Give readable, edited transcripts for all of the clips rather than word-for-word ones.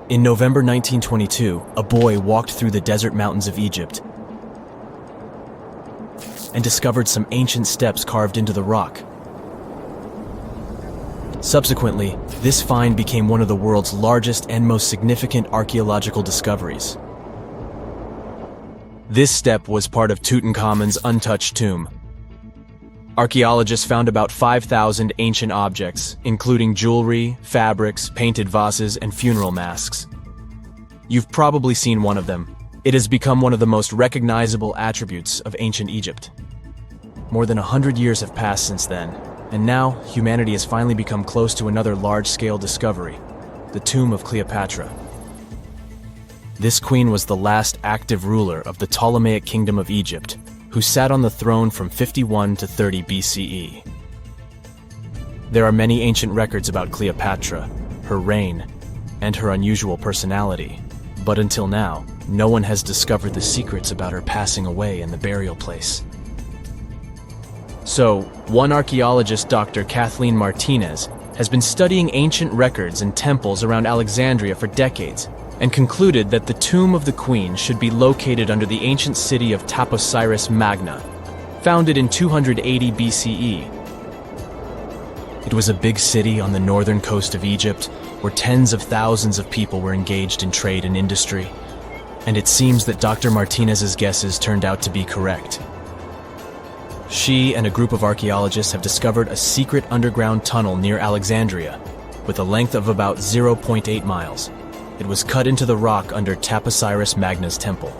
In November 1922, a boy walked through the desert mountains of Egypt and discovered some ancient steps carved into the rock. Subsequently, this find became one of the world's largest and most significant archaeological discoveries. This step was part of Tutankhamun's untouched tomb. Archaeologists found about 5,000 ancient objects, including jewelry, fabrics, painted vases, and funeral masks. You've probably seen one of them. It has become one of the most recognizable attributes of ancient Egypt. More than 100 years have passed since then, and now humanity has finally become close to another large-scale discovery, the tomb of Cleopatra. This queen was the last active ruler of the Ptolemaic Kingdom of Egypt, who sat on the throne from 51 to 30 BCE. There are many ancient records about Cleopatra, her reign, and her unusual personality, but until now, no one has discovered the secrets about her passing away in the burial place. So, one archaeologist, Dr. Kathleen Martinez, has been studying ancient records and temples around Alexandria for decades, and concluded that the tomb of the queen should be located under the ancient city of Taposiris Magna, founded in 280 BCE. It was a big city on the northern coast of Egypt, where tens of thousands of people were engaged in trade and industry, and it seems that Dr. Martinez's guesses turned out to be correct. She and a group of archaeologists have discovered a secret underground tunnel near Alexandria, with a length of about 0.8 miles. It was cut into the rock under Taposiris Magna's temple.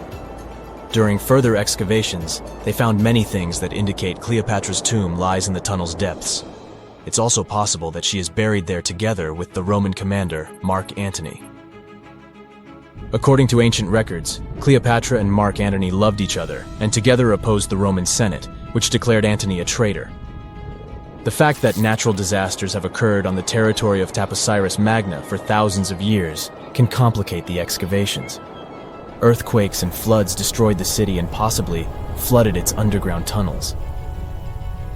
During further excavations, they found many things that indicate Cleopatra's tomb lies in the tunnel's depths. It's also possible that she is buried there together with the Roman commander, Mark Antony. According to ancient records, Cleopatra and Mark Antony loved each other and together opposed the Roman Senate, which declared Antony a traitor. The fact that natural disasters have occurred on the territory of Taposiris Magna for thousands of years can complicate the excavations. Earthquakes and floods destroyed the city and possibly flooded its underground tunnels.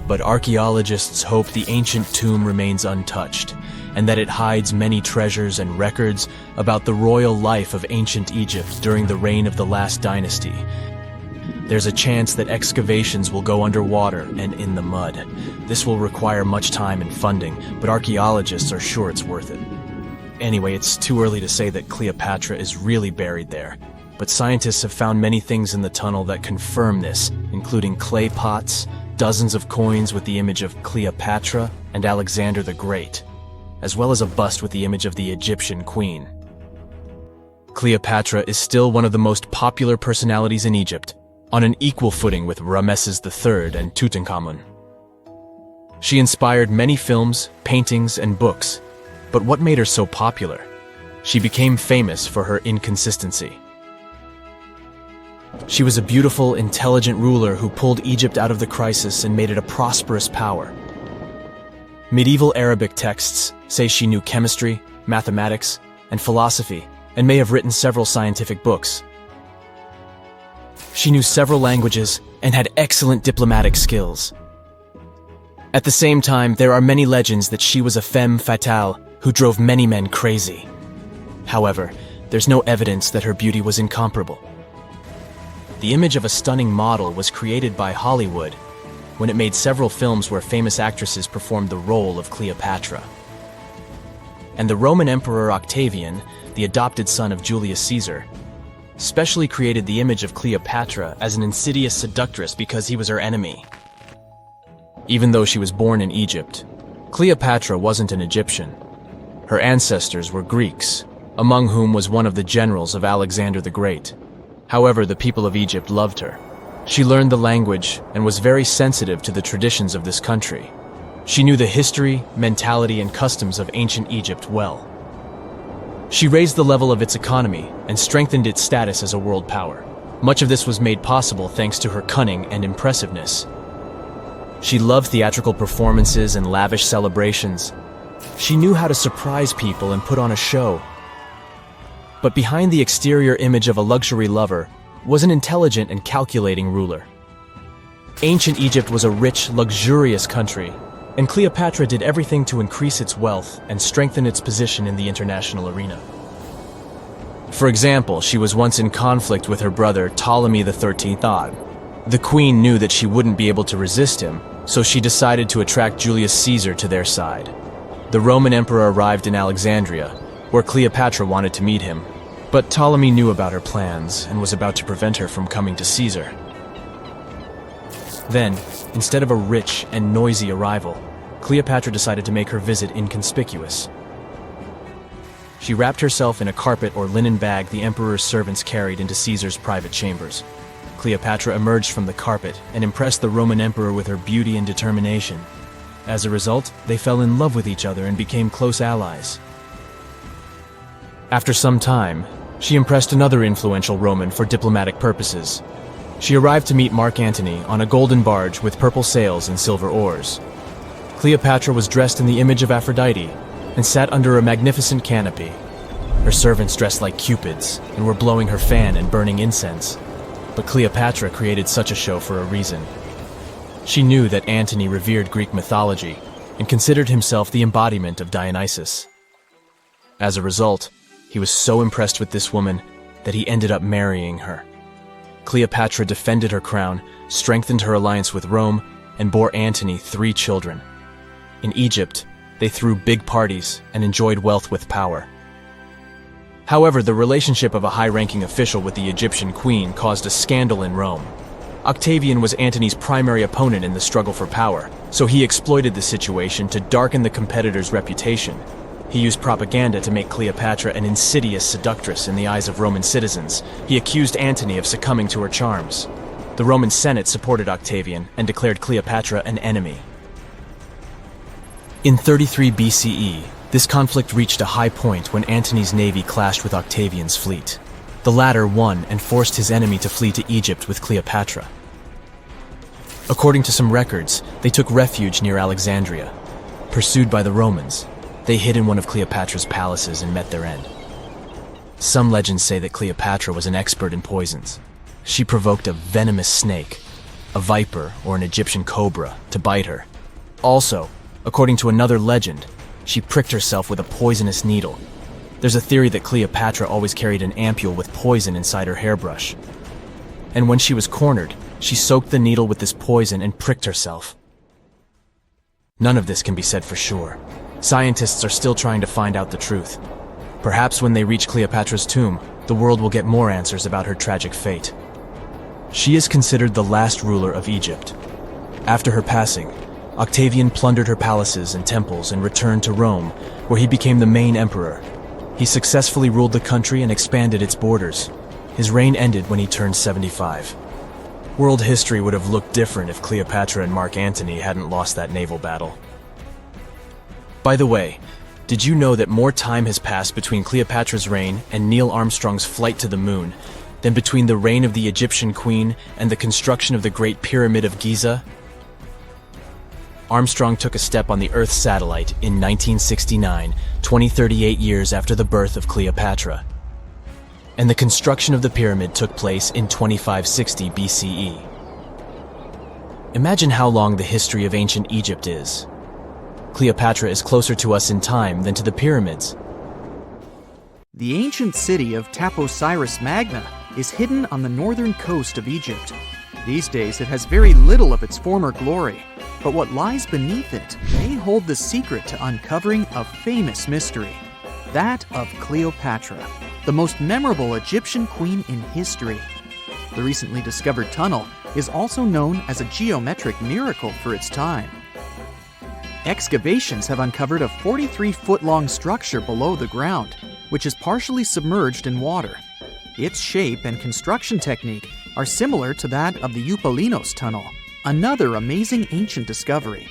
But archaeologists hope the ancient tomb remains untouched, and that it hides many treasures and records about the royal life of ancient Egypt during the reign of the last dynasty. There's a chance that excavations will go underwater and in the mud. This will require much time and funding, but archaeologists are sure it's worth it. Anyway, it's too early to say that Cleopatra is really buried there, but scientists have found many things in the tunnel that confirm this, including clay pots, dozens of coins with the image of Cleopatra and Alexander the Great, as well as a bust with the image of the Egyptian queen. Cleopatra is still one of the most popular personalities in Egypt, on an equal footing with Ramesses III and Tutankhamun. She inspired many films, paintings, and books, but what made her so popular? She became famous for her inconsistency. She was a beautiful, intelligent ruler who pulled Egypt out of the crisis and made it a prosperous power. Medieval Arabic texts say she knew chemistry, mathematics, and philosophy, and may have written several scientific books. She knew several languages and had excellent diplomatic skills. At the same time, there are many legends that she was a femme fatale who drove many men crazy. However, there's no evidence that her beauty was incomparable. The image of a stunning model was created by Hollywood when it made several films where famous actresses performed the role of Cleopatra. And the Roman Emperor Octavian, the adopted son of Julius Caesar, specially created the image of Cleopatra as an insidious seductress because he was her enemy. Even though she was born in Egypt, Cleopatra wasn't an Egyptian. Her ancestors were Greeks, among whom was one of the generals of Alexander the Great. However, the people of Egypt loved her. She learned the language and was very sensitive to the traditions of this country. She knew the history, mentality, and customs of ancient Egypt well. She raised the level of its economy and strengthened its status as a world power. Much of this was made possible thanks to her cunning and impressiveness. She loved theatrical performances and lavish celebrations. She knew how to surprise people and put on a show. But behind the exterior image of a luxury lover was an intelligent and calculating ruler. Ancient Egypt was a rich, luxurious country, and Cleopatra did everything to increase its wealth and strengthen its position in the international arena. For example, she was once in conflict with her brother Ptolemy the 13th Odd. The queen knew that she wouldn't be able to resist him, so she decided to attract Julius Caesar to their side. The Roman emperor arrived in Alexandria, where Cleopatra wanted to meet him, but Ptolemy knew about her plans and was about to prevent her from coming to Caesar. Then, instead of a rich and noisy arrival, Cleopatra decided to make her visit inconspicuous. She wrapped herself in a carpet or linen bag the emperor's servants carried into Caesar's private chambers. Cleopatra emerged from the carpet and impressed the Roman emperor with her beauty and determination. As a result, they fell in love with each other and became close allies. After some time, she impressed another influential Roman for diplomatic purposes. She arrived to meet Mark Antony on a golden barge with purple sails and silver oars. Cleopatra was dressed in the image of Aphrodite and sat under a magnificent canopy. Her servants dressed like cupids and were blowing her fan and burning incense. But Cleopatra created such a show for a reason. She knew that Antony revered Greek mythology and considered himself the embodiment of Dionysus. As a result, he was so impressed with this woman that he ended up marrying her. Cleopatra defended her crown, strengthened her alliance with Rome, and bore Antony 3 children. In Egypt, they threw big parties and enjoyed wealth with power. However, the relationship of a high-ranking official with the Egyptian queen caused a scandal in Rome. Octavian was Antony's primary opponent in the struggle for power, so he exploited the situation to darken the competitor's reputation. He used propaganda to make Cleopatra an insidious seductress in the eyes of Roman citizens. He accused Antony of succumbing to her charms. The Roman Senate supported Octavian and declared Cleopatra an enemy. In 33 BCE, this conflict reached a high point when Antony's navy clashed with Octavian's fleet. The latter won and forced his enemy to flee to Egypt with Cleopatra. According to some records, they took refuge near Alexandria. Pursued by the Romans, they hid in one of Cleopatra's palaces and met their end. Some legends say that Cleopatra was an expert in poisons. She provoked a venomous snake, a viper or an Egyptian cobra, to bite her. Also, according to another legend, she pricked herself with a poisonous needle. There's a theory that Cleopatra always carried an ampule with poison inside her hairbrush. And when she was cornered, she soaked the needle with this poison and pricked herself. None of this can be said for sure. Scientists are still trying to find out the truth. Perhaps when they reach Cleopatra's tomb, the world will get more answers about her tragic fate. She is considered the last ruler of Egypt. After her passing, Octavian plundered her palaces and temples and returned to Rome, where he became the main emperor. He successfully ruled the country and expanded its borders. His reign ended when he turned 75. World history would have looked different if Cleopatra and Mark Antony hadn't lost that naval battle. By the way, did you know that more time has passed between Cleopatra's reign and Neil Armstrong's flight to the moon than between the reign of the Egyptian queen and the construction of the Great Pyramid of Giza? Armstrong took a step on the Earth satellite in 1969, 38 years after the birth of Cleopatra. And the construction of the pyramid took place in 2560 BCE. Imagine how long the history of ancient Egypt is. Cleopatra is closer to us in time than to the pyramids. The ancient city of Taposiris Magna is hidden on the northern coast of Egypt. These days it has very little of its former glory, but what lies beneath it may hold the secret to uncovering a famous mystery, that of Cleopatra, the most memorable Egyptian queen in history. The recently discovered tunnel is also known as a geometric miracle for its time. Excavations have uncovered a 43-foot-long structure below the ground, which is partially submerged in water. Its shape and construction technique are similar to that of the Eupalinos Tunnel, another amazing ancient discovery.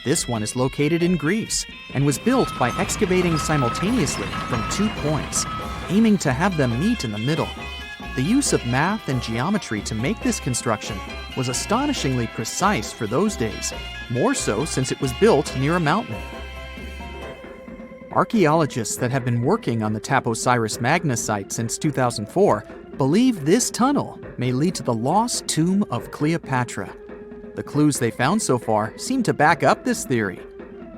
This one is located in Greece and was built by excavating simultaneously from 2 points, aiming to have them meet in the middle. The use of math and geometry to make this construction was astonishingly precise for those days, more so since it was built near a mountain. Archaeologists that have been working on the Taposiris Magna site since 2004 believe this tunnel may lead to the lost tomb of Cleopatra. The clues they found so far seem to back up this theory.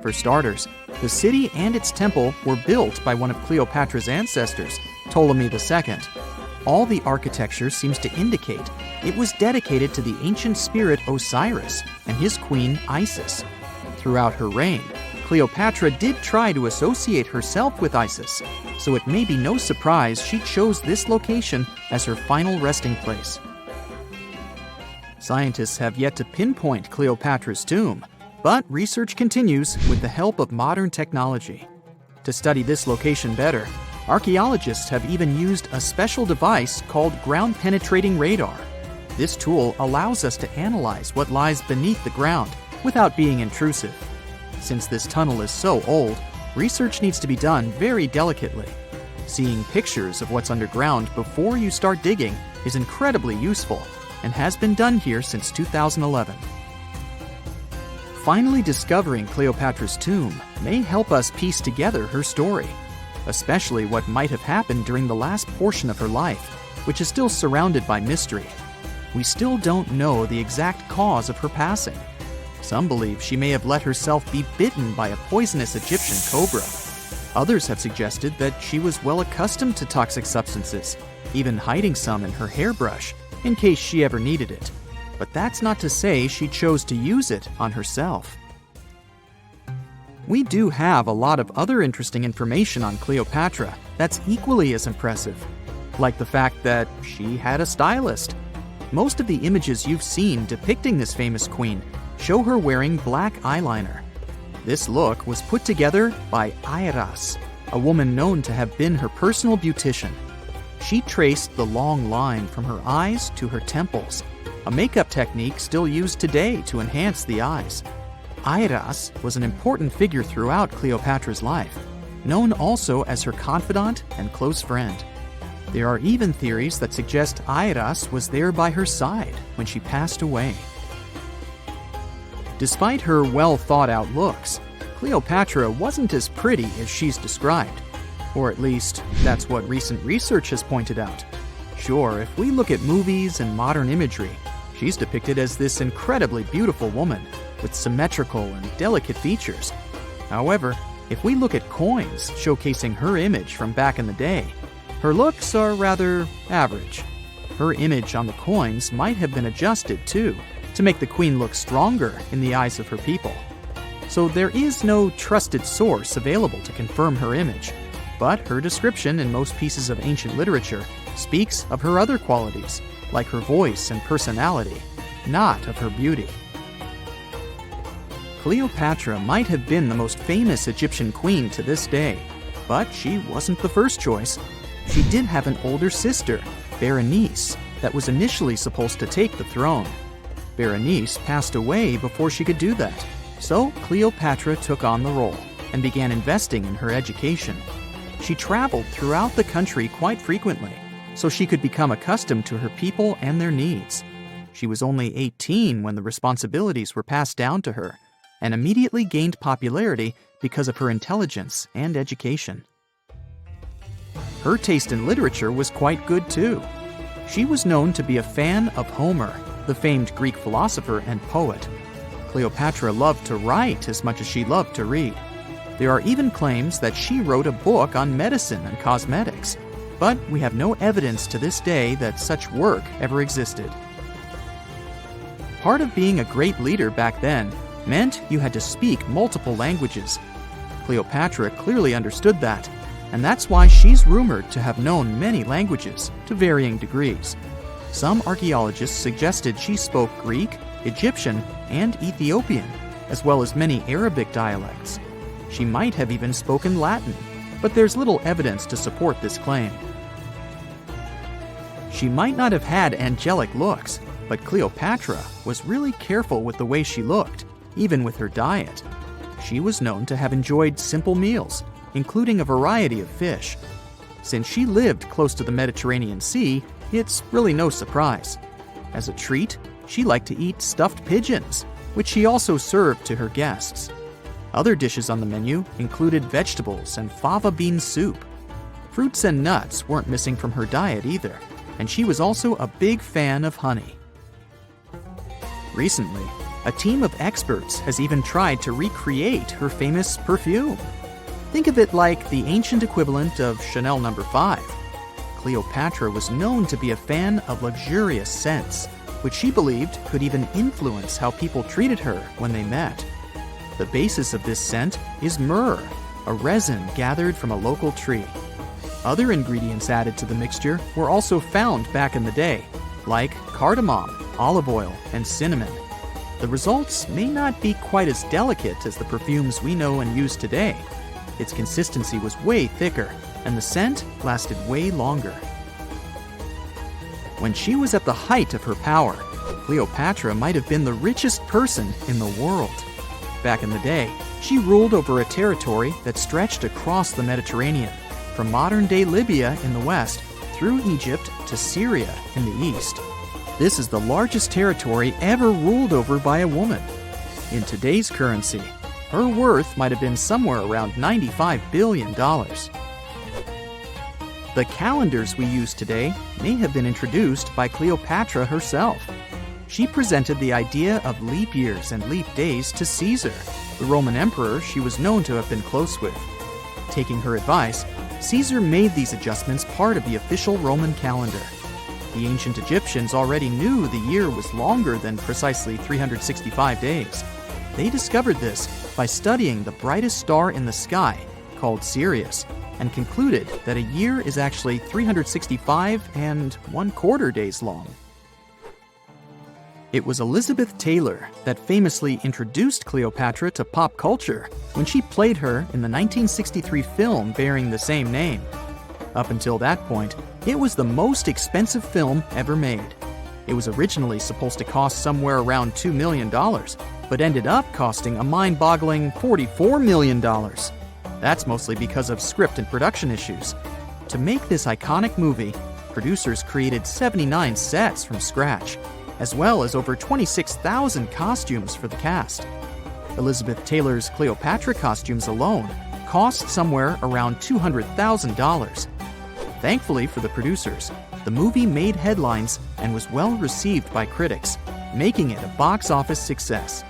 For starters, the city and its temple were built by one of Cleopatra's ancestors, Ptolemy II. All the architecture seems to indicate it was dedicated to the ancient spirit Osiris and his queen Isis. Throughout her reign, Cleopatra did try to associate herself with Isis, so it may be no surprise she chose this location as her final resting place. Scientists have yet to pinpoint Cleopatra's tomb, but research continues with the help of modern technology. To study this location better, archaeologists have even used a special device called ground-penetrating radar. This tool allows us to analyze what lies beneath the ground without being intrusive. Since this tunnel is so old, research needs to be done very delicately. Seeing pictures of what's underground before you start digging is incredibly useful and has been done here since 2011. Finally discovering Cleopatra's tomb may help us piece together her story, especially what might have happened during the last portion of her life, which is still surrounded by mystery. We still don't know the exact cause of her passing. Some believe she may have let herself be bitten by a poisonous Egyptian cobra. Others have suggested that she was well accustomed to toxic substances, even hiding some in her hairbrush in case she ever needed it. But that's not to say she chose to use it on herself. We do have a lot of other interesting information on Cleopatra that's equally as impressive, like the fact that she had a stylist. Most of the images you've seen depicting this famous queen show her wearing black eyeliner. This look was put together by Iras, a woman known to have been her personal beautician. She traced the long line from her eyes to her temples, a makeup technique still used today to enhance the eyes. Iras was an important figure throughout Cleopatra's life, known also as her confidant and close friend. There are even theories that suggest Iras was there by her side when she passed away. Despite her well-thought-out looks, Cleopatra wasn't as pretty as she's described. Or at least, that's what recent research has pointed out. Sure, if we look at movies and modern imagery, she's depicted as this incredibly beautiful woman with symmetrical and delicate features. However, if we look at coins showcasing her image from back in the day, her looks are rather average. Her image on the coins might have been adjusted, too, to make the queen look stronger in the eyes of her people. So there is no trusted source available to confirm her image, but her description in most pieces of ancient literature speaks of her other qualities, like her voice and personality, not of her beauty. Cleopatra might have been the most famous Egyptian queen to this day, but she wasn't the first choice. She did have an older sister, Berenice, that was initially supposed to take the throne. Berenice passed away before she could do that, so Cleopatra took on the role and began investing in her education. She traveled throughout the country quite frequently, so she could become accustomed to her people and their needs. She was only 18 when the responsibilities were passed down to her, and immediately gained popularity because of her intelligence and education. Her taste in literature was quite good too. She was known to be a fan of Homer, the famed Greek philosopher and poet. Cleopatra loved to write as much as she loved to read. There are even claims that she wrote a book on medicine and cosmetics, but we have no evidence to this day that such work ever existed. Part of being a great leader back then meant you had to speak multiple languages. Cleopatra clearly understood that, and that's why she's rumored to have known many languages to varying degrees. Some archaeologists suggested she spoke Greek, Egyptian, and Ethiopian, as well as many Arabic dialects. She might have even spoken Latin, but there's little evidence to support this claim. She might not have had angelic looks, but Cleopatra was really careful with the way she looked, even with her diet. She was known to have enjoyed simple meals, including a variety of fish. Since she lived close to the Mediterranean Sea, it's really no surprise. As a treat, she liked to eat stuffed pigeons, which she also served to her guests. Other dishes on the menu included vegetables and fava bean soup. Fruits and nuts weren't missing from her diet either, and she was also a big fan of honey. Recently, a team of experts has even tried to recreate her famous perfume. Think of it like the ancient equivalent of Chanel No. 5. Cleopatra was known to be a fan of luxurious scents, which she believed could even influence how people treated her when they met. The basis of this scent is myrrh, a resin gathered from a local tree. Other ingredients added to the mixture were also found back in the day, like cardamom, olive oil, and cinnamon. The results may not be quite as delicate as the perfumes we know and use today. Its consistency was way thicker, and the scent lasted way longer. When she was at the height of her power, Cleopatra might have been the richest person in the world. Back in the day, she ruled over a territory that stretched across the Mediterranean, from modern-day Libya in the west through Egypt to Syria in the east. This is the largest territory ever ruled over by a woman. In today's currency, her worth might have been somewhere around $95 billion. The calendars we use today may have been introduced by Cleopatra herself. She presented the idea of leap years and leap days to Caesar, the Roman emperor she was known to have been close with. Taking her advice, Caesar made these adjustments part of the official Roman calendar. The ancient Egyptians already knew the year was longer than precisely 365 days. They discovered this by studying the brightest star in the sky, called Sirius, and concluded that a year is actually 365 1/4 days long. It was Elizabeth Taylor that famously introduced Cleopatra to pop culture when she played her in the 1963 film bearing the same name. Up until that point, it was the most expensive film ever made. It was originally supposed to cost somewhere around $2 million, but ended up costing a mind-boggling $44 million. That's mostly because of script and production issues. To make this iconic movie, producers created 79 sets from scratch, as well as over 26,000 costumes for the cast. Elizabeth Taylor's Cleopatra costumes alone cost somewhere around $200,000. Thankfully for the producers, the movie made headlines and was well received by critics, making it a box office success.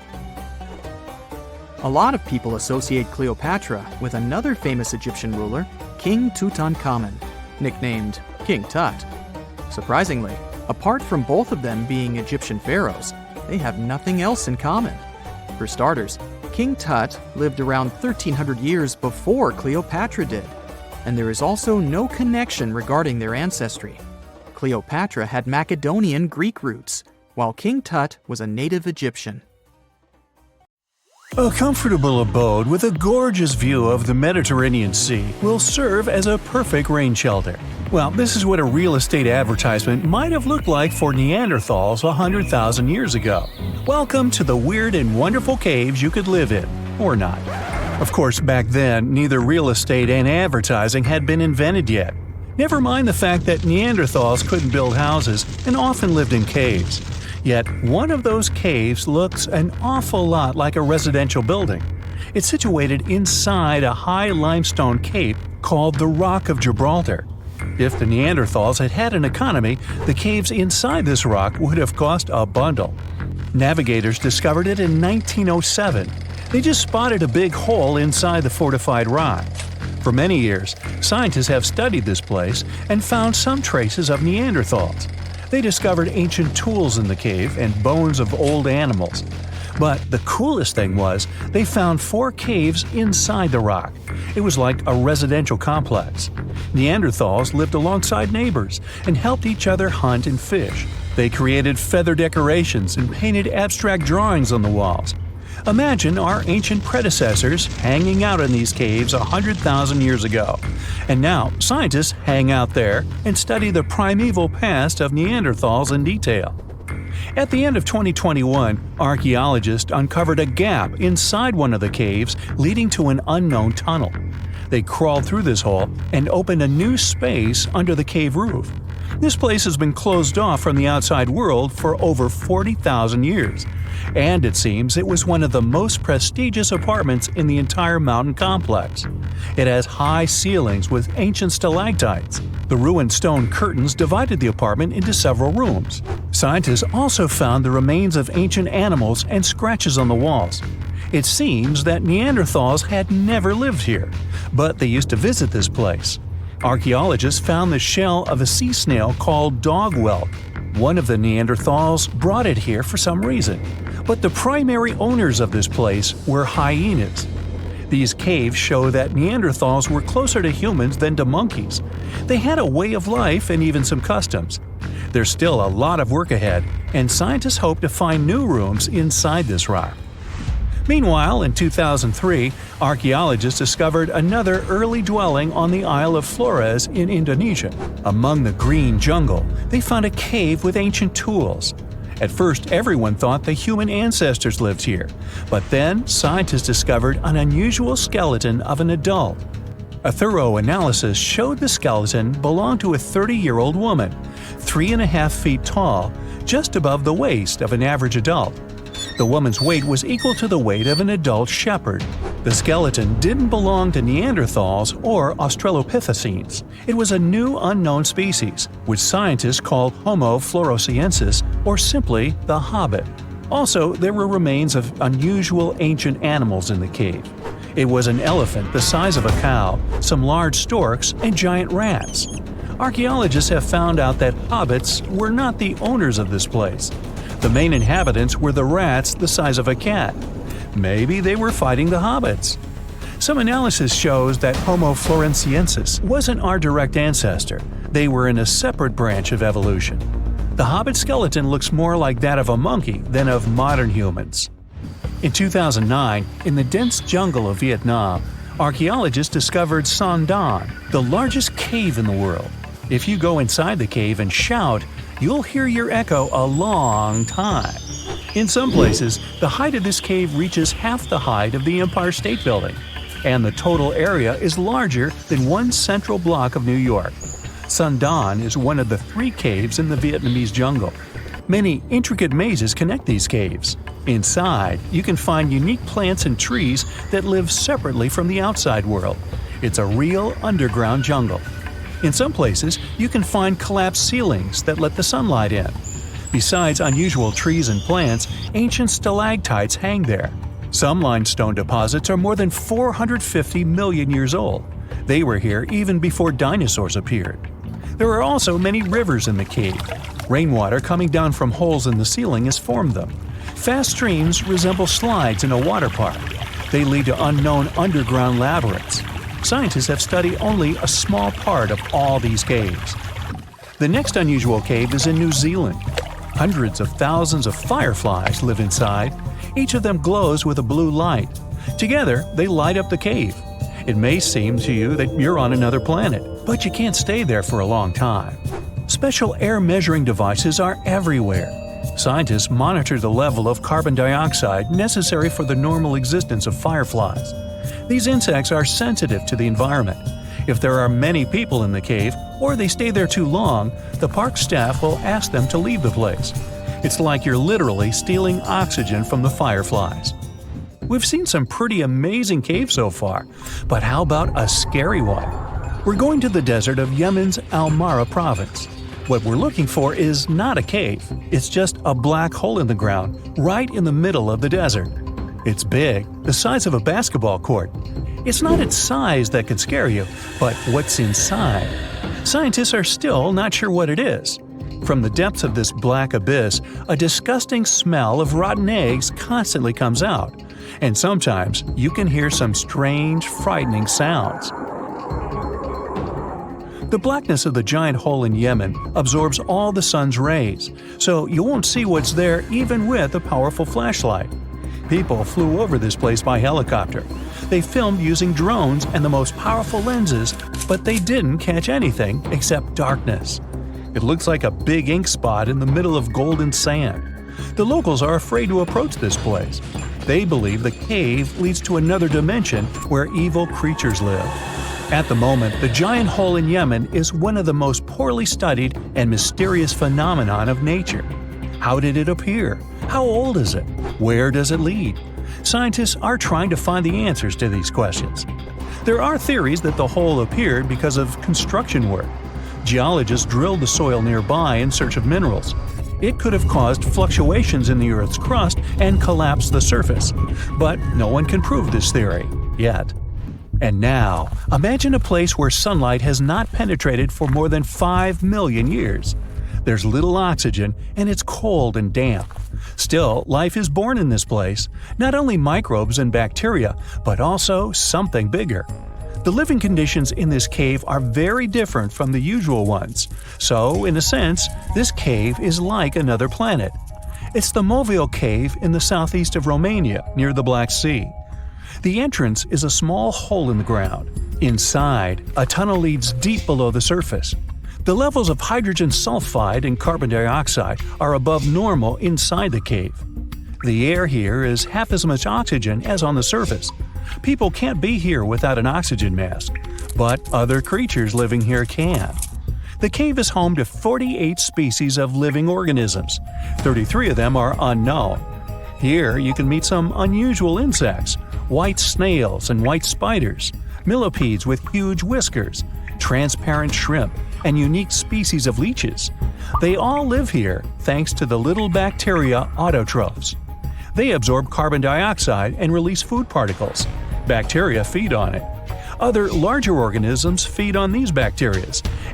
A lot of people associate Cleopatra with another famous Egyptian ruler, King Tutankhamun, nicknamed King Tut. Surprisingly, apart from both of them being Egyptian pharaohs, they have nothing else in common. For starters, King Tut lived around 1,300 years before Cleopatra did, and there is also no connection regarding their ancestry. Cleopatra had Macedonian Greek roots, while King Tut was a native Egyptian. A comfortable abode with a gorgeous view of the Mediterranean Sea will serve as a perfect rain shelter. Well, this is what a real estate advertisement might have looked like for Neanderthals 100,000 years ago. Welcome to the weird and wonderful caves you could live in, or not. Of course, back then, neither real estate and advertising had been invented yet. Never mind the fact that Neanderthals couldn't build houses and often lived in caves. Yet, one of those caves looks an awful lot like a residential building. It's situated inside a high limestone cape called the Rock of Gibraltar. If the Neanderthals had had an economy, the caves inside this rock would have cost a bundle. Navigators discovered it in 1907. They just spotted a big hole inside the fortified rock. For many years, scientists have studied this place and found some traces of Neanderthals. They discovered ancient tools in the cave and bones of old animals. But the coolest thing was, they found 4 caves inside the rock. It was like a residential complex. Neanderthals lived alongside neighbors and helped each other hunt and fish. They created feather decorations and painted abstract drawings on the walls. Imagine our ancient predecessors hanging out in these caves 100,000 years ago. And now, scientists hang out there and study the primeval past of Neanderthals in detail. At the end of 2021, archaeologists uncovered a gap inside one of the caves leading to an unknown tunnel. They crawled through this hole and opened a new space under the cave roof. This place has been closed off from the outside world for over 40,000 years. And it seems it was one of the most prestigious apartments in the entire mountain complex. It has high ceilings with ancient stalactites. The ruined stone curtains divided the apartment into several rooms. Scientists also found the remains of ancient animals and scratches on the walls. It seems that Neanderthals had never lived here, but they used to visit this place. Archaeologists found the shell of a sea snail called dog whelk. One of the Neanderthals brought it here for some reason, but the primary owners of this place were hyenas. These caves show that Neanderthals were closer to humans than to monkeys. They had a way of life and even some customs. There's still a lot of work ahead, and scientists hope to find new rooms inside this rock. Meanwhile, in 2003, archaeologists discovered another early dwelling on the Isle of Flores in Indonesia. Among the green jungle, they found a cave with ancient tools. At first, everyone thought the human ancestors lived here, but then scientists discovered an unusual skeleton of an adult. A thorough analysis showed the skeleton belonged to a 30-year-old woman, 3.5 feet tall, just above the waist of an average adult. The woman's weight was equal to the weight of an adult shepherd. The skeleton didn't belong to Neanderthals or Australopithecines. It was a new unknown species, which scientists called Homo floresiensis, or simply the Hobbit. Also, there were remains of unusual ancient animals in the cave. It was an elephant the size of a cow, some large storks, and giant rats. Archaeologists have found out that hobbits were not the owners of this place. The main inhabitants were the rats the size of a cat. Maybe they were fighting the hobbits. Some analysis shows that Homo floresiensis wasn't our direct ancestor. They were in a separate branch of evolution. The hobbit skeleton looks more like that of a monkey than of modern humans. In 2009, in the dense jungle of Vietnam, archaeologists discovered Son Don, the largest cave in the world. If you go inside the cave and shout, you'll hear your echo a long time. In some places, the height of this cave reaches half the height of the Empire State Building, and the total area is larger than one central block of New York. Son Don is one of the 3 caves in the Vietnamese jungle. Many intricate mazes connect these caves. Inside, you can find unique plants and trees that live separately from the outside world. It's a real underground jungle. In some places, you can find collapsed ceilings that let the sunlight in. Besides unusual trees and plants, ancient stalactites hang there. Some limestone deposits are more than 450 million years old. They were here even before dinosaurs appeared. There are also many rivers in the cave. Rainwater coming down from holes in the ceiling has formed them. Fast streams resemble slides in a water park. They lead to unknown underground labyrinths. Scientists have studied only a small part of all these caves. The next unusual cave is in New Zealand. Hundreds of thousands of fireflies live inside. Each of them glows with a blue light. Together, they light up the cave. It may seem to you that you're on another planet, but you can't stay there for a long time. Special air measuring devices are everywhere. Scientists monitor the level of carbon dioxide necessary for the normal existence of fireflies. These insects are sensitive to the environment. If there are many people in the cave, or they stay there too long, the park staff will ask them to leave the place. It's like you're literally stealing oxygen from the fireflies. We've seen some pretty amazing caves so far, but how about a scary one? We're going to the desert of Yemen's Al-Mara province. What we're looking for is not a cave, it's just a black hole in the ground, right in the middle of the desert. It's big, the size of a basketball court. It's not its size that could scare you, but what's inside. Scientists are still not sure what it is. From the depths of this black abyss, a disgusting smell of rotten eggs constantly comes out, and sometimes you can hear some strange, frightening sounds. The blackness of the giant hole in Yemen absorbs all the sun's rays, so you won't see what's there even with a powerful flashlight. People flew over this place by helicopter. They filmed using drones and the most powerful lenses, but they didn't catch anything except darkness. It looks like a big ink spot in the middle of golden sand. The locals are afraid to approach this place. They believe the cave leads to another dimension where evil creatures live. At the moment, the giant hole in Yemen is one of the most poorly studied and mysterious phenomenon of nature. How did it appear? How old is it? Where does it lead? Scientists are trying to find the answers to these questions. There are theories that the hole appeared because of construction work. Geologists drilled the soil nearby in search of minerals. It could have caused fluctuations in the Earth's crust and collapsed the surface. But no one can prove this theory, yet. And now, imagine a place where sunlight has not penetrated for more than 5 million years. There's little oxygen, and it's cold and damp. Still, life is born in this place, not only microbes and bacteria, but also something bigger. The living conditions in this cave are very different from the usual ones, so, in a sense, this cave is like another planet. It's the Mohenjo Cave in the southeast of Romania, near the Black Sea. The entrance is a small hole in the ground. Inside, a tunnel leads deep below the surface. The levels of hydrogen sulfide and carbon dioxide are above normal inside the cave. The air here is half as much oxygen as on the surface. People can't be here without an oxygen mask, but other creatures living here can. The cave is home to 48 species of living organisms. 33 of them are unknown. Here you can meet some unusual insects, white snails and white spiders, millipedes with huge whiskers, transparent shrimp, and unique species of leeches. They all live here thanks to the little bacteria autotrophs. They absorb carbon dioxide and release food particles. Bacteria feed on it. Other larger organisms feed on these bacteria,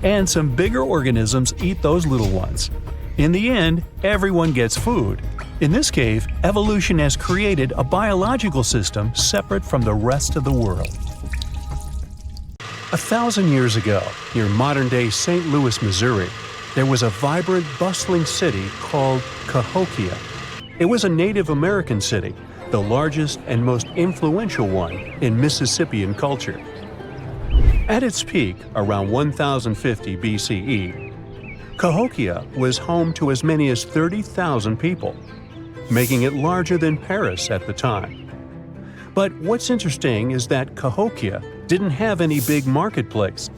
and some bigger organisms eat those little ones. In the end, everyone gets food. In this cave, evolution has created a biological system separate from the rest of the world. 1,000 years ago, near modern-day St. Louis, Missouri, there was a vibrant, bustling city called Cahokia. It was a Native American city, the largest and most influential one in Mississippian culture. At its peak, around 1050 BCE, Cahokia was home to as many as 30,000 people, making it larger than Paris at the time. But what's interesting is that Cahokia didn't have any big marketplace.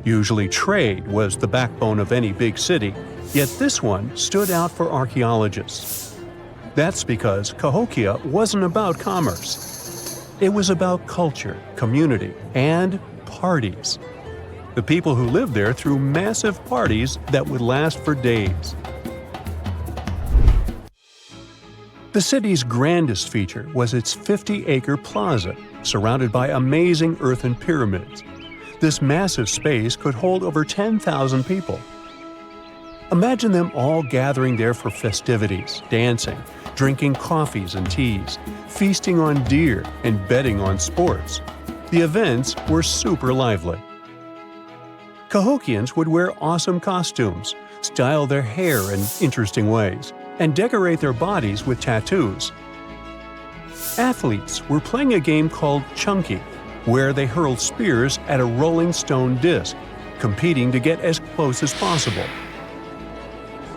Usually trade was the backbone of any big city, yet this one stood out for archaeologists. That's because Cahokia wasn't about commerce. It was about culture, community, and parties. The people who lived there threw massive parties that would last for days. The city's grandest feature was its 50-acre plaza, surrounded by amazing earthen pyramids. This massive space could hold over 10,000 people. Imagine them all gathering there for festivities, dancing, drinking coffees and teas, feasting on deer, and betting on sports. The events were super lively. Cahokians would wear awesome costumes, style their hair in interesting ways, and decorate their bodies with tattoos. Athletes were playing a game called Chunky, where they hurled spears at a rolling stone disc, competing to get as close as possible.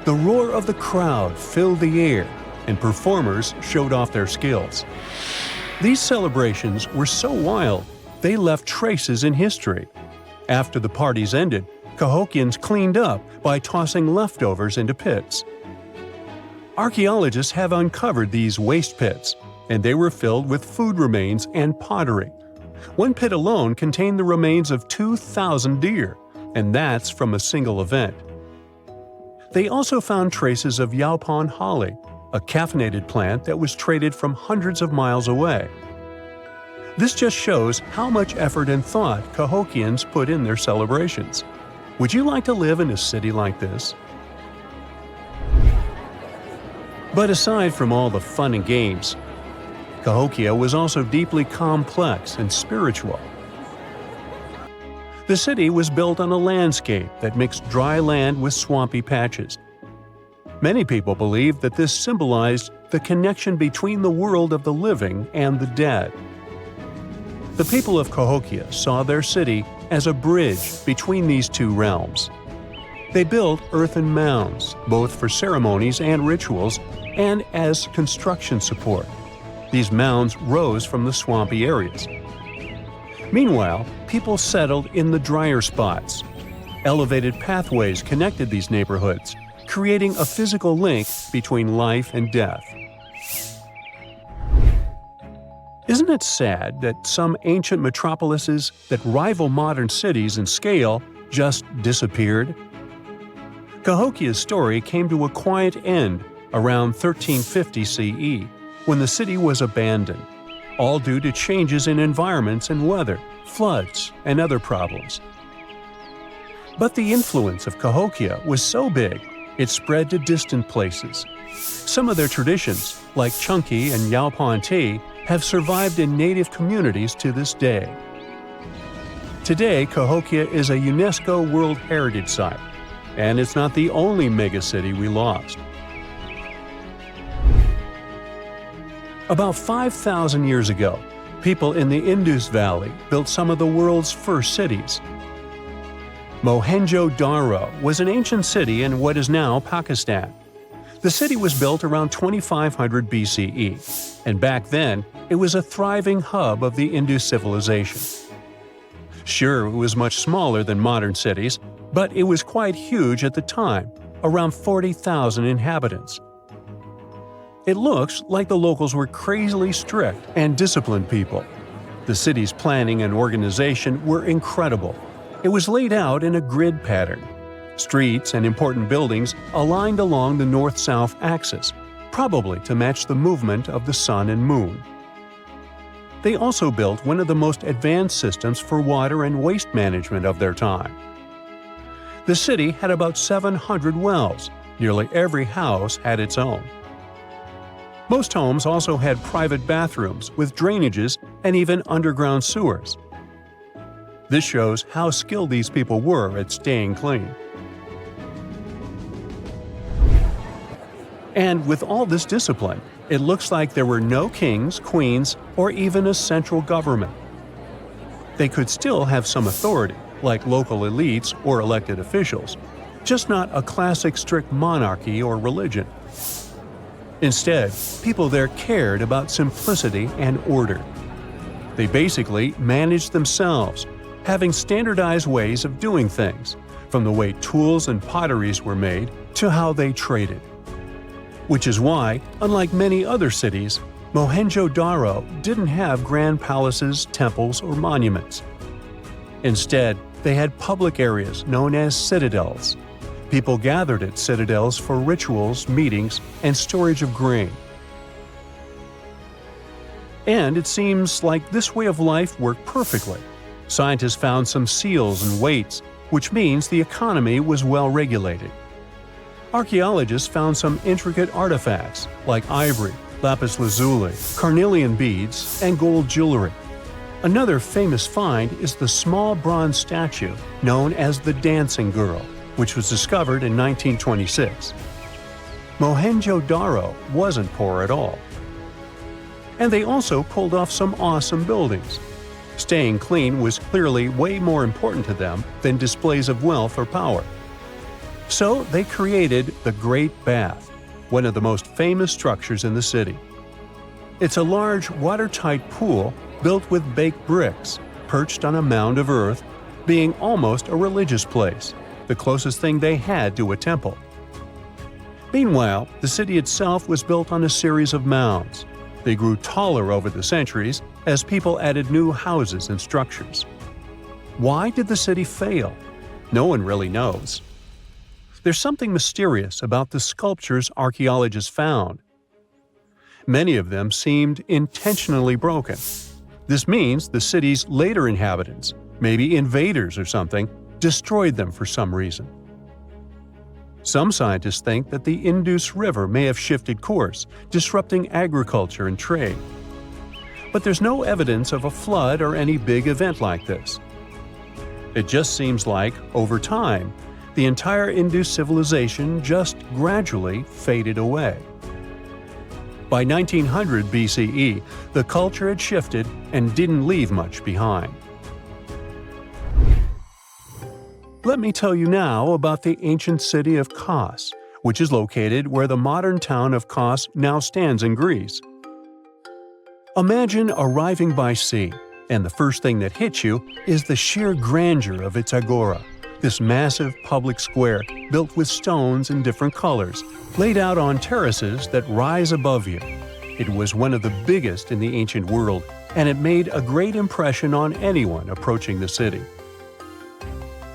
The roar of the crowd filled the air, and performers showed off their skills. These celebrations were so wild, they left traces in history. After the parties ended, Cahokians cleaned up by tossing leftovers into pits. Archaeologists have uncovered these waste pits, and they were filled with food remains and pottery. One pit alone contained the remains of 2,000 deer, and that's from a single event. They also found traces of yaupon holly, a caffeinated plant that was traded from hundreds of miles away. This just shows how much effort and thought Cahokians put in their celebrations. Would you like to live in a city like this? But aside from all the fun and games, Cahokia was also deeply complex and spiritual. The city was built on a landscape that mixed dry land with swampy patches. Many people believe that this symbolized the connection between the world of the living and the dead. The people of Cahokia saw their city as a bridge between these two realms. They built earthen mounds, both for ceremonies and rituals, and as construction support. These mounds rose from the swampy areas. Meanwhile, people settled in the drier spots. Elevated pathways connected these neighborhoods, creating a physical link between life and death. Isn't it sad that some ancient metropolises that rival modern cities in scale just disappeared? Cahokia's story came to a quiet end around 1350 CE, when the city was abandoned. all due to changes in environments and weather, floods, and other problems. But the influence of Cahokia was so big, it spread to distant places. Some of their traditions, like Chunky and Yaupon tea, have survived in native communities to this day. Today, Cahokia is a UNESCO World Heritage Site, and it's not the only megacity we lost. About 5,000 years ago, people in the Indus Valley built some of the world's first cities. Mohenjo-daro was an ancient city in what is now Pakistan. The city was built around 2500 BCE, and back then, it was a thriving hub of the Indus civilization. Sure, it was much smaller than modern cities, but it was quite huge at the time, around 40,000 inhabitants. It looks like the locals were crazily strict and disciplined people. The city's planning and organization were incredible. It was laid out in a grid pattern. Streets and important buildings aligned along the north-south axis, probably to match the movement of the sun and moon. They also built one of the most advanced systems for water and waste management of their time. The city had about 700 wells. Nearly every house had its own. Most homes also had private bathrooms with drainages and even underground sewers. This shows how skilled these people were at staying clean. And with all this discipline, it looks like there were no kings, queens, or even a central government. They could still have some authority, like local elites or elected officials, just not a classic strict monarchy or religion. Instead, people there cared about simplicity and order. They basically managed themselves, having standardized ways of doing things, from the way tools and potteries were made to how they traded. Which is why, unlike many other cities, Mohenjo-daro didn't have grand palaces, temples, or monuments. Instead, they had public areas known as citadels. People gathered at citadels for rituals, meetings, and storage of grain. And it seems like this way of life worked perfectly. Scientists found some seals and weights, which means the economy was well regulated. Archaeologists found some intricate artifacts like ivory, lapis lazuli, carnelian beads, and gold jewelry. Another famous find is the small bronze statue known as the Dancing Girl, which was discovered in 1926. Mohenjo-daro wasn't poor at all. And they also pulled off some awesome buildings. Staying clean was clearly way more important to them than displays of wealth or power. So they created the Great Bath, one of the most famous structures in the city. It's a large, watertight pool built with baked bricks, perched on a mound of earth, being almost a religious place, the closest thing they had to a temple. Meanwhile, the city itself was built on a series of mounds. They grew taller over the centuries as people added new houses and structures. Why did the city fail? No one really knows. There's something mysterious about the sculptures archaeologists found. Many of them seemed intentionally broken. This means the city's later inhabitants, maybe invaders or something, destroyed them for some reason. Some scientists think that the Indus River may have shifted course, disrupting agriculture and trade. But there's no evidence of a flood or any big event like this. It just seems like, over time, the entire Indus civilization just gradually faded away. By 1900 BCE, the culture had shifted and didn't leave much behind. Let me tell you now about the ancient city of Kos, which is located where the modern town of Kos now stands in Greece. Imagine arriving by sea, and the first thing that hits you is the sheer grandeur of its agora, this massive public square built with stones in different colors, laid out on terraces that rise above you. It was one of the biggest in the ancient world, and it made a great impression on anyone approaching the city.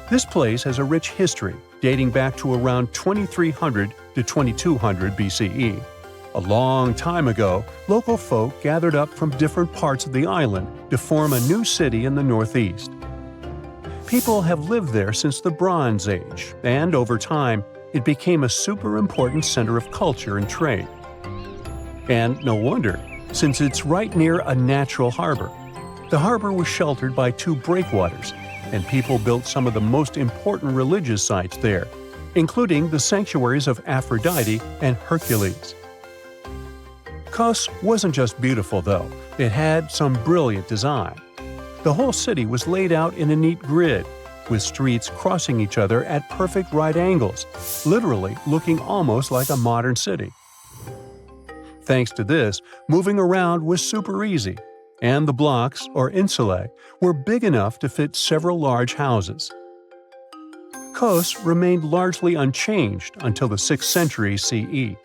This place has a rich history dating back to around 2300 to 2200 BCE. A long time ago, local folk gathered up from different parts of the island to form a new city in the northeast. People have lived there since the Bronze Age, and over time, it became a super important center of culture and trade. And no wonder, since it's right near a natural harbor. The harbor was sheltered by 2 breakwaters, and people built some of the most important religious sites there, including the sanctuaries of Aphrodite and Hercules. Kos wasn't just beautiful, though. It had some brilliant design. The whole city was laid out in a neat grid, with streets crossing each other at perfect right angles, literally looking almost like a modern city. Thanks to this, moving around was super easy, and the blocks, or insulae, were big enough to fit several large houses. Kos remained largely unchanged until the 6th century CE.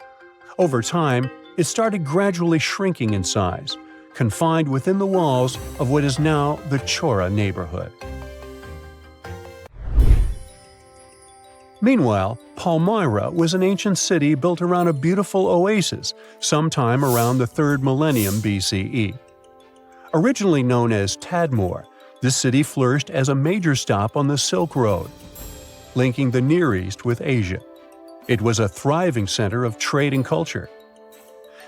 Over time, it started gradually shrinking in size, confined within the walls of what is now the Chora neighborhood. Meanwhile, Palmyra was an ancient city built around a beautiful oasis sometime around the 3rd millennium BCE. Originally known as Tadmor, this city flourished as a major stop on the Silk Road, linking the Near East with Asia. It was a thriving center of trade and culture.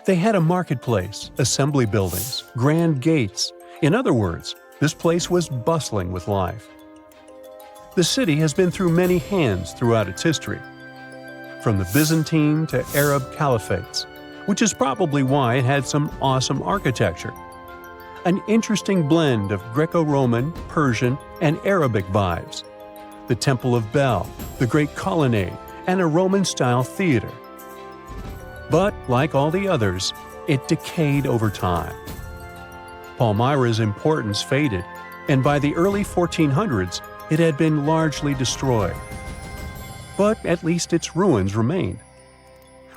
They had a marketplace, assembly buildings, grand gates. In other words, this place was bustling with life. The city has been through many hands throughout its history, from the Byzantine to Arab caliphates, which is probably why it had some awesome architecture. An interesting blend of Greco-Roman, Persian, and Arabic vibes. The Temple of Bel, the Great Colonnade, and a Roman-style theater. But, like all the others, it decayed over time. Palmyra's importance faded, and by the early 1400s, it had been largely destroyed. But at least its ruins remained.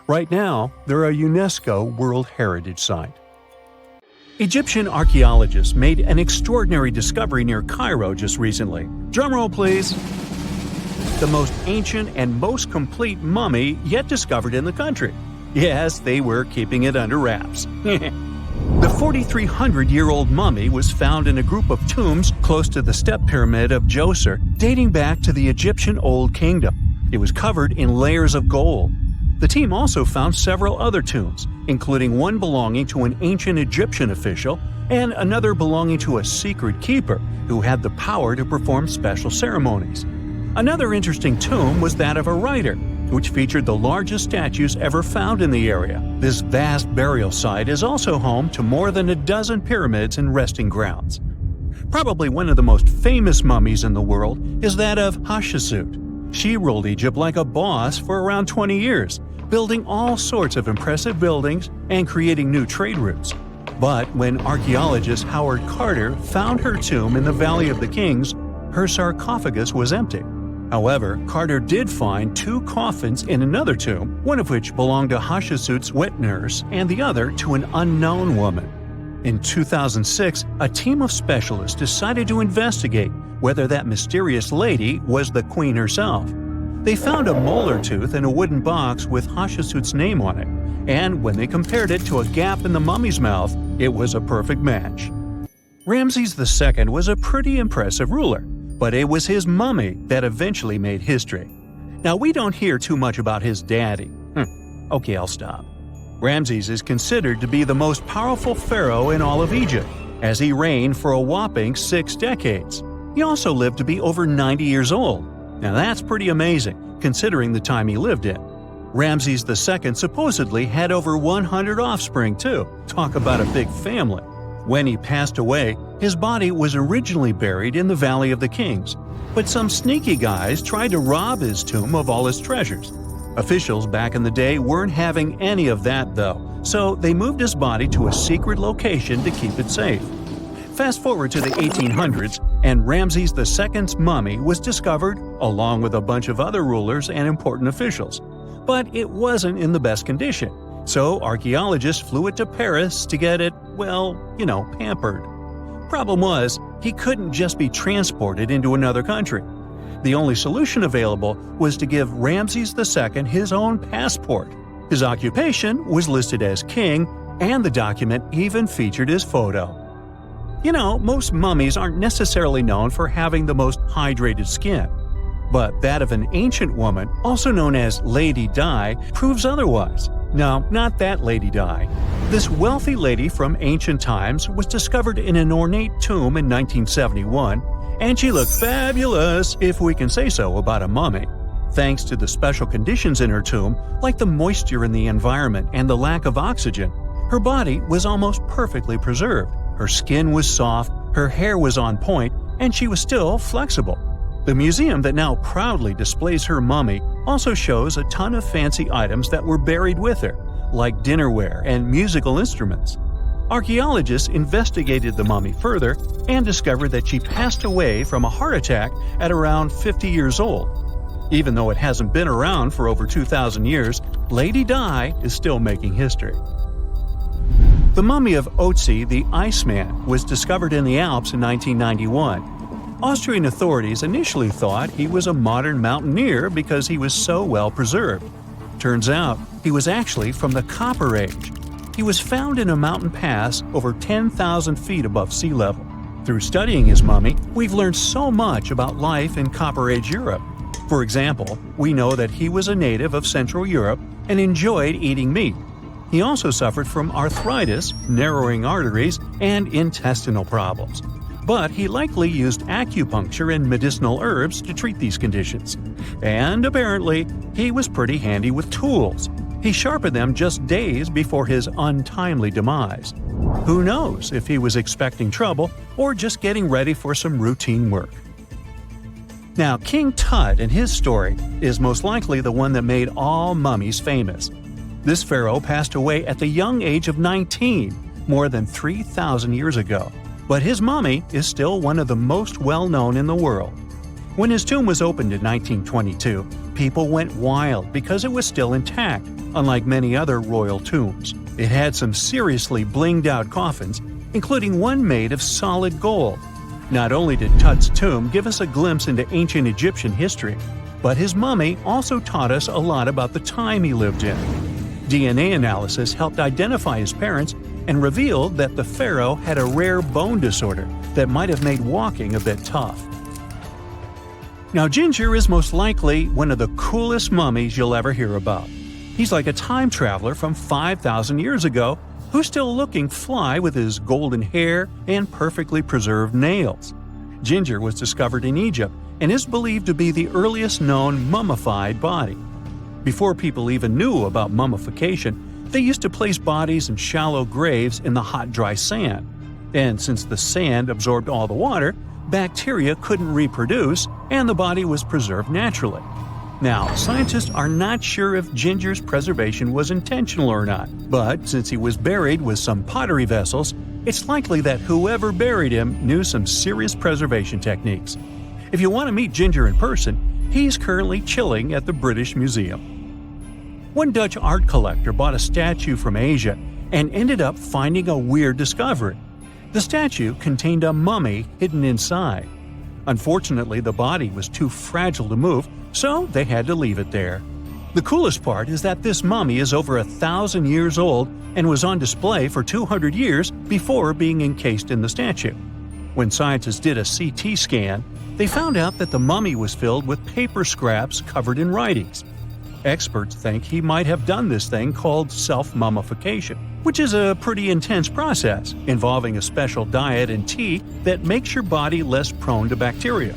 Right now, they're a UNESCO World Heritage Site. Egyptian archaeologists made an extraordinary discovery near Cairo just recently. Drumroll, please. The most ancient and most complete mummy yet discovered in the country. Yes, they were keeping it under wraps. The 4,300-year-old mummy was found in a group of tombs close to the step pyramid of Djoser, dating back to the Egyptian Old Kingdom. It was covered in layers of gold. The team also found several other tombs, including one belonging to an ancient Egyptian official and another belonging to a secret keeper who had the power to perform special ceremonies. Another interesting tomb was that of a writer, which featured the largest statues ever found in the area. This vast burial site is also home to more than a dozen pyramids and resting grounds. Probably one of the most famous mummies in the world is that of Hatshepsut. She ruled Egypt like a boss for around 20 years, building all sorts of impressive buildings and creating new trade routes. But when archaeologist Howard Carter found her tomb in the Valley of the Kings, her sarcophagus was empty. However, Carter did find 2 coffins in another tomb, one of which belonged to Hatshepsut's wet nurse and the other to an unknown woman. In 2006, a team of specialists decided to investigate whether that mysterious lady was the queen herself. They found a molar tooth in a wooden box with Hatshepsut's name on it, and when they compared it to a gap in the mummy's mouth, it was a perfect match. Ramses II was a pretty impressive ruler, but it was his mummy that eventually made history. Now, we don't hear too much about his daddy. Okay, I'll stop. Ramses is considered to be the most powerful pharaoh in all of Egypt, as he reigned for a whopping 6 decades. He also lived to be over 90 years old. Now that's pretty amazing, considering the time he lived in. Ramses II supposedly had over 100 offspring too. Talk about a big family. When he passed away, his body was originally buried in the Valley of the Kings, but some sneaky guys tried to rob his tomb of all his treasures. Officials back in the day weren't having any of that though, so they moved his body to a secret location to keep it safe. Fast forward to the 1800s, and Ramses II's mummy was discovered along with a bunch of other rulers and important officials. But it wasn't in the best condition, so archaeologists flew it to Paris to get it, pampered. Problem was, he couldn't just be transported into another country. The only solution available was to give Ramses II his own passport. His occupation was listed as king, and the document even featured his photo. You know, most mummies aren't necessarily known for having the most hydrated skin. But that of an ancient woman, also known as Lady Di, proves otherwise. No, not that Lady Di. This wealthy lady from ancient times was discovered in an ornate tomb in 1971, and she looked fabulous, if we can say so about a mummy. Thanks to the special conditions in her tomb, like the moisture in the environment and the lack of oxygen, her body was almost perfectly preserved. Her skin was soft, her hair was on point, and she was still flexible. The museum that now proudly displays her mummy also shows a ton of fancy items that were buried with her, like dinnerware and musical instruments. Archaeologists investigated the mummy further and discovered that she passed away from a heart attack at around 50 years old. Even though it hasn't been around for over 2,000 years, Lady Di is still making history. The mummy of Otzi the Iceman was discovered in the Alps in 1991. Austrian authorities initially thought he was a modern mountaineer because he was so well preserved. Turns out, he was actually from the Copper Age. He was found in a mountain pass over 10,000 feet above sea level. Through studying his mummy, we've learned so much about life in Copper Age Europe. For example, we know that he was a native of Central Europe and enjoyed eating meat. He also suffered from arthritis, narrowing arteries, and intestinal problems. But he likely used acupuncture and medicinal herbs to treat these conditions. And apparently, he was pretty handy with tools. He sharpened them just days before his untimely demise. Who knows if he was expecting trouble or just getting ready for some routine work. Now, King Tut and his story is most likely the one that made all mummies famous. This pharaoh passed away at the young age of 19, more than 3,000 years ago. But his mummy is still one of the most well-known in the world. When his tomb was opened in 1922, people went wild because it was still intact, unlike many other royal tombs. It had some seriously blinged-out coffins, including one made of solid gold. Not only did Tut's tomb give us a glimpse into ancient Egyptian history, but his mummy also taught us a lot about the time he lived in. DNA analysis helped identify his parents and revealed that the pharaoh had a rare bone disorder that might have made walking a bit tough. Now, Ginger is most likely one of the coolest mummies you'll ever hear about. He's like a time traveler from 5,000 years ago who's still looking fly with his golden hair and perfectly preserved nails. Ginger was discovered in Egypt and is believed to be the earliest known mummified body. Before people even knew about mummification, they used to place bodies in shallow graves in the hot, dry sand. And since the sand absorbed all the water, bacteria couldn't reproduce and the body was preserved naturally. Now, scientists are not sure if Ginger's preservation was intentional or not, but since he was buried with some pottery vessels, it's likely that whoever buried him knew some serious preservation techniques. If you want to meet Ginger in person, he's currently chilling at the British Museum. One Dutch art collector bought a statue from Asia and ended up finding a weird discovery. The statue contained a mummy hidden inside. Unfortunately, the body was too fragile to move, so they had to leave it there. The coolest part is that this mummy is over 1,000 years old and was on display for 200 years before being encased in the statue. When scientists did a CT scan, they found out that the mummy was filled with paper scraps covered in writings. Experts think he might have done this thing called self-mummification, which is a pretty intense process involving a special diet and tea that makes your body less prone to bacteria.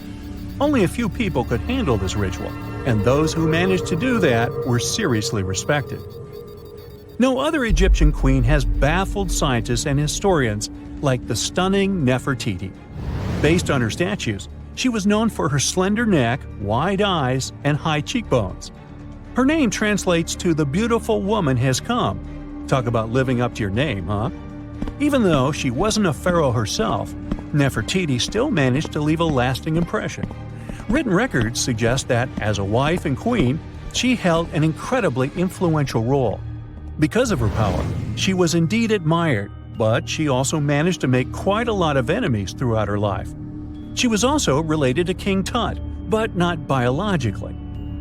Only a few people could handle this ritual, and those who managed to do that were seriously respected. No other Egyptian queen has baffled scientists and historians like the stunning Nefertiti. Based on her statues, she was known for her slender neck, wide eyes, and high cheekbones. Her name translates to "the beautiful woman has come." Talk about living up to your name, huh? Even though she wasn't a pharaoh herself, Nefertiti still managed to leave a lasting impression. Written records suggest that, as a wife and queen, she held an incredibly influential role. Because of her power, she was indeed admired, but she also managed to make quite a lot of enemies throughout her life. She was also related to King Tut, but not biologically.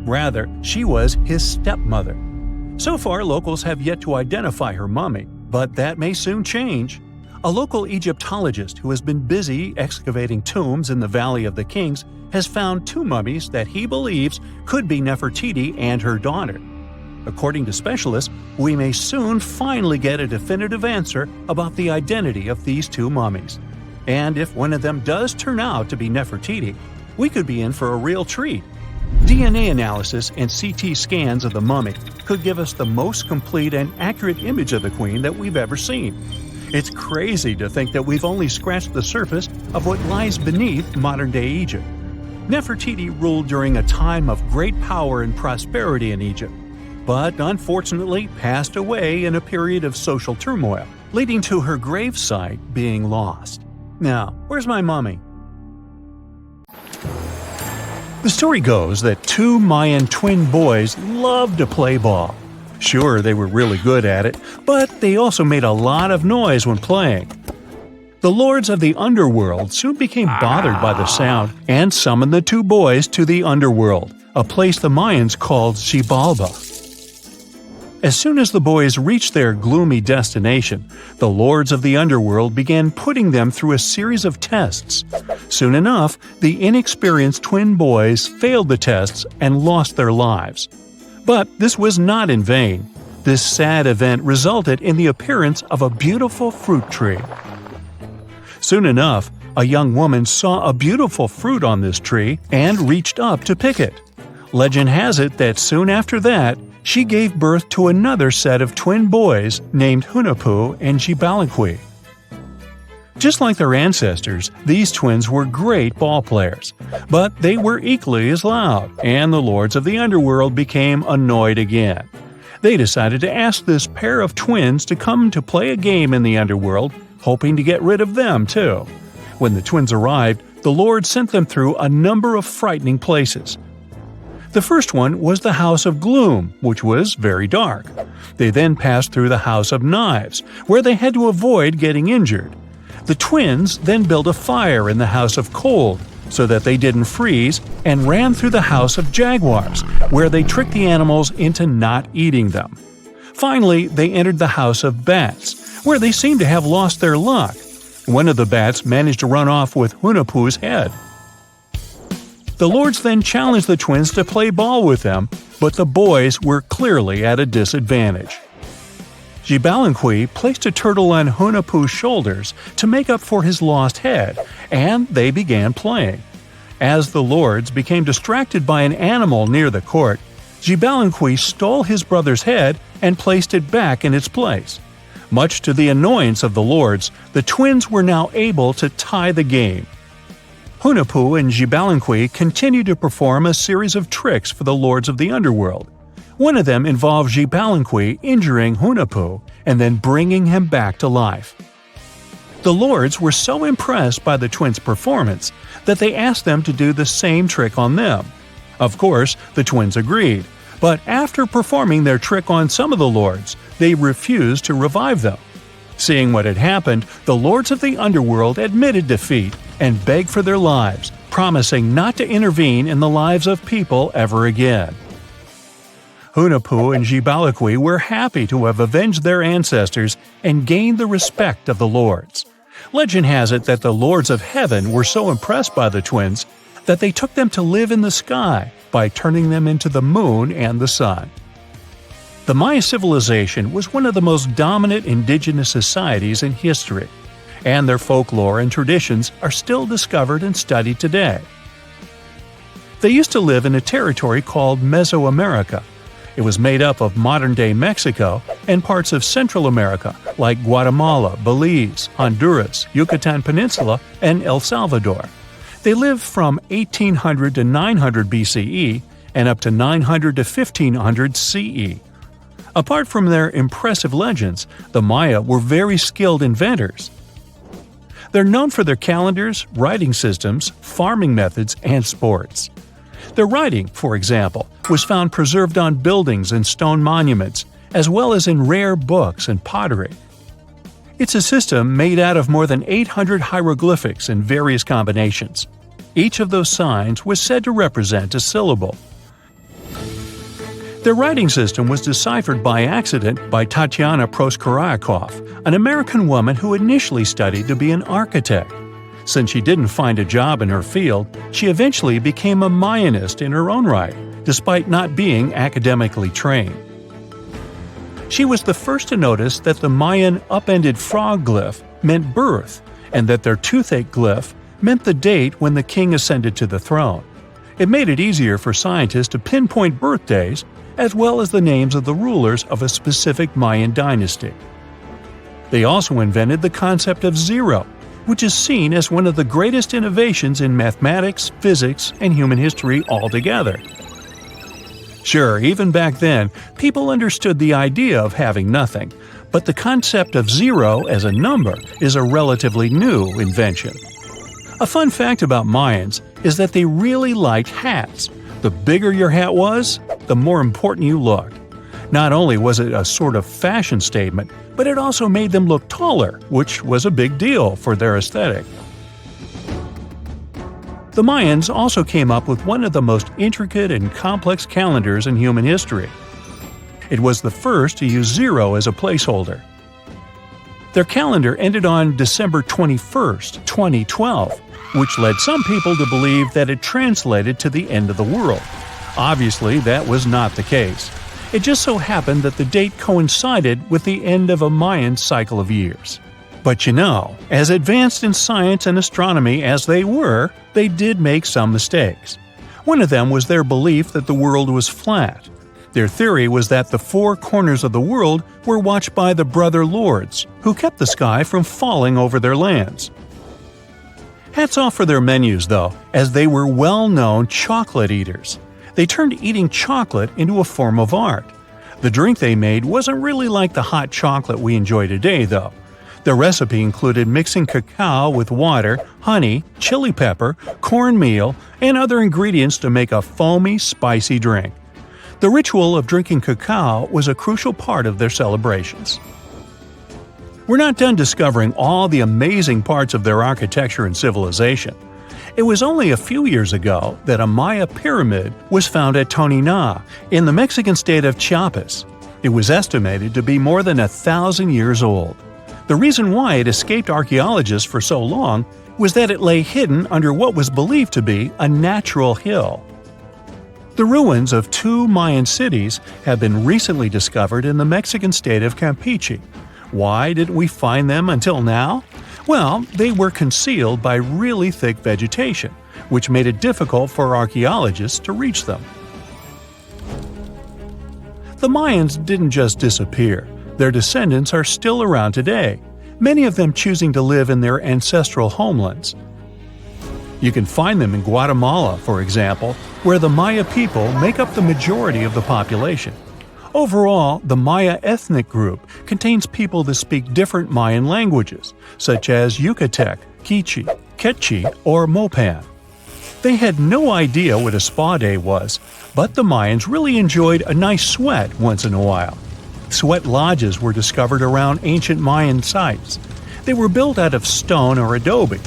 Rather, she was his stepmother. So far, locals have yet to identify her mummy, but that may soon change. A local Egyptologist who has been busy excavating tombs in the Valley of the Kings has found 2 mummies that he believes could be Nefertiti and her daughter. According to specialists, we may soon finally get a definitive answer about the identity of these 2 mummies. And if one of them does turn out to be Nefertiti, we could be in for a real treat. DNA analysis and CT scans of the mummy could give us the most complete and accurate image of the queen that we've ever seen. It's crazy to think that we've only scratched the surface of what lies beneath modern-day Egypt. Nefertiti ruled during a time of great power and prosperity in Egypt, but unfortunately passed away in a period of social turmoil, leading to her gravesite being lost. Now, where's my mummy? The story goes that 2 Mayan twin boys loved to play ball. Sure, they were really good at it, but they also made a lot of noise when playing. The lords of the underworld soon became bothered by the sound and summoned the 2 boys to the underworld, a place the Mayans called Xibalba. As soon as the boys reached their gloomy destination, the lords of the underworld began putting them through a series of tests. Soon enough, the inexperienced twin boys failed the tests and lost their lives. But this was not in vain. This sad event resulted in the appearance of a beautiful fruit tree. Soon enough, a young woman saw a beautiful fruit on this tree and reached up to pick it. Legend has it that soon after that, she gave birth to another set of twin boys named Hunahpu and Xibalbay. Just like their ancestors, these twins were great ball players, but they were equally as loud, and the lords of the underworld became annoyed again. They decided to ask this pair of twins to come to play a game in the underworld, hoping to get rid of them too. When the twins arrived, the lords sent them through a number of frightening places. The first one was the House of Gloom, which was very dark. They then passed through the House of Knives, where they had to avoid getting injured. The twins then built a fire in the House of Cold, so that they didn't freeze, and ran through the House of Jaguars, where they tricked the animals into not eating them. Finally, they entered the House of Bats, where they seemed to have lost their luck. One of the bats managed to run off with Hunahpu's head. The lords then challenged the twins to play ball with them, but the boys were clearly at a disadvantage. Xibalbay placed a turtle on Hunahpu's shoulders to make up for his lost head, and they began playing. As the lords became distracted by an animal near the court, Xibalbay stole his brother's head and placed it back in its place. Much to the annoyance of the lords, the twins were now able to tie the game. Hunahpu and Xibalbay continued to perform a series of tricks for the lords of the underworld. One of them involved Xibalbay injuring Hunahpu and then bringing him back to life. The lords were so impressed by the twins' performance that they asked them to do the same trick on them. Of course, the twins agreed, but after performing their trick on some of the lords, they refused to revive them. Seeing what had happened, the lords of the underworld admitted defeat and begged for their lives, promising not to intervene in the lives of people ever again. Hunahpu and Xibalbay were happy to have avenged their ancestors and gained the respect of the lords. Legend has it that the lords of heaven were so impressed by the twins that they took them to live in the sky by turning them into the moon and the sun. The Maya civilization was one of the most dominant indigenous societies in history, and their folklore and traditions are still discovered and studied today. They used to live in a territory called Mesoamerica. It was made up of modern-day Mexico and parts of Central America like Guatemala, Belize, Honduras, Yucatan Peninsula, and El Salvador. They lived from 1800 to 900 BCE and up to 900 to 1500 CE. Apart from their impressive legends, the Maya were very skilled inventors. They're known for their calendars, writing systems, farming methods, and sports. Their writing, for example, was found preserved on buildings and stone monuments, as well as in rare books and pottery. It's a system made out of more than 800 hieroglyphics in various combinations. Each of those signs was said to represent a syllable. Their writing system was deciphered by accident by Tatiana Proskorakov, an American woman who initially studied to be an architect. Since she didn't find a job in her field, she eventually became a Mayanist in her own right, despite not being academically trained. She was the first to notice that the Mayan upended frog glyph meant birth, and that their toothache glyph meant the date when the king ascended to the throne. It made it easier for scientists to pinpoint birthdays, as well as the names of the rulers of a specific Mayan dynasty. They also invented the concept of zero, which is seen as one of the greatest innovations in mathematics, physics, and human history altogether. Sure, even back then, people understood the idea of having nothing, but the concept of zero as a number is a relatively new invention. A fun fact about Mayans is that they really liked hats. The bigger your hat was, the more important you looked. Not only was it a sort of fashion statement, but it also made them look taller, which was a big deal for their aesthetic. The Mayans also came up with one of the most intricate and complex calendars in human history. It was the first to use zero as a placeholder. Their calendar ended on December 21st, 2012, which led some people to believe that it translated to the end of the world. Obviously, that was not the case. It just so happened that the date coincided with the end of a Mayan cycle of years. But you know, as advanced in science and astronomy as they were, they did make some mistakes. One of them was their belief that the world was flat. Their theory was that the four corners of the world were watched by the Brother Lords, who kept the sky from falling over their lands. Hats off for their menus, though, as they were well-known chocolate eaters. They turned eating chocolate into a form of art. The drink they made wasn't really like the hot chocolate we enjoy today, though. The recipe included mixing cacao with water, honey, chili pepper, cornmeal, and other ingredients to make a foamy, spicy drink. The ritual of drinking cacao was a crucial part of their celebrations. We're not done discovering all the amazing parts of their architecture and civilization. It was only a few years ago that a Maya pyramid was found at Tonina, in the Mexican state of Chiapas. It was estimated to be more than 1,000 years old. The reason why it escaped archaeologists for so long was that it lay hidden under what was believed to be a natural hill. The ruins of two Mayan cities have been recently discovered in the Mexican state of Campeche. Why didn't we find them until now? Well, they were concealed by really thick vegetation, which made it difficult for archaeologists to reach them. The Mayans didn't just disappear. Their descendants are still around today, many of them choosing to live in their ancestral homelands. You can find them in Guatemala, for example, where the Maya people make up the majority of the population. Overall, the Maya ethnic group contains people that speak different Mayan languages, such as Yucatec, Quiche, Quechua, or Mopan. They had no idea what a spa day was, but the Mayans really enjoyed a nice sweat once in a while. Sweat lodges were discovered around ancient Mayan sites. They were built out of stone or adobe.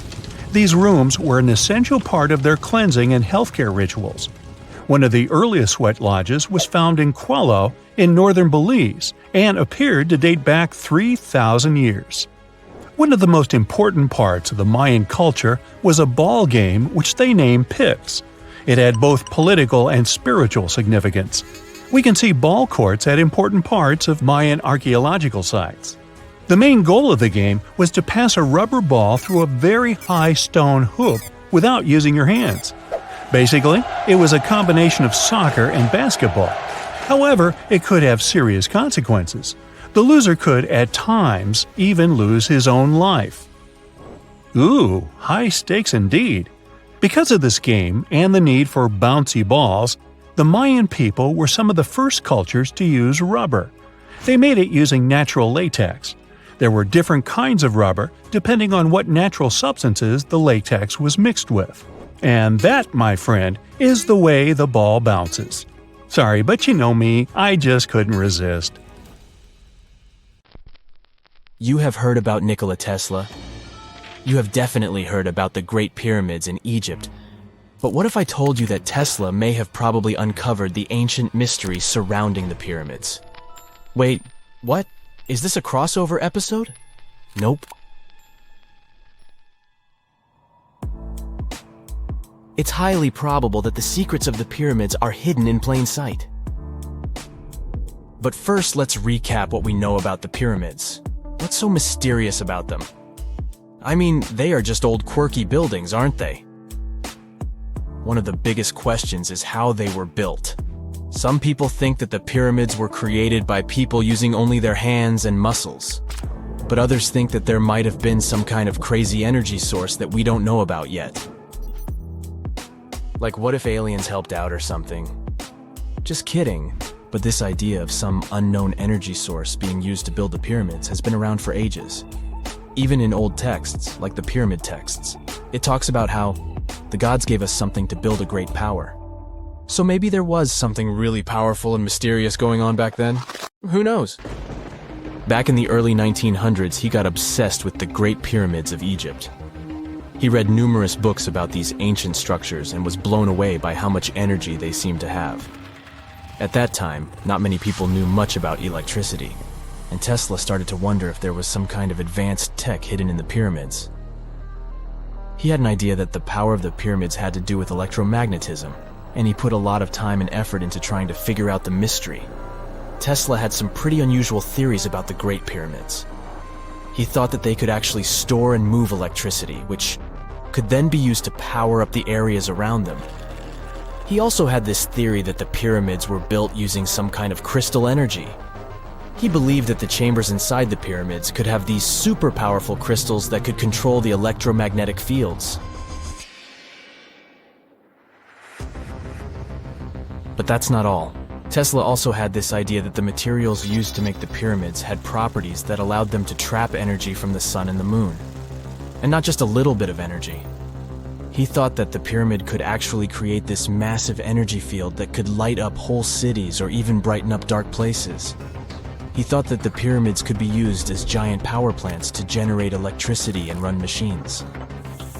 These rooms were an essential part of their cleansing and healthcare rituals. One of the earliest sweat lodges was found in Quello in northern Belize and appeared to date back 3,000 years. One of the most important parts of the Mayan culture was a ball game which they named Pix. It had both political and spiritual significance. We can see ball courts at important parts of Mayan archaeological sites. The main goal of the game was to pass a rubber ball through a very high stone hoop without using your hands. Basically, it was a combination of soccer and basketball. However, it could have serious consequences. The loser could, at times, even lose his own life. Ooh, high stakes indeed. Because of this game and the need for bouncy balls, the Mayan people were some of the first cultures to use rubber. They made it using natural latex. There were different kinds of rubber depending on what natural substances the latex was mixed with. And that, my friend, is the way the ball bounces. Sorry, but you know me, I just couldn't resist. You have heard about Nikola Tesla. You have definitely heard about the Great Pyramids in Egypt. But what if I told you that Tesla may have probably uncovered the ancient mysteries surrounding the pyramids? Wait, what? Is this a crossover episode? Nope. It's highly probable that the secrets of the pyramids are hidden in plain sight. But first, let's recap what we know about the pyramids. What's so mysterious about them? I mean, they are just old quirky buildings, aren't they? One of the biggest questions is how they were built. Some people think that the pyramids were created by people using only their hands and muscles. But others think that there might have been some kind of crazy energy source that we don't know about yet. Like, what if aliens helped out or something? Just kidding. But this idea of some unknown energy source being used to build the pyramids has been around for ages. Even in old texts, like the pyramid texts, it talks about how the gods gave us something to build a great power. So maybe there was something really powerful and mysterious going on back then? Who knows? Back in the early 1900s, he got obsessed with the Great Pyramids of Egypt. He read numerous books about these ancient structures and was blown away by how much energy they seemed to have. At that time, not many people knew much about electricity, and Tesla started to wonder if there was some kind of advanced tech hidden in the pyramids. He had an idea that the power of the pyramids had to do with electromagnetism, and he put a lot of time and effort into trying to figure out the mystery. Tesla had some pretty unusual theories about the Great Pyramids. He thought that they could actually store and move electricity, which could then be used to power up the areas around them. He also had this theory that the pyramids were built using some kind of crystal energy. He believed that the chambers inside the pyramids could have these super powerful crystals that could control the electromagnetic fields. But that's not all. Tesla also had this idea that the materials used to make the pyramids had properties that allowed them to trap energy from the sun and the moon. And not just a little bit of energy. He thought that the pyramid could actually create this massive energy field that could light up whole cities or even brighten up dark places. He thought that the pyramids could be used as giant power plants to generate electricity and run machines.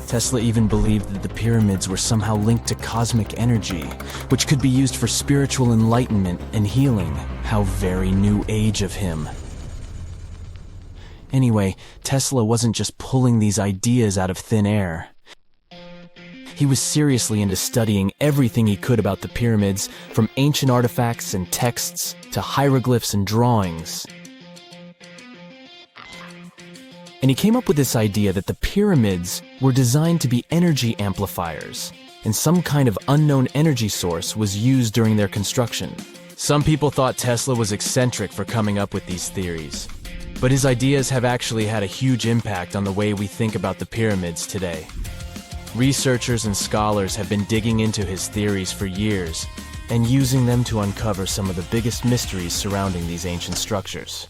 Tesla even believed that the pyramids were somehow linked to cosmic energy, which could be used for spiritual enlightenment and healing. How very new age of him. Anyway, Tesla wasn't just pulling these ideas out of thin air. He was seriously into studying everything he could about the pyramids, from ancient artifacts and texts to hieroglyphs and drawings. And he came up with this idea that the pyramids were designed to be energy amplifiers, and some kind of unknown energy source was used during their construction. Some people thought Tesla was eccentric for coming up with these theories, but his ideas have actually had a huge impact on the way we think about the pyramids today. Researchers and scholars have been digging into his theories for years and using them to uncover some of the biggest mysteries surrounding these ancient structures.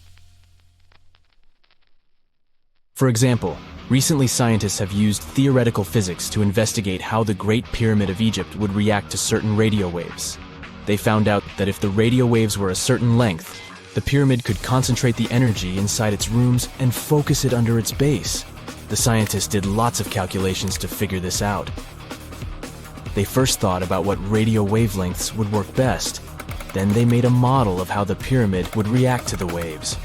For example, recently scientists have used theoretical physics to investigate how the Great Pyramid of Egypt would react to certain radio waves. They found out that if the radio waves were a certain length, the pyramid could concentrate the energy inside its rooms and focus it under its base. The scientists did lots of calculations to figure this out. They first thought about what radio wavelengths would work best. Then they made a model of how the pyramid would react to the waves.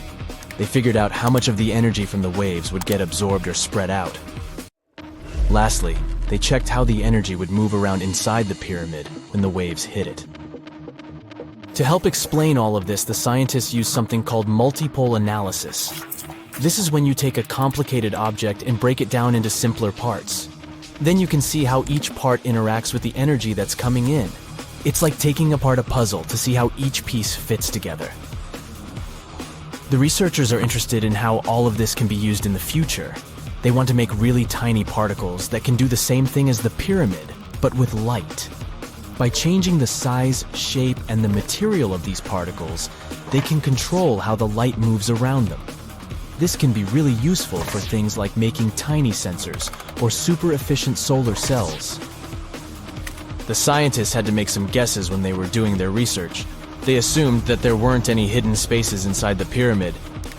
They figured out how much of the energy from the waves would get absorbed or spread out. Lastly, they checked how the energy would move around inside the pyramid when the waves hit it. To help explain all of this, the scientists used something called multipole analysis. This is when you take a complicated object and break it down into simpler parts. Then you can see how each part interacts with the energy that's coming in. It's like taking apart a puzzle to see how each piece fits together. The researchers are interested in how all of this can be used in the future. They want to make really tiny particles that can do the same thing as the pyramid, but with light. By changing the size, shape, and the material of these particles, they can control how the light moves around them. This can be really useful for things like making tiny sensors or super efficient solar cells. The scientists had to make some guesses when they were doing their research. They assumed that there weren't any hidden spaces inside the pyramid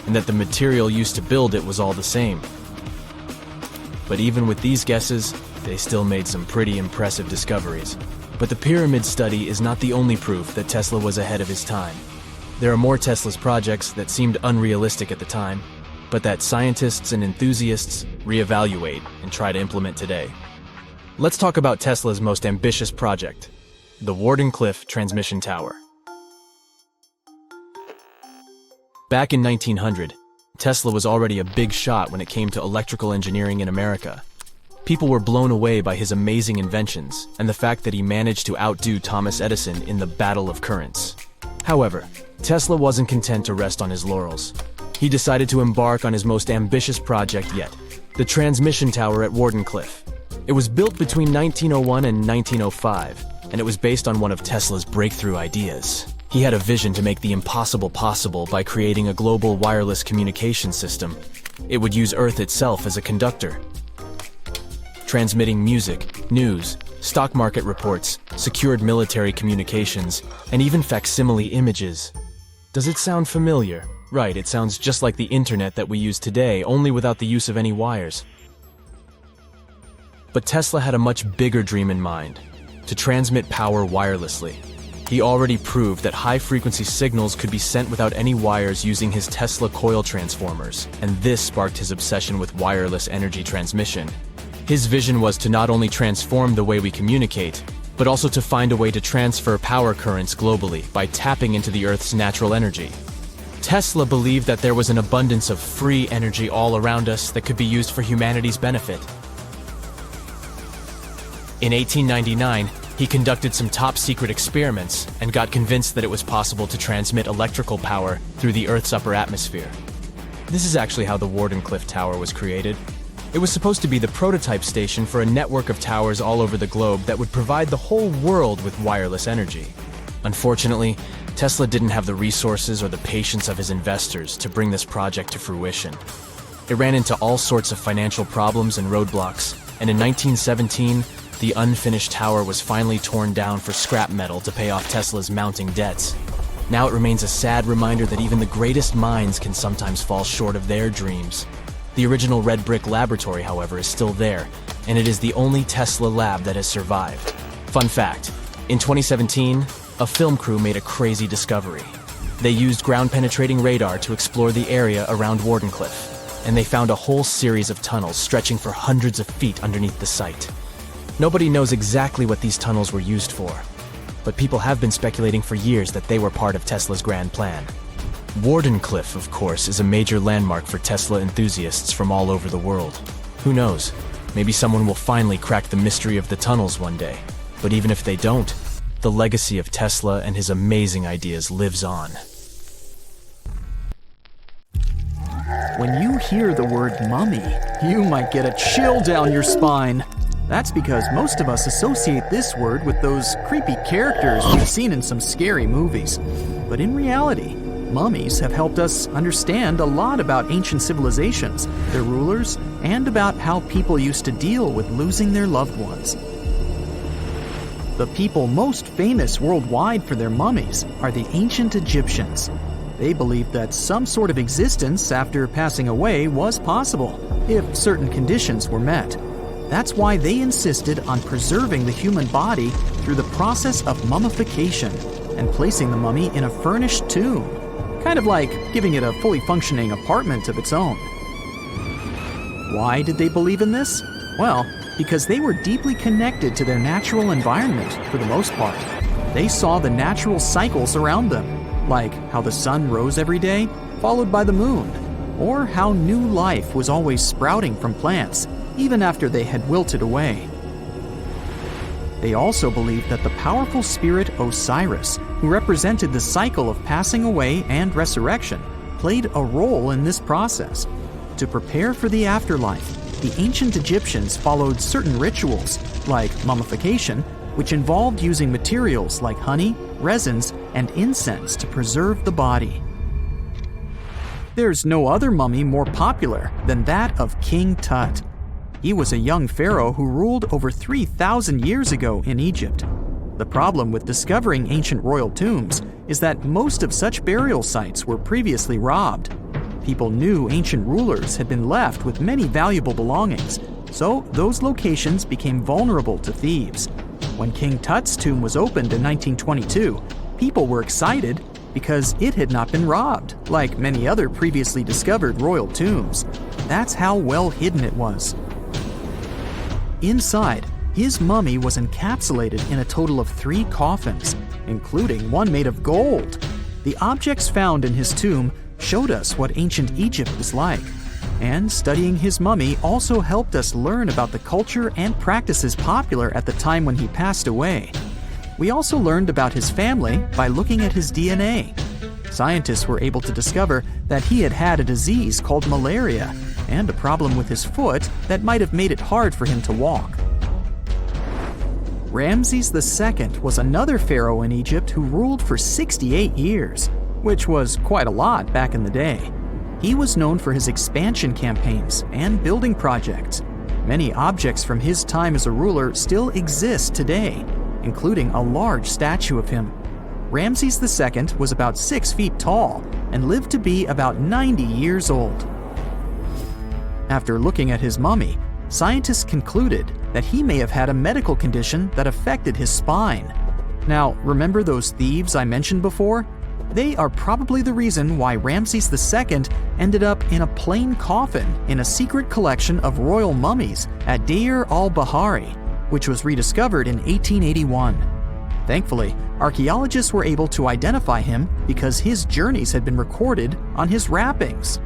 and that the material used to build it was all the same. But even with these guesses, they still made some pretty impressive discoveries. But the pyramid study is not the only proof that Tesla was ahead of his time. There are more Tesla's projects that seemed unrealistic at the time, but that scientists and enthusiasts reevaluate and try to implement today. Let's talk about Tesla's most ambitious project, the Wardenclyffe Transmission Tower. Back in 1900, Tesla was already a big shot when it came to electrical engineering in America. People were blown away by his amazing inventions and the fact that he managed to outdo Thomas Edison in the battle of currents. However, Tesla wasn't content to rest on his laurels. He decided to embark on his most ambitious project yet, the transmission tower at Wardenclyffe. It was built between 1901 and 1905, and it was based on one of Tesla's breakthrough ideas. He had a vision to make the impossible possible by creating a global wireless communication system. It would use Earth itself as a conductor, transmitting music, news, stock market reports, secured military communications, and even facsimile images. Does it sound familiar? Right, it sounds just like the internet that we use today, only without the use of any wires. But Tesla had a much bigger dream in mind, to transmit power wirelessly. He already proved that high-frequency signals could be sent without any wires using his Tesla coil transformers, and this sparked his obsession with wireless energy transmission. His vision was to not only transform the way we communicate, but also to find a way to transfer power currents globally by tapping into the Earth's natural energy. Tesla believed that there was an abundance of free energy all around us that could be used for humanity's benefit. In 1899, he conducted some top-secret experiments and got convinced that it was possible to transmit electrical power through the Earth's upper atmosphere. This is actually how the Wardenclyffe Tower was created. It was supposed to be the prototype station for a network of towers all over the globe that would provide the whole world with wireless energy. Unfortunately, Tesla didn't have the resources or the patience of his investors to bring this project to fruition. It ran into all sorts of financial problems and roadblocks, and in 1917, the unfinished tower was finally torn down for scrap metal to pay off Tesla's mounting debts. Now it remains a sad reminder that even the greatest minds can sometimes fall short of their dreams. The original red brick laboratory, however, is still there, and it is the only Tesla lab that has survived. Fun fact, in 2017, a film crew made a crazy discovery. They used ground-penetrating radar to explore the area around Wardenclyffe, and they found a whole series of tunnels stretching for hundreds of feet underneath the site. Nobody knows exactly what these tunnels were used for, but people have been speculating for years that they were part of Tesla's grand plan. Wardenclyffe, of course, is a major landmark for Tesla enthusiasts from all over the world. Who knows? Maybe someone will finally crack the mystery of the tunnels one day. But even if they don't, the legacy of Tesla and his amazing ideas lives on. When you hear the word mummy, you might get a chill down your spine. That's because most of us associate this word with those creepy characters we've seen in some scary movies. But in reality, mummies have helped us understand a lot about ancient civilizations, their rulers, and about how people used to deal with losing their loved ones. The people most famous worldwide for their mummies are the ancient Egyptians. They believed that some sort of existence after passing away was possible, if certain conditions were met. That's why they insisted on preserving the human body through the process of mummification and placing the mummy in a furnished tomb, kind of like giving it a fully functioning apartment of its own. Why did they believe in this? Well, because they were deeply connected to their natural environment for the most part. They saw the natural cycles around them, like how the sun rose every day, followed by the moon, or how new life was always sprouting from plants, even after they had wilted away. They also believed that the powerful spirit Osiris, who represented the cycle of passing away and resurrection, played a role in this process. To prepare for the afterlife, the ancient Egyptians followed certain rituals, like mummification, which involved using materials like honey, resins, and incense to preserve the body. There's no other mummy more popular than that of King Tut. He was a young pharaoh who ruled over 3,000 years ago in Egypt. The problem with discovering ancient royal tombs is that most of such burial sites were previously robbed. People knew ancient rulers had been left with many valuable belongings, so those locations became vulnerable to thieves. When King Tut's tomb was opened in 1922, people were excited because it had not been robbed, like many other previously discovered royal tombs. That's how well hidden it was. Inside, his mummy was encapsulated in a total of 3 coffins, including one made of gold. The objects found in his tomb showed us what ancient Egypt was like, and studying his mummy also helped us learn about the culture and practices popular at the time when he passed away. We also learned about his family by looking at his DNA. Scientists were able to discover that he had had a disease called malaria and a problem with his foot that might have made it hard for him to walk. Ramses II was another pharaoh in Egypt who ruled for 68 years, which was quite a lot back in the day. He was known for his expansion campaigns and building projects. Many objects from his time as a ruler still exist today, including a large statue of him. Ramses II was about 6 feet tall and lived to be about 90 years old. After looking at his mummy, scientists concluded that he may have had a medical condition that affected his spine. Now, remember those thieves I mentioned before? They are probably the reason why Ramses II ended up in a plain coffin in a secret collection of royal mummies at Deir al-Bahari, which was rediscovered in 1881. Thankfully, archaeologists were able to identify him because his journeys had been recorded on his wrappings.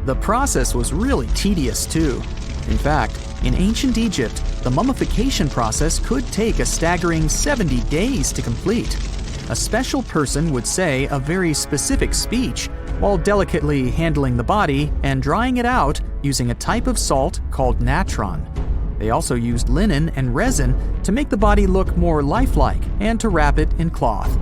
The process was really tedious too. In fact, in ancient Egypt, the mummification process could take a staggering 70 days to complete. A special person would say a very specific speech while delicately handling the body and drying it out using a type of salt called natron. They also used linen and resin to make the body look more lifelike and to wrap it in cloth.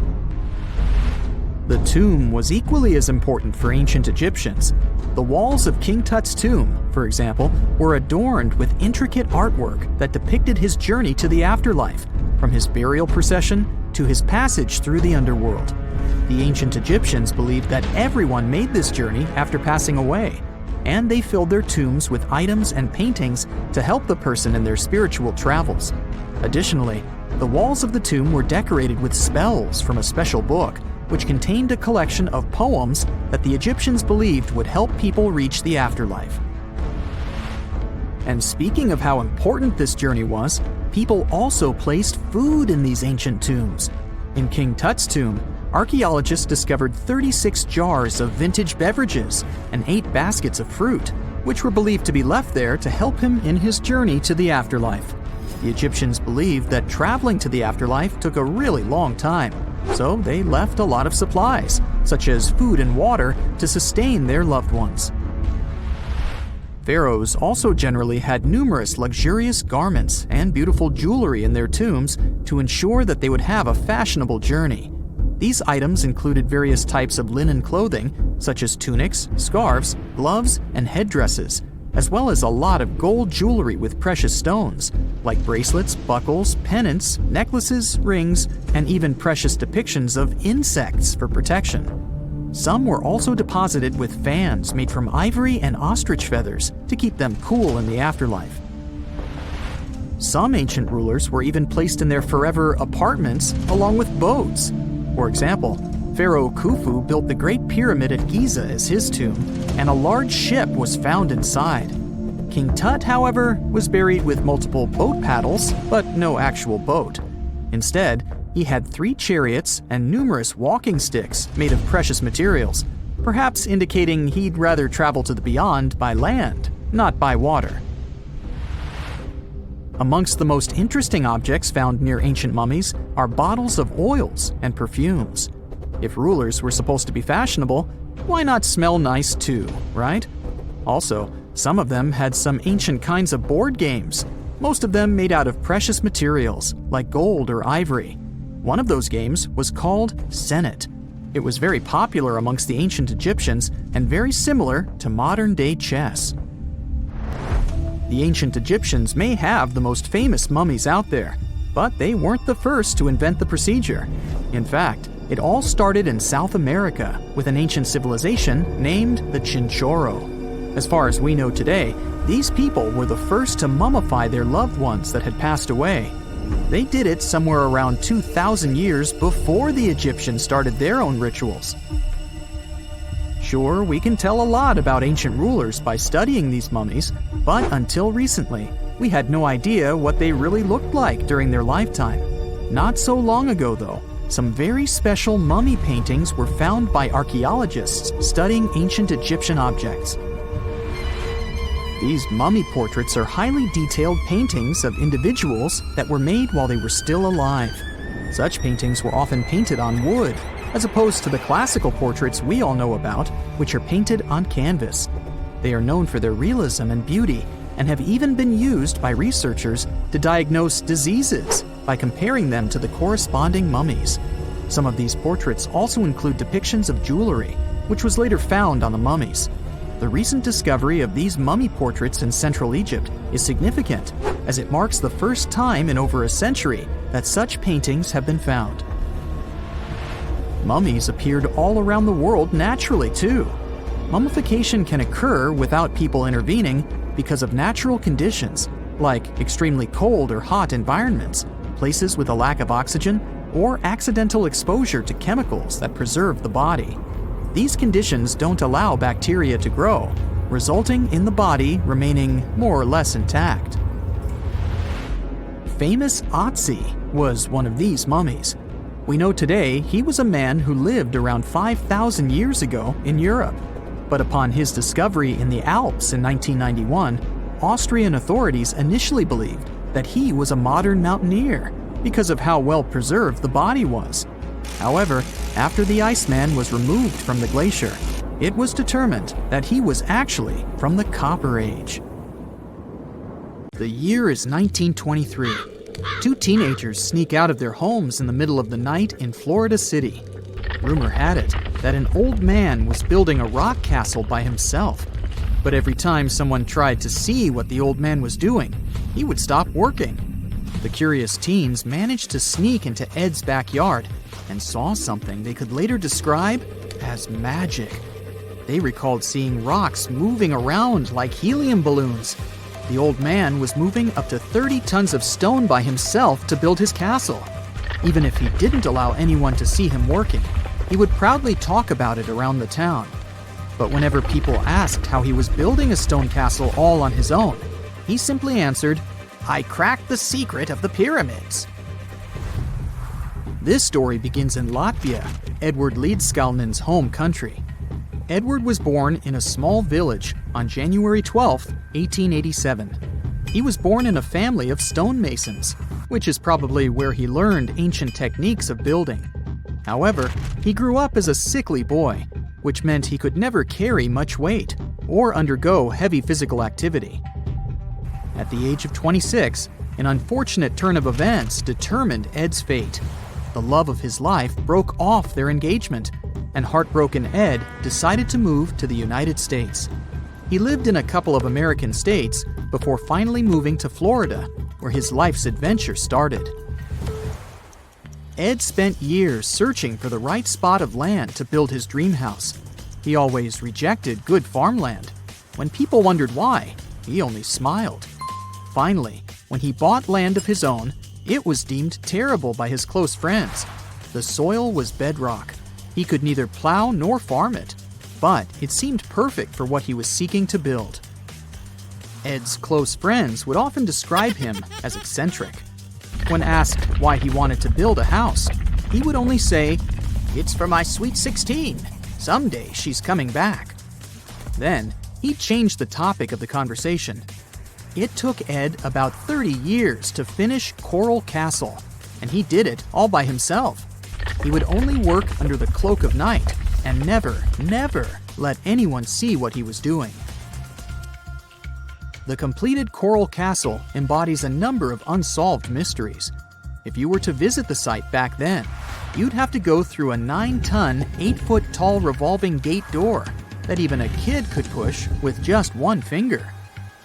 The tomb was equally as important for ancient Egyptians. The walls of King Tut's tomb, for example, were adorned with intricate artwork that depicted his journey to the afterlife, from his burial procession to his passage through the underworld. The ancient Egyptians believed that everyone made this journey after passing away, and they filled their tombs with items and paintings to help the person in their spiritual travels. Additionally, the walls of the tomb were decorated with spells from a special book, which contained a collection of poems that the Egyptians believed would help people reach the afterlife. And speaking of how important this journey was, people also placed food in these ancient tombs. In King Tut's tomb, archaeologists discovered 36 jars of vintage beverages and 8 baskets of fruit, which were believed to be left there to help him in his journey to the afterlife. The Egyptians believed that traveling to the afterlife took a really long time, so they left a lot of supplies, such as food and water, to sustain their loved ones. Pharaohs also generally had numerous luxurious garments and beautiful jewelry in their tombs to ensure that they would have a fashionable journey. These items included various types of linen clothing, such as tunics, scarves, gloves, and headdresses, as well as a lot of gold jewelry with precious stones, like bracelets, buckles, pendants, necklaces, rings, and even precious depictions of insects for protection. Some were also deposited with fans made from ivory and ostrich feathers to keep them cool in the afterlife. Some ancient rulers were even placed in their forever apartments along with boats. For example, Pharaoh Khufu built the Great Pyramid at Giza as his tomb, and a large ship was found inside. King Tut, however, was buried with multiple boat paddles, but no actual boat. Instead, he had 3 chariots and numerous walking sticks made of precious materials, perhaps indicating he'd rather travel to the beyond by land, not by water. Amongst the most interesting objects found near ancient mummies are bottles of oils and perfumes. If rulers were supposed to be fashionable, why not smell nice too, right? Also, some of them had some ancient kinds of board games, most of them made out of precious materials like gold or ivory. One of those games was called Senet. It was very popular amongst the ancient Egyptians and very similar to modern-day chess. The ancient Egyptians may have the most famous mummies out there, but they weren't the first to invent the procedure. In fact, it all started in South America with an ancient civilization named the Chinchorro. As far as we know today, these people were the first to mummify their loved ones that had passed away. They did it somewhere around 2,000 years before the Egyptians started their own rituals. Sure, we can tell a lot about ancient rulers by studying these mummies, but until recently, we had no idea what they really looked like during their lifetime. Not so long ago, though, some very special mummy paintings were found by archaeologists studying ancient Egyptian objects. These mummy portraits are highly detailed paintings of individuals that were made while they were still alive. Such paintings were often painted on wood, as opposed to the classical portraits we all know about, which are painted on canvas. They are known for their realism and beauty, and have even been used by researchers to diagnose diseases by comparing them to the corresponding mummies. Some of these portraits also include depictions of jewelry, which was later found on the mummies. The recent discovery of these mummy portraits in Central Egypt is significant, as it marks the first time in over a century that such paintings have been found. Mummies appeared all around the world naturally, too. Mummification can occur without people intervening because of natural conditions, like extremely cold or hot environments, places with a lack of oxygen, or accidental exposure to chemicals that preserve the body. These conditions don't allow bacteria to grow, resulting in the body remaining more or less intact. Famous Otzi was one of these mummies. We know today he was a man who lived around 5,000 years ago in Europe. But upon his discovery in the Alps in 1991, Austrian authorities initially believed that he was a modern mountaineer because of how well preserved the body was. However, after the Iceman was removed from the glacier, it was determined that he was actually from the Copper Age. The year is 1923. Two teenagers sneak out of their homes in the middle of the night in Florida City. Rumor had it that an old man was building a rock castle by himself. But every time someone tried to see what the old man was doing, he would stop working. The curious teens managed to sneak into Ed's backyard and saw something they could later describe as magic. They recalled seeing rocks moving around like helium balloons. The old man was moving up to 30 tons of stone by himself to build his castle. Even if he didn't allow anyone to see him working, he would proudly talk about it around the town. But whenever people asked how he was building a stone castle all on his own, he simply answered, "I cracked the secret of the pyramids." This story begins in Latvia, Edward Leedskalnin's home country. Edward was born in a small village on January 12, 1887. He was born in a family of stonemasons, which is probably where he learned ancient techniques of building. However, he grew up as a sickly boy, which meant he could never carry much weight or undergo heavy physical activity. At the age of 26, an unfortunate turn of events determined Ed's fate. The love of his life broke off their engagement, and heartbroken Ed decided to move to the United States. He lived in a couple of American states before finally moving to Florida, where his life's adventure started. Ed spent years searching for the right spot of land to build his dream house. He always rejected good farmland. When people wondered why, he only smiled. Finally, when he bought land of his own, it was deemed terrible by his close friends. The soil was bedrock. He could neither plow nor farm it, but it seemed perfect for what he was seeking to build. Ed's close friends would often describe him as eccentric. When asked why he wanted to build a house, he would only say, "It's for my sweet 16. Someday she's coming back." Then, he'd change the topic of the conversation. It took Ed about 30 years to finish Coral Castle, and he did it all by himself. He would only work under the cloak of night and never let anyone see what he was doing. The completed Coral Castle embodies a number of unsolved mysteries. If you were to visit the site back then, you'd have to go through a 9-ton, 8-foot-tall revolving gate door that even a kid could push with just one finger.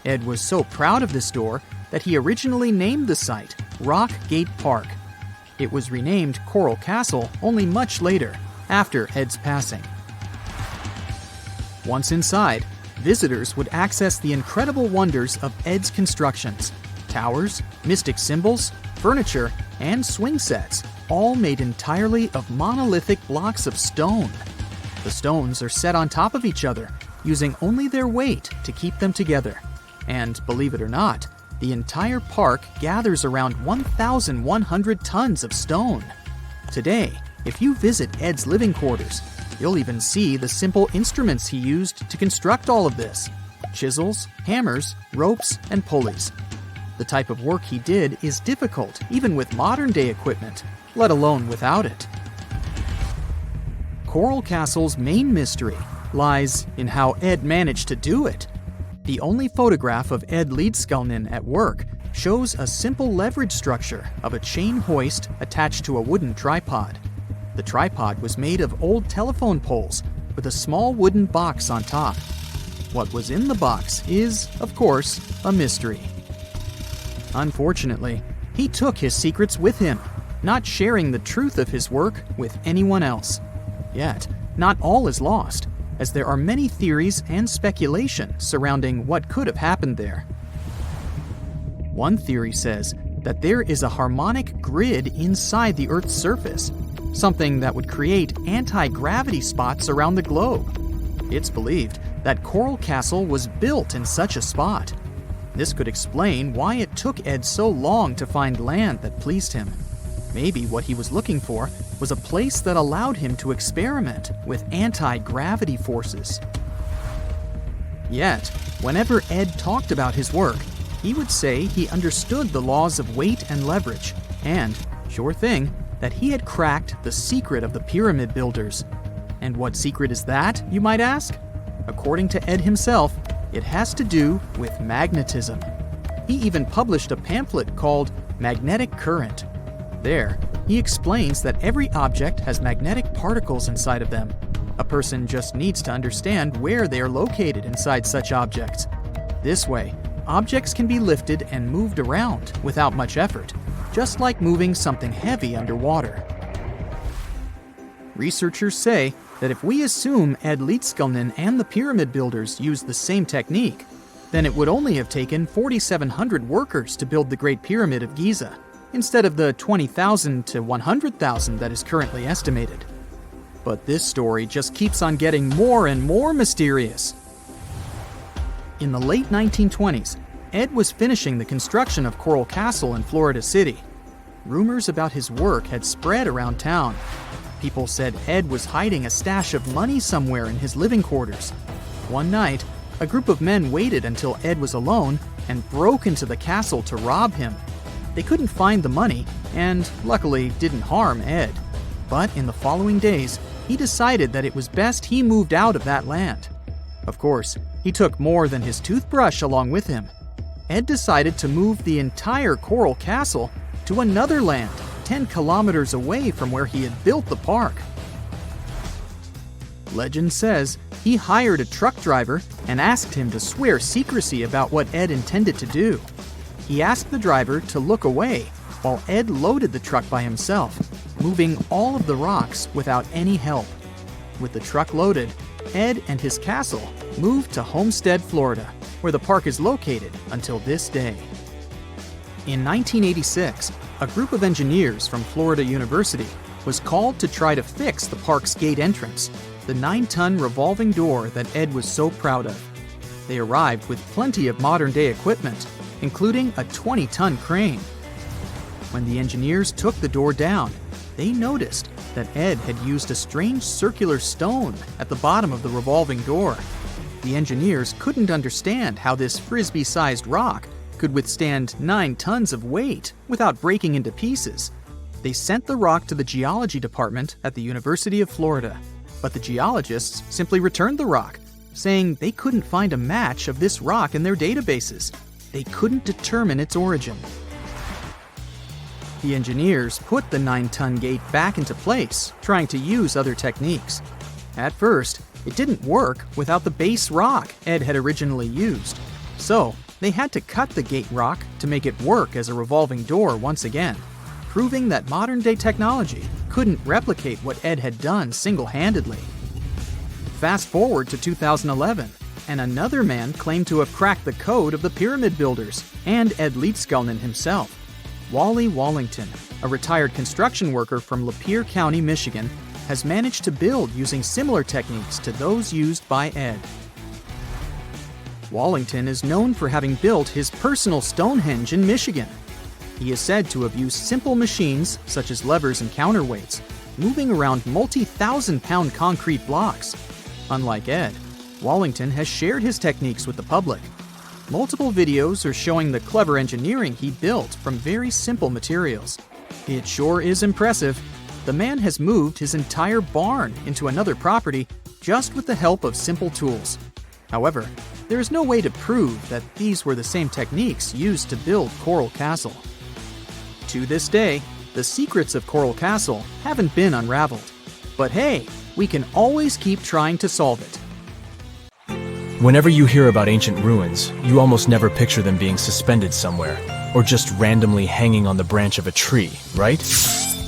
Ed was so proud of this door that he originally named the site Rock Gate Park. It was renamed Coral Castle only much later, after Ed's passing. Once inside, visitors would access the incredible wonders of Ed's constructions: towers, mystic symbols, furniture, and swing sets, all made entirely of monolithic blocks of stone. The stones are set on top of each other, using only their weight to keep them together. And believe it or not, the entire park gathers around 1,100 tons of stone. Today, if you visit Ed's living quarters, you'll even see the simple instruments he used to construct all of this: chisels, hammers, ropes, and pulleys. The type of work he did is difficult even with modern-day equipment, let alone without it. Coral Castle's main mystery lies in how Ed managed to do it. The only photograph of Ed Leedskalnin at work shows a simple leverage structure of a chain hoist attached to a wooden tripod. The tripod was made of old telephone poles with a small wooden box on top. What was in the box is, of course, a mystery. Unfortunately, he took his secrets with him, not sharing the truth of his work with anyone else. Yet, not all is lost, as there are many theories and speculation surrounding what could have happened there. One theory says that there is a harmonic grid inside the Earth's surface, something that would create anti-gravity spots around the globe. It's believed that Coral Castle was built in such a spot. This could explain why it took Ed so long to find land that pleased him. Maybe what he was looking for was a place that allowed him to experiment with anti-gravity forces. Yet, whenever Ed talked about his work, he would say he understood the laws of weight and leverage, and, sure thing, that he had cracked the secret of the pyramid builders. And what secret is that, you might ask? According to Ed himself, it has to do with magnetism. He even published a pamphlet called Magnetic Current. There, he explains that every object has magnetic particles inside of them. A person just needs to understand where they are located inside such objects. This way, objects can be lifted and moved around without much effort, just like moving something heavy underwater. Researchers say that if we assume Ed Leedskalnin and the pyramid builders used the same technique, then it would only have taken 4,700 workers to build the Great Pyramid of Giza, instead of the 20,000 to 100,000 that is currently estimated. But this story just keeps on getting more and more mysterious. In the late 1920s, Ed was finishing the construction of Coral Castle in Florida City. Rumors about his work had spread around town. People said Ed was hiding a stash of money somewhere in his living quarters. One night, a group of men waited until Ed was alone and broke into the castle to rob him. They couldn't find the money and, luckily, didn't harm Ed. But in the following days, he decided that it was best he moved out of that land. Of course, he took more than his toothbrush along with him. Ed decided to move the entire Coral Castle to another land, 10 kilometers away from where he had built the park. Legend says he hired a truck driver and asked him to swear secrecy about what Ed intended to do. He asked the driver to look away while Ed loaded the truck by himself, moving all of the rocks without any help. With the truck loaded, Ed and his castle moved to Homestead, Florida, where the park is located until this day. In 1986, a group of engineers from Florida University was called to try to fix the park's gate entrance, the 9-ton revolving door that Ed was so proud of. They arrived with plenty of modern-day equipment, including a 20-ton crane. When the engineers took the door down, they noticed that Ed had used a strange circular stone at the bottom of the revolving door. The engineers couldn't understand how this frisbee-sized rock could withstand 9 tons of weight without breaking into pieces. They sent the rock to the geology department at the University of Florida, but the geologists simply returned the rock, saying they couldn't find a match of this rock in their databases. They couldn't determine its origin. The engineers put the 9-ton gate back into place, trying to use other techniques. At first, it didn't work without the base rock Ed had originally used. So, they had to cut the gate rock to make it work as a revolving door once again, proving that modern-day technology couldn't replicate what Ed had done single-handedly. Fast forward to 2011, and another man claimed to have cracked the code of the pyramid builders and Ed Leedskalnin himself. Wally Wallington, a retired construction worker from Lapeer County, Michigan, has managed to build using similar techniques to those used by Ed. Wallington is known for having built his personal Stonehenge in Michigan. He is said to have used simple machines, such as levers and counterweights, moving around multi-thousand-pound concrete blocks. Unlike Ed, Wallington has shared his techniques with the public. Multiple videos are showing the clever engineering he built from very simple materials. It sure is impressive. The man has moved his entire barn into another property just with the help of simple tools. However, there is no way to prove that these were the same techniques used to build Coral Castle. To this day, the secrets of Coral Castle haven't been unraveled. But hey, we can always keep trying to solve it. Whenever you hear about ancient ruins, you almost never picture them being suspended somewhere, or just randomly hanging on the branch of a tree, right?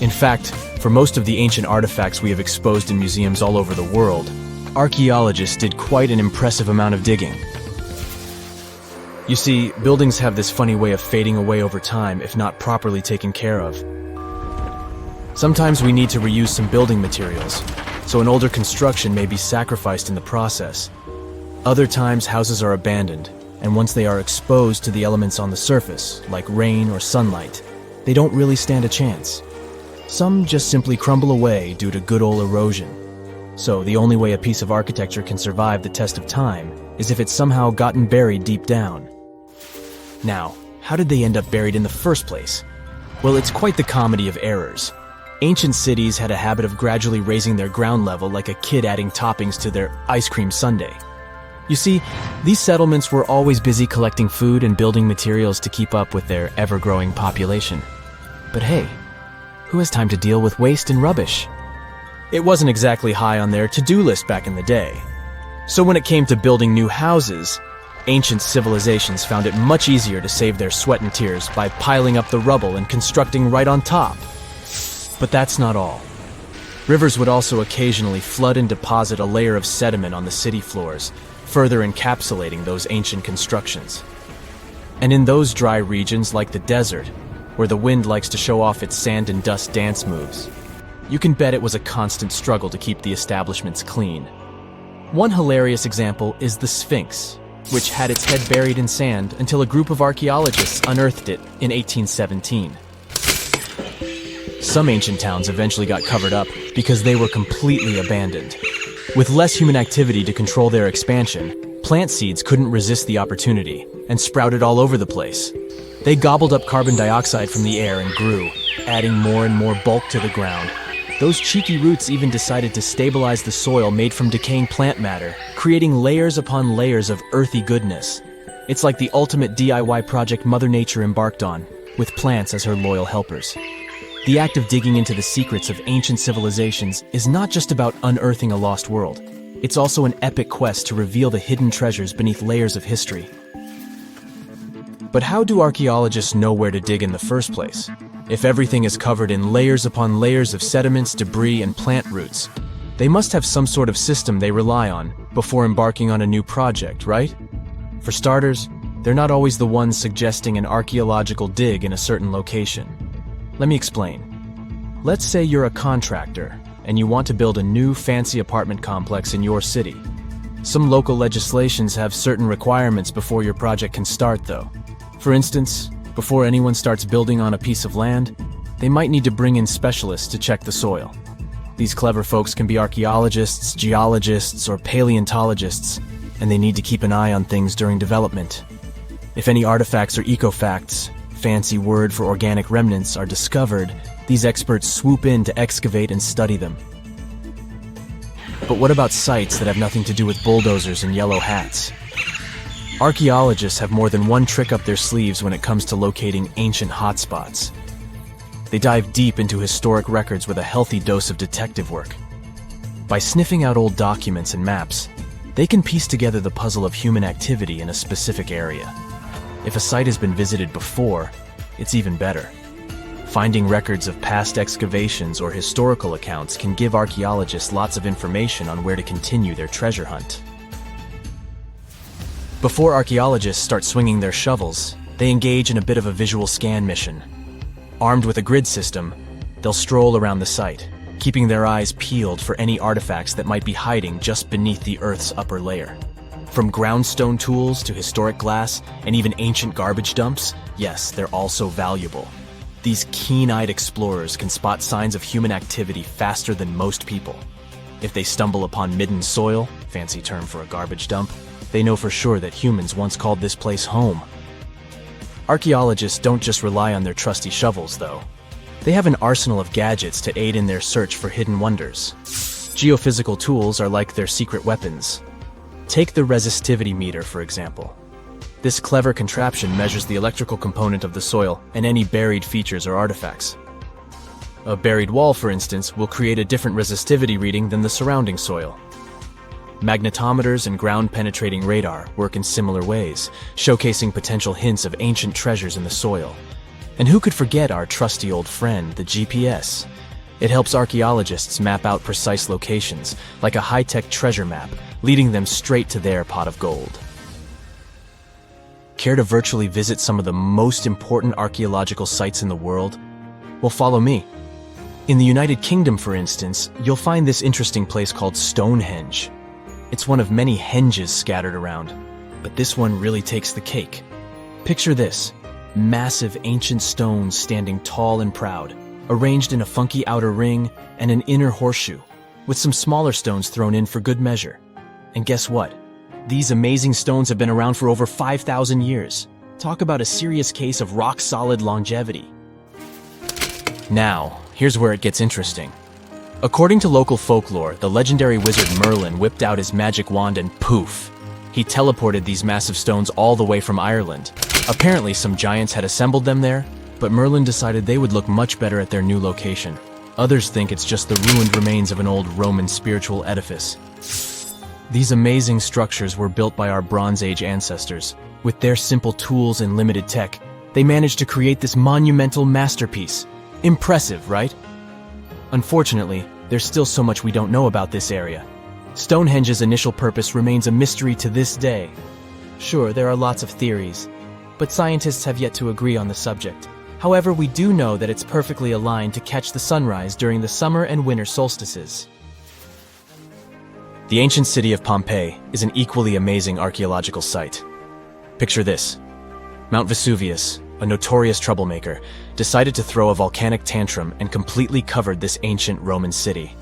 In fact, for most of the ancient artifacts we have exposed in museums all over the world, archaeologists did quite an impressive amount of digging. You see, buildings have this funny way of fading away over time if not properly taken care of. Sometimes we need to reuse some building materials, so an older construction may be sacrificed in the process. Other times, houses are abandoned, and once they are exposed to the elements on the surface, like rain or sunlight, they don't really stand a chance. Some just simply crumble away due to good old erosion. So the only way a piece of architecture can survive the test of time is if it's somehow gotten buried deep down. Now, how did they end up buried in the first place? Well, it's quite the comedy of errors. Ancient cities had a habit of gradually raising their ground level like a kid adding toppings to their ice cream sundae. You see, these settlements were always busy collecting food and building materials to keep up with their ever-growing population. But hey, who has time to deal with waste and rubbish? It wasn't exactly high on their to-do list back in the day. So when it came to building new houses, ancient civilizations found it much easier to save their sweat and tears by piling up the rubble and constructing right on top. But that's not all. Rivers would also occasionally flood and deposit a layer of sediment on the city floors, further encapsulating those ancient constructions. And in those dry regions like the desert, where the wind likes to show off its sand and dust dance moves, you can bet it was a constant struggle to keep the establishments clean. One hilarious example is the Sphinx, which had its head buried in sand until a group of archaeologists unearthed it in 1817. Some ancient towns eventually got covered up because they were completely abandoned. With less human activity to control their expansion, plant seeds couldn't resist the opportunity and sprouted all over the place. They gobbled up carbon dioxide from the air and grew, adding more and more bulk to the ground. Those cheeky roots even decided to stabilize the soil made from decaying plant matter, creating layers upon layers of earthy goodness. It's like the ultimate DIY project Mother Nature embarked on, with plants as her loyal helpers. The act of digging into the secrets of ancient civilizations is not just about unearthing a lost world. It's also an epic quest to reveal the hidden treasures beneath layers of history. But how do archaeologists know where to dig in the first place? If everything is covered in layers upon layers of sediments, debris, and plant roots, they must have some sort of system they rely on before embarking on a new project, right? For starters, they're not always the ones suggesting an archaeological dig in a certain location. Let me explain. Let's say you're a contractor and you want to build a new fancy apartment complex in your city. Some local legislations have certain requirements before your project can start, though. For instance, before anyone starts building on a piece of land, they might need to bring in specialists to check the soil. These clever folks can be archaeologists, geologists, or paleontologists, and they need to keep an eye on things during development. If any artifacts or ecofacts, fancy word for organic remnants, are discovered, these experts swoop in to excavate and study them. But what about sites that have nothing to do with bulldozers and yellow hats? Archaeologists have more than one trick up their sleeves when it comes to locating ancient hotspots. They dive deep into historic records with a healthy dose of detective work. By sniffing out old documents and maps, they can piece together the puzzle of human activity in a specific area. If a site has been visited before, it's even better. Finding records of past excavations or historical accounts can give archaeologists lots of information on where to continue their treasure hunt. Before archaeologists start swinging their shovels, they engage in a bit of a visual scan mission. Armed with a grid system, they'll stroll around the site, keeping their eyes peeled for any artifacts that might be hiding just beneath the Earth's upper layer. From groundstone tools to historic glass and even ancient garbage dumps, yes, they're all so valuable. These keen-eyed explorers can spot signs of human activity faster than most people. If they stumble upon midden soil, fancy term for a garbage dump, they know for sure that humans once called this place home. Archaeologists don't just rely on their trusty shovels, though. They have an arsenal of gadgets to aid in their search for hidden wonders. Geophysical tools are like their secret weapons. Take the resistivity meter, for example. This clever contraption measures the electrical component of the soil and any buried features or artifacts. A buried wall, for instance, will create a different resistivity reading than the surrounding soil. Magnetometers and ground-penetrating radar work in similar ways, showcasing potential hints of ancient treasures in the soil. And who could forget our trusty old friend, the GPS? It helps archaeologists map out precise locations, like a high-tech treasure map, leading them straight to their pot of gold. Care to virtually visit some of the most important archaeological sites in the world? Well, follow me. In the United Kingdom, for instance, you'll find this interesting place called Stonehenge. It's one of many henges scattered around, but this one really takes the cake. Picture this: massive ancient stones standing tall and proud, arranged in a funky outer ring and an inner horseshoe, with some smaller stones thrown in for good measure. And guess what? These amazing stones have been around for over 5,000 years. Talk about a serious case of rock-solid longevity. Now, here's where it gets interesting. According to local folklore, the legendary wizard Merlin whipped out his magic wand and poof! He teleported these massive stones all the way from Ireland. Apparently, some giants had assembled them there, but Merlin decided they would look much better at their new location. Others think it's just the ruined remains of an old Roman spiritual edifice. These amazing structures were built by our Bronze Age ancestors. With their simple tools and limited tech, they managed to create this monumental masterpiece. Impressive, right? Unfortunately, there's still so much we don't know about this area. Stonehenge's initial purpose remains a mystery to this day. Sure, there are lots of theories, but scientists have yet to agree on the subject. However, we do know that it's perfectly aligned to catch the sunrise during the summer and winter solstices. The ancient city of Pompeii is an equally amazing archaeological site. Picture this: Mount Vesuvius, a notorious troublemaker, decided to throw a volcanic tantrum and completely covered this ancient Roman city.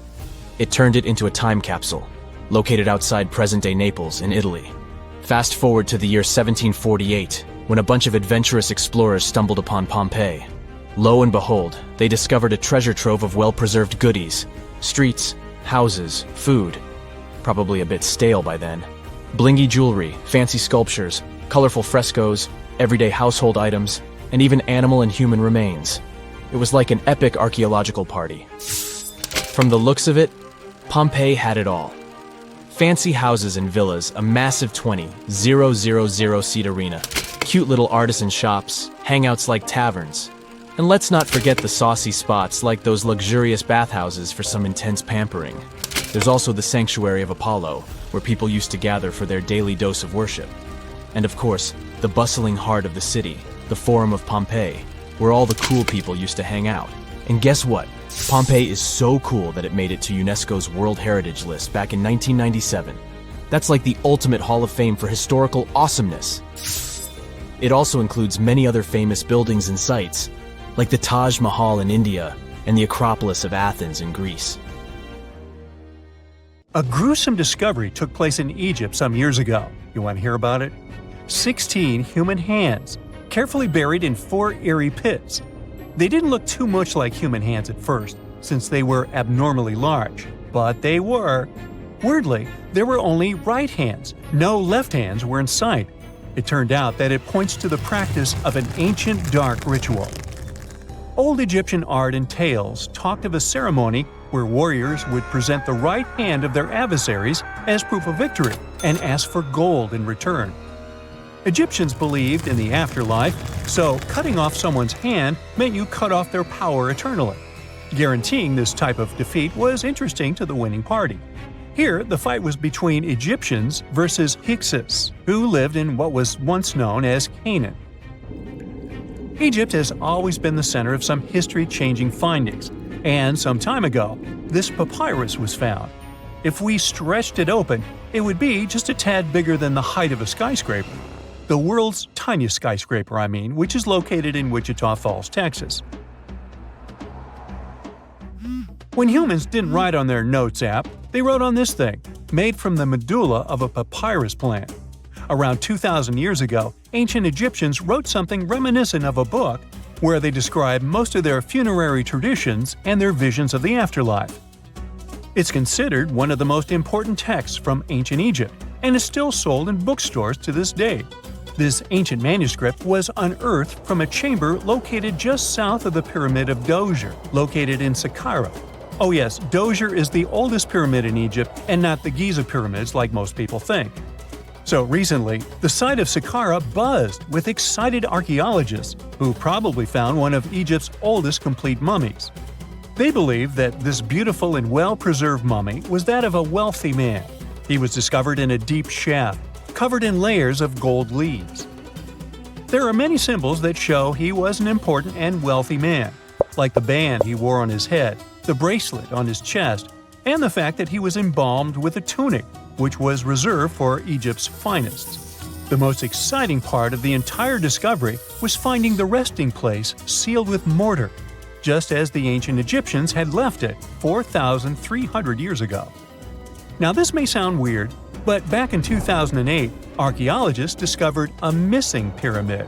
It turned it into a time capsule, located outside present-day Naples in Italy. Fast forward to the year 1748, when a bunch of adventurous explorers stumbled upon Pompeii. Lo and behold, they discovered a treasure trove of well-preserved goodies: streets, houses, food. Probably a bit stale by then. Blingy jewelry, fancy sculptures, colorful frescoes, everyday household items, and even animal and human remains. It was like an epic archaeological party. From the looks of it, Pompeii had it all. Fancy houses and villas, a massive 20,000-seat arena, cute little artisan shops, hangouts like taverns. And let's not forget the saucy spots like those luxurious bathhouses for some intense pampering. There's also the Sanctuary of Apollo, where people used to gather for their daily dose of worship. And of course, the bustling heart of the city, the Forum of Pompeii, where all the cool people used to hang out. And guess what? Pompeii is so cool that it made it to UNESCO's World Heritage List back in 1997. That's like the ultimate Hall of Fame for historical awesomeness. It also includes many other famous buildings and sites, like the Taj Mahal in India and the Acropolis of Athens in Greece. A gruesome discovery took place in Egypt some years ago. You want to hear about it? 16 human hands, carefully buried in 4 eerie pits. They didn't look too much like human hands at first, since they were abnormally large, but they were. Weirdly, there were only right hands. No left hands were in sight. It turned out that it points to the practice of an ancient dark ritual. Old Egyptian art and tales talked of a ceremony where warriors would present the right hand of their adversaries as proof of victory and ask for gold in return. Egyptians believed in the afterlife, so cutting off someone's hand meant you cut off their power eternally. Guaranteeing this type of defeat was interesting to the winning party. Here, the fight was between Egyptians versus Hyksos, who lived in what was once known as Canaan. Egypt has always been the center of some history-changing findings, and some time ago, this papyrus was found. If we stretched it open, it would be just a tad bigger than the height of a skyscraper. The world's tiniest skyscraper, which is located in Wichita Falls, Texas. When humans didn't write on their notes app, they wrote on this thing, made from the medulla of a papyrus plant. Around 2,000 years ago, ancient Egyptians wrote something reminiscent of a book where they describe most of their funerary traditions and their visions of the afterlife. It's considered one of the most important texts from ancient Egypt and is still sold in bookstores to this day. This ancient manuscript was unearthed from a chamber located just south of the Pyramid of Djoser, located in Saqqara. Oh yes, Djoser is the oldest pyramid in Egypt and not the Giza pyramids like most people think. So recently, the site of Saqqara buzzed with excited archaeologists who probably found one of Egypt's oldest complete mummies. They believe that this beautiful and well-preserved mummy was that of a wealthy man. He was discovered in a deep shaft, covered in layers of gold leaves. There are many symbols that show he was an important and wealthy man, like the band he wore on his head, the bracelet on his chest, and the fact that he was embalmed with a tunic, which was reserved for Egypt's finest. The most exciting part of the entire discovery was finding the resting place sealed with mortar, just as the ancient Egyptians had left it 4,300 years ago. Now this may sound weird, but back in 2008, archaeologists discovered a missing pyramid.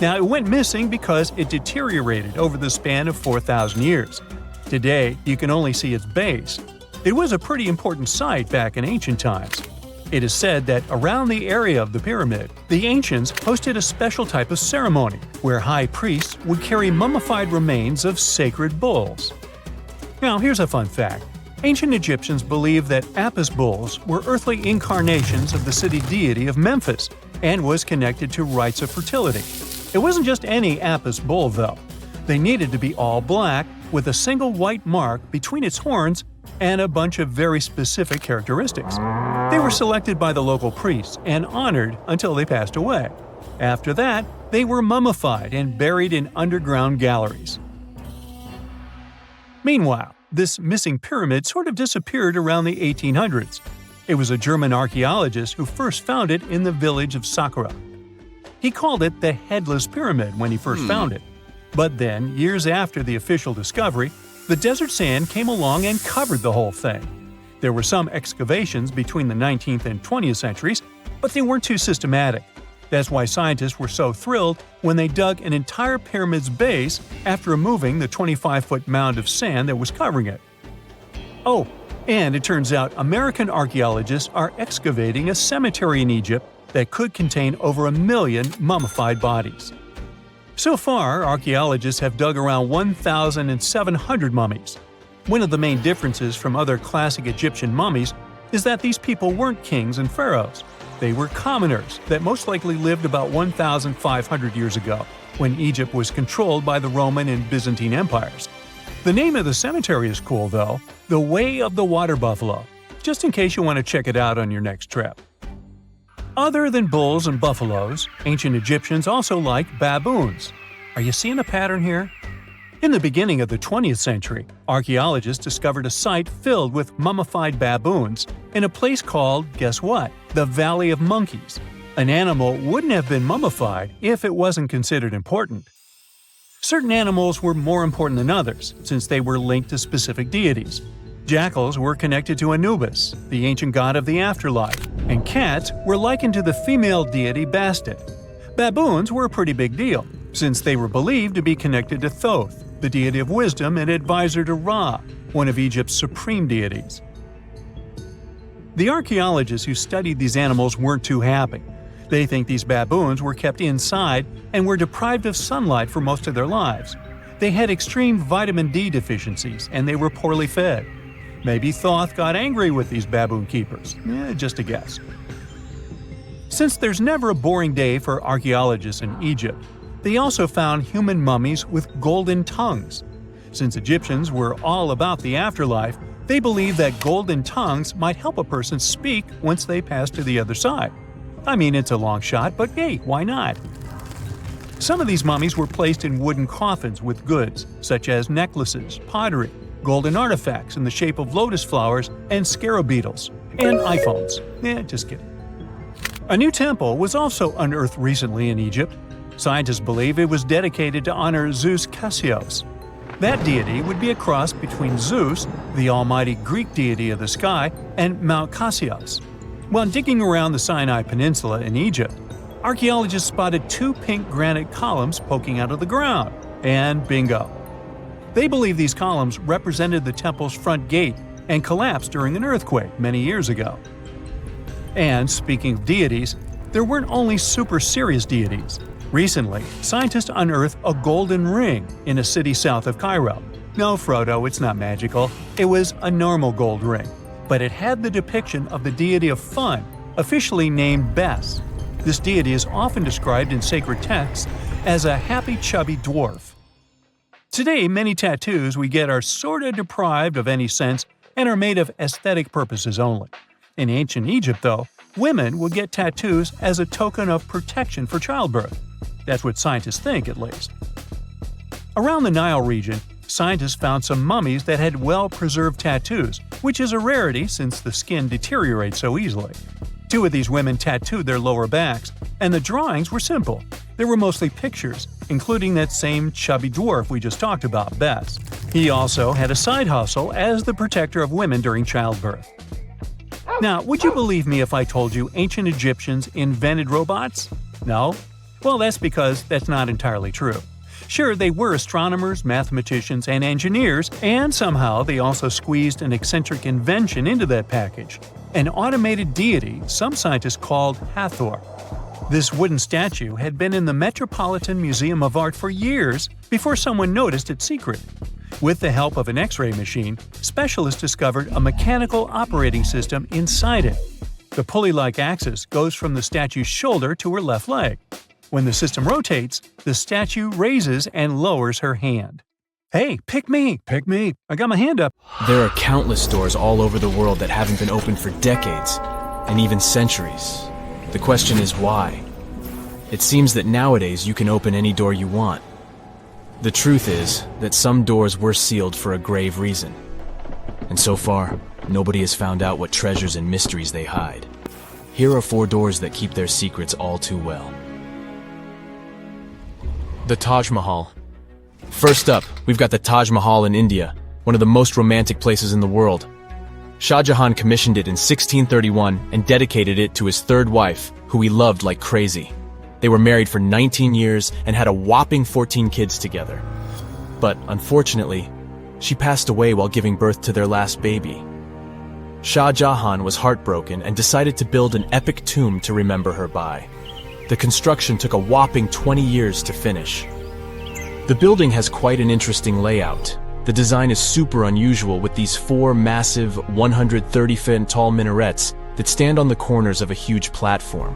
Now it went missing because it deteriorated over the span of 4,000 years. Today, you can only see its base. It was a pretty important site back in ancient times. It is said that around the area of the pyramid, the ancients hosted a special type of ceremony where high priests would carry mummified remains of sacred bulls. Now, here's a fun fact. Ancient Egyptians believed that Apis bulls were earthly incarnations of the city deity of Memphis and was connected to rites of fertility. It wasn't just any Apis bull, though. They needed to be all black, with a single white mark between its horns and a bunch of very specific characteristics. They were selected by the local priests and honored until they passed away. After that, they were mummified and buried in underground galleries. Meanwhile, this missing pyramid sort of disappeared around the 1800s. It was a German archaeologist who first found it in the village of Saqqara. He called it the Headless Pyramid when he first found it. But then, years after the official discovery, the desert sand came along and covered the whole thing. There were some excavations between the 19th and 20th centuries, but they weren't too systematic. That's why scientists were so thrilled when they dug an entire pyramid's base after removing the 25-foot mound of sand that was covering it. Oh, and it turns out American archaeologists are excavating a cemetery in Egypt that could contain over 1 million mummified bodies. So far, archaeologists have dug around 1,700 mummies. One of the main differences from other classic Egyptian mummies is that these people weren't kings and pharaohs. They were commoners that most likely lived about 1,500 years ago, when Egypt was controlled by the Roman and Byzantine empires. The name of the cemetery is cool, though, the Way of the Water Buffalo, just in case you want to check it out on your next trip. Other than bulls and buffaloes, ancient Egyptians also liked baboons. Are you seeing a pattern here? In the beginning of the 20th century, archaeologists discovered a site filled with mummified baboons in a place called, guess what? The Valley of Monkeys. An animal wouldn't have been mummified if it wasn't considered important. Certain animals were more important than others, since they were linked to specific deities. Jackals were connected to Anubis, the ancient god of the afterlife, and cats were likened to the female deity Bastet. Baboons were a pretty big deal, since they were believed to be connected to Thoth, the deity of wisdom and advisor to Ra, one of Egypt's supreme deities. The archaeologists who studied these animals weren't too happy. They think these baboons were kept inside and were deprived of sunlight for most of their lives. They had extreme vitamin D deficiencies and they were poorly fed. Maybe Thoth got angry with these baboon keepers. Just a guess. Since there's never a boring day for archaeologists in Egypt, they also found human mummies with golden tongues. Since Egyptians were all about the afterlife, They believe that golden tongues might help a person speak once they pass to the other side. I mean, it's a long shot, but hey, why not? Some of these mummies were placed in wooden coffins with goods, such as necklaces, pottery, golden artifacts in the shape of lotus flowers, and scarab beetles, and iPhones. Just kidding. A new temple was also unearthed recently in Egypt. Scientists believe it was dedicated to honor Zeus Cassios. That deity would be a cross between Zeus, the almighty Greek deity of the sky, and Mount Cassios. While digging around the Sinai Peninsula in Egypt, archaeologists spotted 2 pink granite columns poking out of the ground, and bingo. They believe these columns represented the temple's front gate and collapsed during an earthquake many years ago. And speaking of deities, there weren't only super serious deities. Recently, scientists unearthed a golden ring in a city south of Cairo. No, Frodo, it's not magical. It was a normal gold ring, but it had the depiction of the deity of fun, officially named Bes. This deity is often described in sacred texts as a happy chubby dwarf. Today, many tattoos we get are sorta deprived of any sense and are made of aesthetic purposes only. In ancient Egypt, though, women would get tattoos as a token of protection for childbirth. That's what scientists think, at least. Around the Nile region, scientists found some mummies that had well-preserved tattoos, which is a rarity since the skin deteriorates so easily. 2 of these women tattooed their lower backs, and the drawings were simple. They were mostly pictures, including that same chubby dwarf we just talked about, Bes. He also had a side hustle as the protector of women during childbirth. Now, would you believe me if I told you ancient Egyptians invented robots? No? Well, that's because that's not entirely true. Sure, they were astronomers, mathematicians, and engineers, and somehow they also squeezed an eccentric invention into that package. An automated deity some scientists called Hathor. This wooden statue had been in the Metropolitan Museum of Art for years before someone noticed its secret. With the help of an X-ray machine, specialists discovered a mechanical operating system inside it. The pulley-like axis goes from the statue's shoulder to her left leg. When the system rotates, the statue raises and lowers her hand. Hey, pick me! I got my hand up. There are countless doors all over the world that haven't been opened for decades, and even centuries. The question is why? It seems that nowadays you can open any door you want. The truth is that some doors were sealed for a grave reason. And so far, nobody has found out what treasures and mysteries they hide. Here are 4 doors that keep their secrets all too well. The Taj Mahal. First up, we've got the Taj Mahal in India, one of the most romantic places in the world. Shah Jahan commissioned it in 1631 and dedicated it to his 3rd wife, who he loved like crazy. They were married for 19 years and had a whopping 14 kids together. But unfortunately, she passed away while giving birth to their last baby. Shah Jahan was heartbroken and decided to build an epic tomb to remember her by. The construction took a whopping 20 years to finish. The building has quite an interesting layout. The design is super unusual with these 4 massive 130-foot tall minarets that stand on the corners of a huge platform.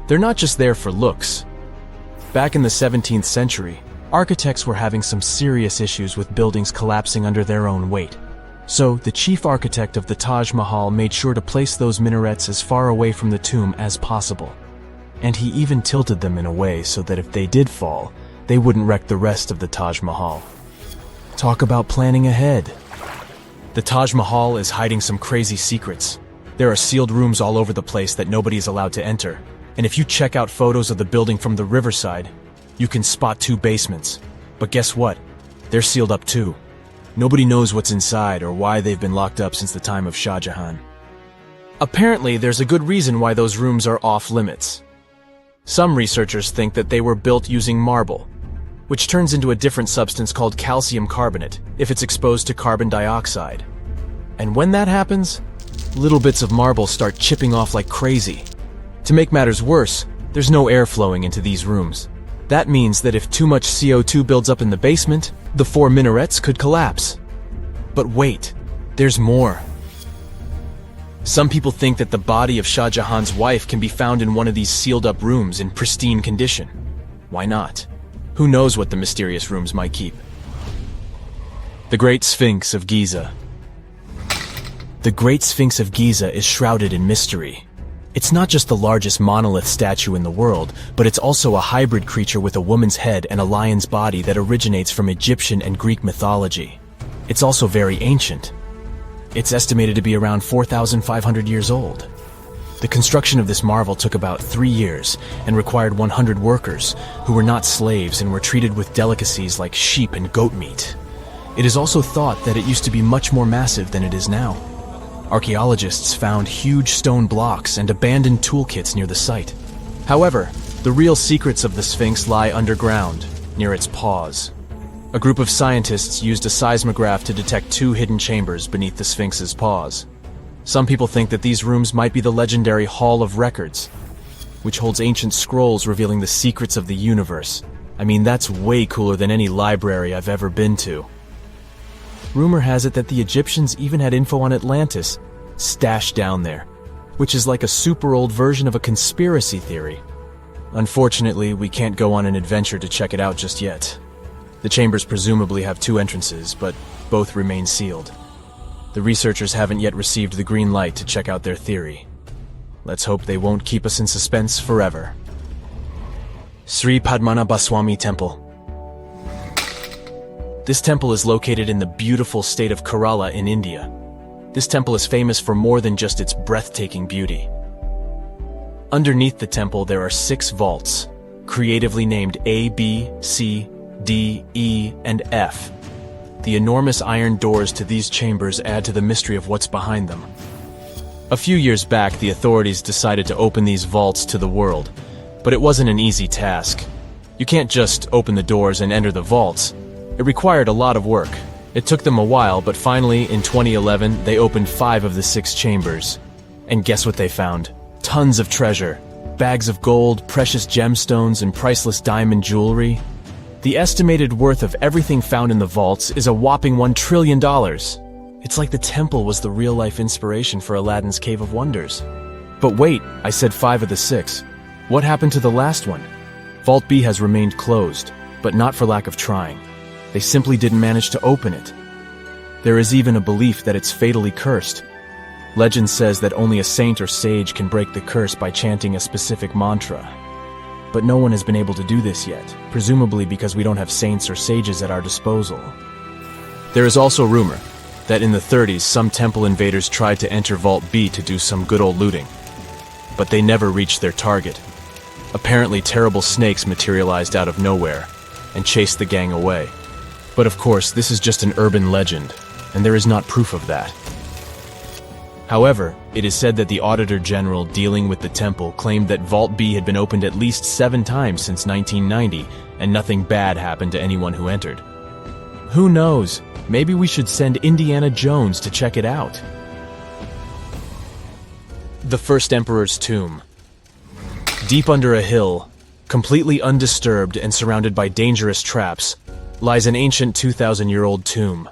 They're not just there for looks. Back in the 17th century, architects were having some serious issues with buildings collapsing under their own weight. So, the chief architect of the Taj Mahal made sure to place those minarets as far away from the tomb as possible. And he even tilted them in a way so that if they did fall, they wouldn't wreck the rest of the Taj Mahal. Talk about planning ahead. The Taj Mahal is hiding some crazy secrets. There are sealed rooms all over the place that nobody is allowed to enter. And if you check out photos of the building from the riverside, you can spot 2 basements. But guess what? They're sealed up too. Nobody knows what's inside or why they've been locked up since the time of Shah Jahan. Apparently, there's a good reason why those rooms are off limits. Some researchers think that they were built using marble, which turns into a different substance called calcium carbonate if it's exposed to carbon dioxide. And when that happens, little bits of marble start chipping off like crazy. To make matters worse, there's no air flowing into these rooms. That means that if too much CO2 builds up in the basement, the 4 minarets could collapse. But wait, there's more. Some people think that the body of Shah Jahan's wife can be found in one of these sealed-up rooms in pristine condition. Why not? Who knows what the mysterious rooms might keep? The Great Sphinx of Giza. The Great Sphinx of Giza is shrouded in mystery. It's not just the largest monolith statue in the world, but it's also a hybrid creature with a woman's head and a lion's body that originates from Egyptian and Greek mythology. It's also very ancient. It's estimated to be around 4,500 years old. The construction of this marvel took about 3 years and required 100 workers who were not slaves and were treated with delicacies like sheep and goat meat. It is also thought that it used to be much more massive than it is now. Archaeologists found huge stone blocks and abandoned toolkits near the site. However, the real secrets of the Sphinx lie underground, near its paws. A group of scientists used a seismograph to detect 2 hidden chambers beneath the Sphinx's paws. Some people think that these rooms might be the legendary Hall of Records, which holds ancient scrolls revealing the secrets of the universe. I mean, that's way cooler than any library I've ever been to. Rumor has it that the Egyptians even had info on Atlantis stashed down there, which is like a super old version of a conspiracy theory. Unfortunately, we can't go on an adventure to check it out just yet. The chambers presumably have 2 entrances, but both remain sealed. The researchers haven't yet received the green light to check out their theory. Let's hope they won't keep us in suspense forever. Sri Padmanabhaswamy Temple. This temple is located in the beautiful state of Kerala in India. This temple is famous for more than just its breathtaking beauty. Underneath the temple there are 6 vaults, creatively named A, B, C, D, E, and F. The enormous iron doors to these chambers add to the mystery of what's behind them. A few years back, the authorities decided to open these vaults to the world, but it wasn't an easy task. You can't just open the doors and enter the vaults. It required a lot of work. It took them a while, but finally, in 2011, they opened 5 of the 6 chambers. And guess what they found? Tons of treasure. Bags of gold, precious gemstones, and priceless diamond jewelry. The estimated worth of everything found in the vaults is a whopping $1 trillion. It's like the temple was the real-life inspiration for Aladdin's Cave of Wonders. But wait, I said 5 of the 6. What happened to the last one? Vault B has remained closed, but not for lack of trying. They simply didn't manage to open it. There is even a belief that it's fatally cursed. Legend says that only a saint or sage can break the curse by chanting a specific mantra. But no one has been able to do this yet, presumably because we don't have saints or sages at our disposal. There is also rumor that in the 30s some temple invaders tried to enter Vault B to do some good old looting. But they never reached their target. Apparently terrible snakes materialized out of nowhere and chased the gang away. But of course, this is just an urban legend, and there is not proof of that. However, it is said that the Auditor General dealing with the temple claimed that Vault B had been opened at least 7 times since 1990, and nothing bad happened to anyone who entered. Who knows? Maybe we should send Indiana Jones to check it out. The First Emperor's Tomb. Deep under a hill, completely undisturbed and surrounded by dangerous traps, lies an ancient 2,000-year-old tomb.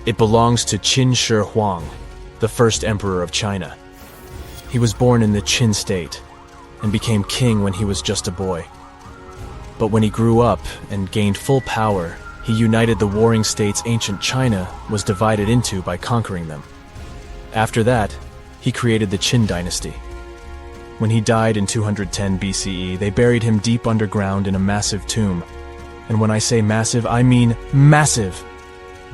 It belongs to Qin Shi Huang, the first emperor of China. He was born in the Qin state and became king when he was just a boy. But when he grew up and gained full power, he united the warring states ancient China was divided into by conquering them. After that, he created the Qin dynasty. When he died in 210 BCE, they buried him deep underground in a massive tomb. And when I say massive, I mean massive!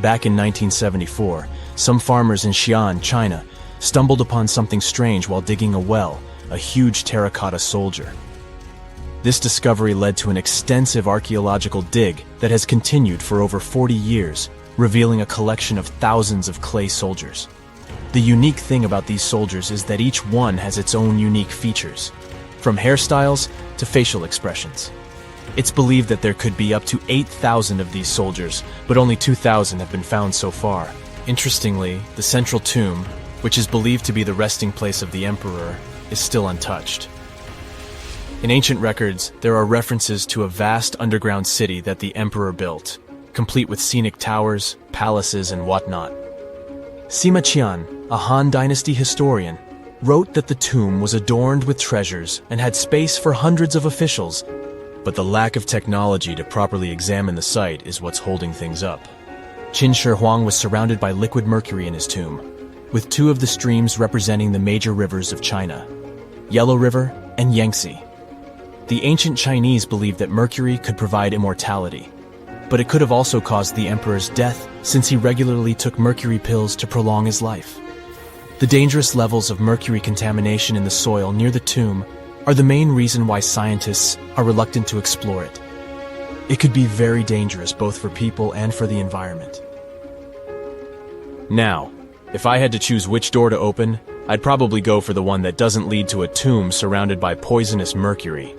Back in 1974, some farmers in Xi'an, China, stumbled upon something strange while digging a well, a huge terracotta soldier. This discovery led to an extensive archaeological dig that has continued for over 40 years, revealing a collection of thousands of clay soldiers. The unique thing about these soldiers is that each one has its own unique features, from hairstyles to facial expressions. It's believed that there could be up to 8,000 of these soldiers, but only 2,000 have been found so far. Interestingly, the central tomb, which is believed to be the resting place of the emperor, is still untouched. In ancient records, there are references to a vast underground city that the emperor built, complete with scenic towers, palaces, and whatnot. Sima Qian, a Han Dynasty historian, wrote that the tomb was adorned with treasures and had space for hundreds of officials, but the lack of technology to properly examine the site is what's holding things up. Qin Shi Huang was surrounded by liquid mercury in his tomb. with two of the streams representing the major rivers of China, Yellow River and Yangtze. The ancient Chinese believed that mercury could provide immortality, but it could have also caused the emperor's death since he regularly took mercury pills to prolong his life. The dangerous levels of mercury contamination in the soil near the tomb are the main reason why scientists are reluctant to explore it. It could be very dangerous both for people and for the environment. Now, if I had to choose which door to open, I'd probably go for the one that doesn't lead to a tomb surrounded by poisonous mercury.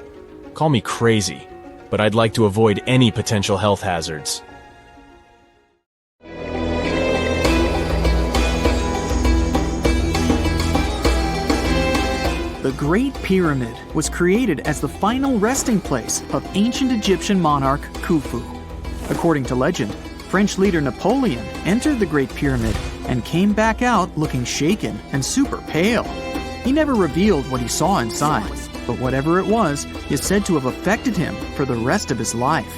Call me crazy, but I'd like to avoid any potential health hazards. The Great Pyramid was created as the final resting place of ancient Egyptian monarch Khufu. According to legend, French leader Napoleon entered the Great Pyramid and came back out looking shaken and super pale. He never revealed what he saw inside, but whatever it was is said to have affected him for the rest of his life.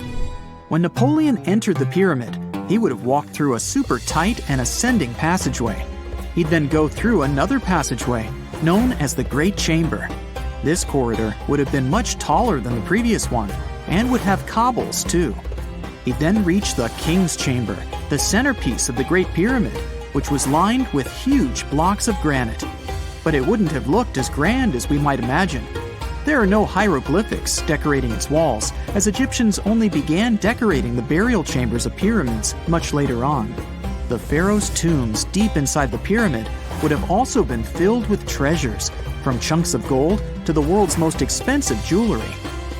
When Napoleon entered the pyramid, he would have walked through a super tight and ascending passageway. He'd then go through another passageway, known as the Great Chamber. This corridor would have been much taller than the previous one, and would have cobbles too. He'd then reach the King's Chamber, the centerpiece of the Great Pyramid, which was lined with huge blocks of granite. But it wouldn't have looked as grand as we might imagine. There are no hieroglyphics decorating its walls, as Egyptians only began decorating the burial chambers of pyramids much later on. The pharaoh's tombs deep inside the pyramid would have also been filled with treasures, from chunks of gold to the world's most expensive jewelry.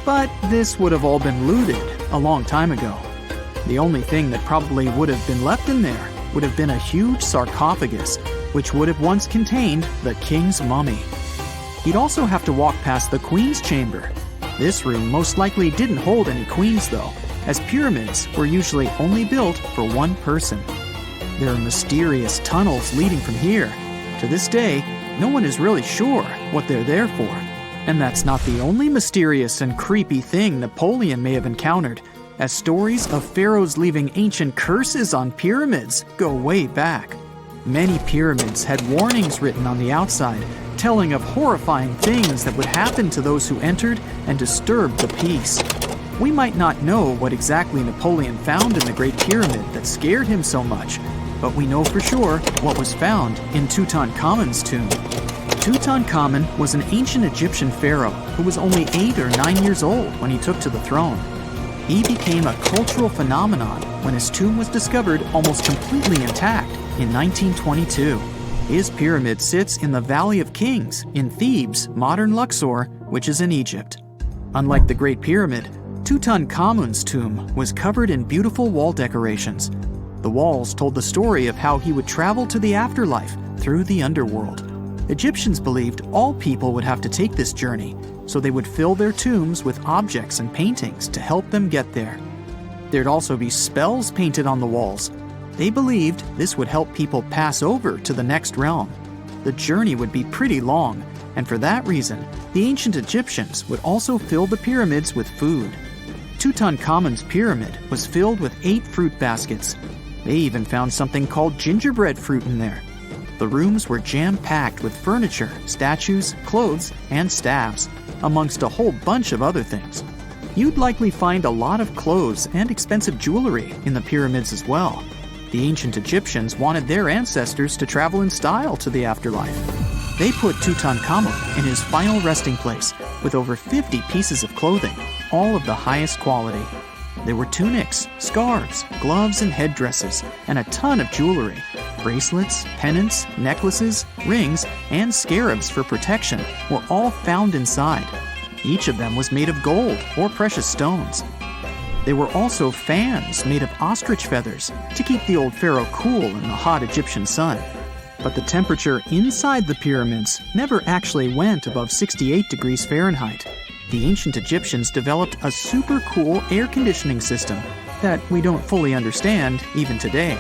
But this would have all been looted a long time ago. The only thing that probably would have been left in there would have been a huge sarcophagus, which would have once contained the king's mummy. He'd also have to walk past the queen's chamber. This room most likely didn't hold any queens though, as pyramids were usually only built for one person. There are mysterious tunnels leading from here. To this day, no one is really sure what they're there for. And that's not the only mysterious and creepy thing Napoleon may have encountered, as stories of pharaohs leaving ancient curses on pyramids go way back. Many pyramids had warnings written on the outside, telling of horrifying things that would happen to those who entered and disturbed the peace. We might not know what exactly Napoleon found in the Great Pyramid that scared him so much, but we know for sure what was found in Tutankhamun's tomb. Tutankhamun was an ancient Egyptian pharaoh who was only 8 or 9 years old when he took to the throne. He became a cultural phenomenon when his tomb was discovered almost completely intact in 1922. His pyramid sits in the Valley of Kings in Thebes, modern Luxor, which is in Egypt. Unlike the Great Pyramid, Tutankhamun's tomb was covered in beautiful wall decorations. The walls told the story of how he would travel to the afterlife through the underworld. Egyptians believed all people would have to take this journey, so they would fill their tombs with objects and paintings to help them get there. There'd also be spells painted on the walls. They believed this would help people pass over to the next realm. The journey would be pretty long, and for that reason, the ancient Egyptians would also fill the pyramids with food. Tutankhamun's pyramid was filled with 8 fruit baskets. They even found something called gingerbread fruit in there. The rooms were jam-packed with furniture, statues, clothes, and staffs, amongst a whole bunch of other things. You'd likely find a lot of clothes and expensive jewelry in the pyramids as well. The ancient Egyptians wanted their ancestors to travel in style to the afterlife. They put Tutankhamun in his final resting place with over 50 pieces of clothing, all of the highest quality. There were tunics, scarves, gloves, and headdresses, and a ton of jewelry. Bracelets, pendants, necklaces, rings, and scarabs for protection were all found inside. Each of them was made of gold or precious stones. There were also fans made of ostrich feathers to keep the old pharaoh cool in the hot Egyptian sun. But the temperature inside the pyramids never actually went above 68 degrees Fahrenheit. The ancient Egyptians developed a super cool air conditioning system that we don't fully understand even today.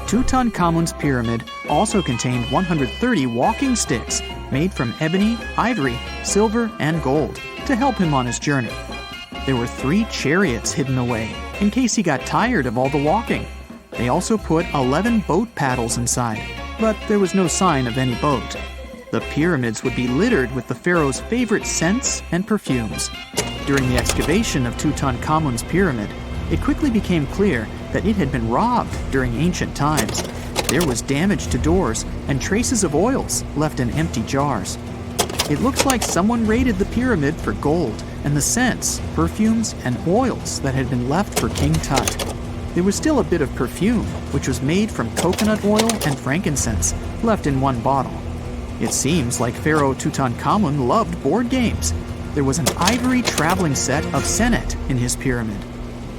Tutankhamun's pyramid also contained 130 walking sticks made from ebony, ivory, silver, and gold to help him on his journey. There were 3 chariots hidden away in case he got tired of all the walking. They also put 11 boat paddles inside. but there was no sign of any boat. The pyramids would be littered with the pharaoh's favorite scents and perfumes. During the excavation of Tutankhamun's pyramid, it quickly became clear that it had been robbed during ancient times. There was damage to doors and traces of oils left in empty jars. It looks like someone raided the pyramid for gold and the scents, perfumes, and oils that had been left for King Tut. There was still a bit of perfume, which was made from coconut oil and frankincense, left in one bottle. It seems like Pharaoh Tutankhamun loved board games. There was an ivory traveling set of Senet in his pyramid.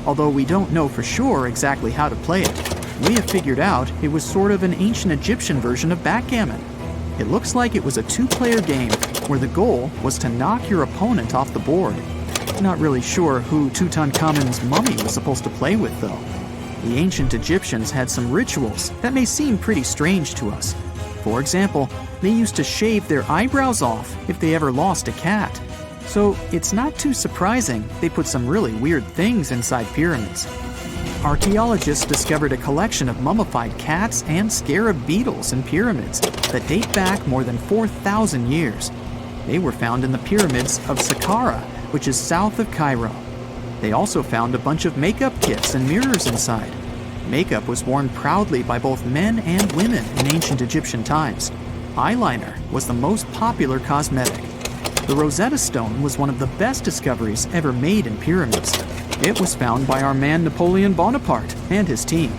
Although we don't know for sure exactly how to play it, we have figured out it was sort of an ancient Egyptian version of backgammon. It looks like it was a two-player game where the goal was to knock your opponent off the board. Not really sure who Tutankhamun's mummy was supposed to play with, though. The ancient Egyptians had some rituals that may seem pretty strange to us. For example, they used to shave their eyebrows off if they ever lost a cat. So it's not too surprising they put some really weird things inside pyramids. Archaeologists discovered a collection of mummified cats and scarab beetles in pyramids that date back more than 4,000 years. They were found in the pyramids of Saqqara, which is south of Cairo. They also found a bunch of makeup kits and mirrors inside. Makeup was worn proudly by both men and women in ancient Egyptian times. Eyeliner was the most popular cosmetic. The Rosetta Stone was one of the best discoveries ever made in pyramids. It was found by our man Napoleon Bonaparte and his team.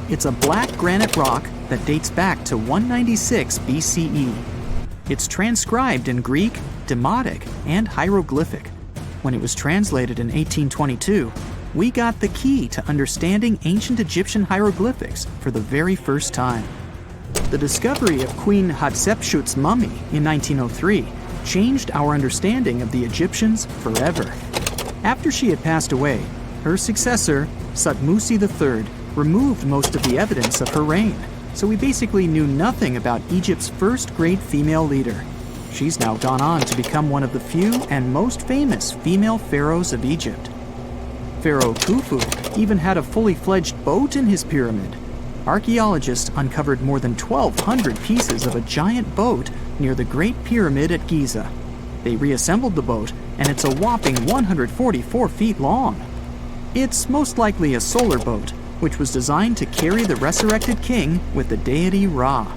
It's a black granite rock that dates back to 196 BCE. It's transcribed in Greek, Demotic, and hieroglyphic. When it was translated in 1822, we got the key to understanding ancient Egyptian hieroglyphics for the very first time. The discovery of Queen Hatshepsut's mummy in 1903 changed our understanding of the Egyptians forever. After she had passed away, her successor, Thutmose III, removed most of the evidence of her reign, so we basically knew nothing about Egypt's first great female leader. She's now gone on to become one of the few and most famous female pharaohs of Egypt. Pharaoh Khufu even had a fully fledged boat in his pyramid. Archaeologists uncovered more than 1,200 pieces of a giant boat near the Great Pyramid at Giza. They reassembled the boat, and it's a whopping 144 feet long. It's most likely a solar boat, which was designed to carry the resurrected king with the deity Ra.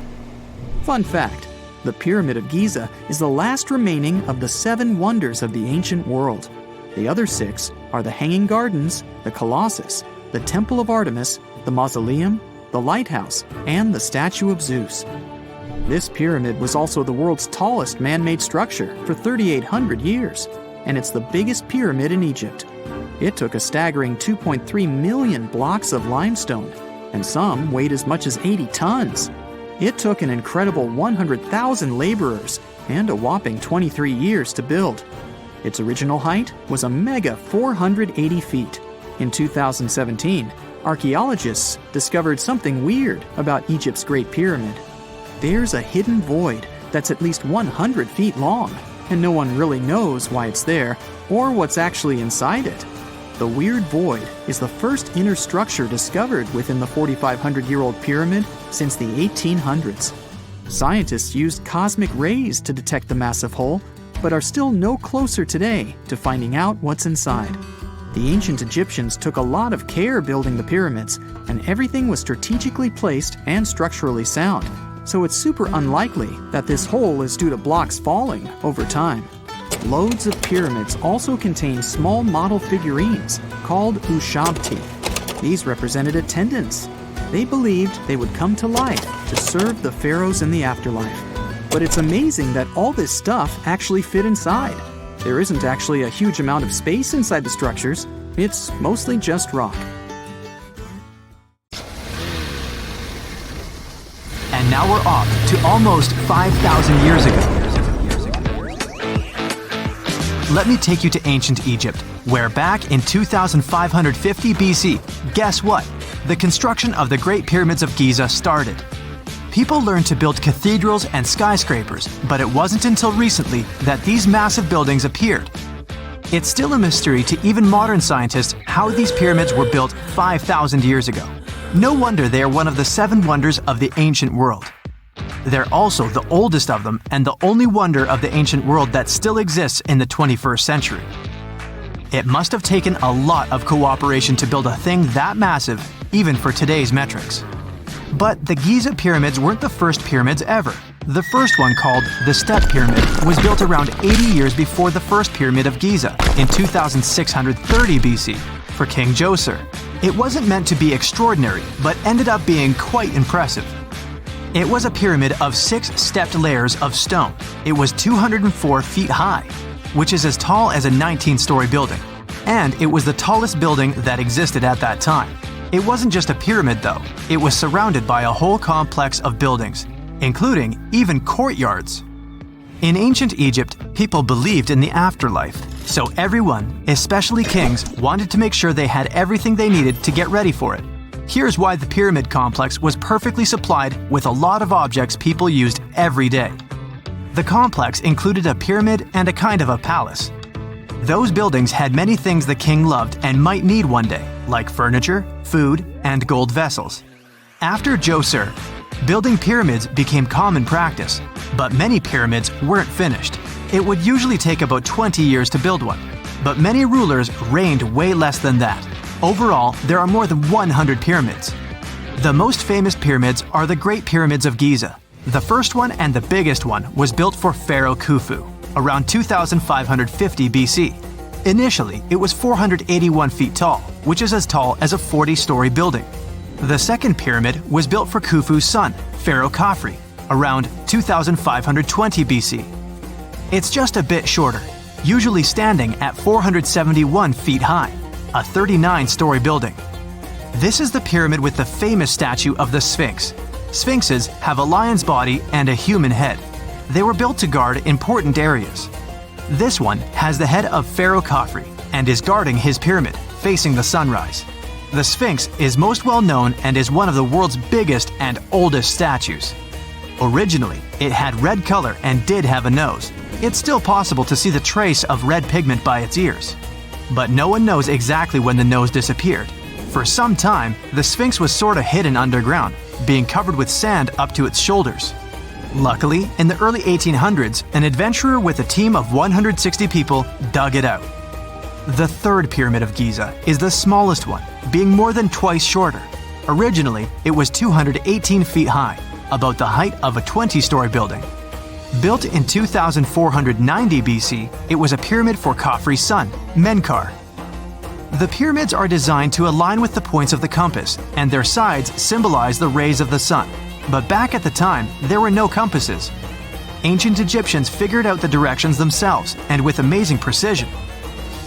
Fun fact, the Pyramid of Giza is the last remaining of the 7 wonders of the ancient world. The other 6 are the Hanging Gardens, the Colossus, the Temple of Artemis, the Mausoleum, the Lighthouse, and the Statue of Zeus. This pyramid was also the world's tallest man-made structure for 3,800 years, and it's the biggest pyramid in Egypt. It took a staggering 2.3 million blocks of limestone, and some weighed as much as 80 tons. It took an incredible 100,000 laborers and a whopping 23 years to build. Its original height was a mega 480 feet. In 2017, archaeologists discovered something weird about Egypt's Great Pyramid. There's a hidden void that's at least 100 feet long, and no one really knows why it's there or what's actually inside it. The weird void is the first inner structure discovered within the 4,500-year-old pyramid since the 1800s. Scientists used cosmic rays to detect the massive hole, but are still no closer today to finding out what's inside. The ancient Egyptians took a lot of care building the pyramids, and everything was strategically placed and structurally sound, so it's super unlikely that this hole is due to blocks falling over time. Loads of pyramids also contain small model figurines called ushabti. These represented attendants. They believed they would come to life to serve the pharaohs in the afterlife. But it's amazing that all this stuff actually fit inside. There isn't actually a huge amount of space inside the structures. It's mostly just rock. And now we're off to almost 5,000 years ago. Let me take you to ancient Egypt, where back in 2550 BC, guess what? The construction of the Great Pyramids of Giza started. People learned to build cathedrals and skyscrapers, but it wasn't until recently that these massive buildings appeared. It's still a mystery to even modern scientists how these pyramids were built 5,000 years ago. No wonder they are one of the 7 wonders of the ancient world. They're also the oldest of them and the only wonder of the ancient world that still exists in the 21st century. It must have taken a lot of cooperation to build a thing that massive, even for today's metrics. But the Giza pyramids weren't the first pyramids ever. The first one, called the Step Pyramid, was built around 80 years before the first pyramid of Giza in 2630 BC for King Djoser. It wasn't meant to be extraordinary, but ended up being quite impressive. It was a pyramid of 6 stepped layers of stone. It was 204 feet high, which is as tall as a 19-story building. And it was the tallest building that existed at that time. It wasn't just a pyramid though, it was surrounded by a whole complex of buildings, including even courtyards. In ancient Egypt, people believed in the afterlife, so everyone, especially kings, wanted to make sure they had everything they needed to get ready for it. Here's why the pyramid complex was perfectly supplied with a lot of objects people used every day. The complex included a pyramid and a kind of a palace. Those buildings had many things the king loved and might need one day, like furniture, food, and gold vessels. After Djoser, building pyramids became common practice, but many pyramids weren't finished. It would usually take about 20 years to build one, but many rulers reigned way less than that. Overall, there are more than 100 pyramids. The most famous pyramids are the Great Pyramids of Giza. The first one and the biggest one was built for Pharaoh Khufu, around 2550 BC. Initially, it was 481 feet tall, which is as tall as a 40-story building. The second pyramid was built for Khufu's son, Pharaoh Khafre, around 2520 BC. It's just a bit shorter, usually standing at 471 feet high, a 39-story building. This is the pyramid with the famous statue of the Sphinx. Sphinxes have a lion's body and a human head. They were built to guard important areas. This one has the head of Pharaoh Khafre and is guarding his pyramid, facing the sunrise. The Sphinx is most well known and is one of the world's biggest and oldest statues. Originally, it had red color and did have a nose. It's still possible to see the trace of red pigment by its ears. But no one knows exactly when the nose disappeared. For some time, the Sphinx was sort of hidden underground, being covered with sand up to its shoulders. Luckily, in the early 1800s, an adventurer with a team of 160 people dug it out. The third pyramid of Giza is the smallest one, being more than twice shorter. Originally, it was 218 feet high, about the height of a 20-story building. Built in 2490 BC, it was a pyramid for Khafre's son, Menkaure. The pyramids are designed to align with the points of the compass, and their sides symbolize the rays of the sun. But back at the time, there were no compasses. Ancient Egyptians figured out the directions themselves, and with amazing precision.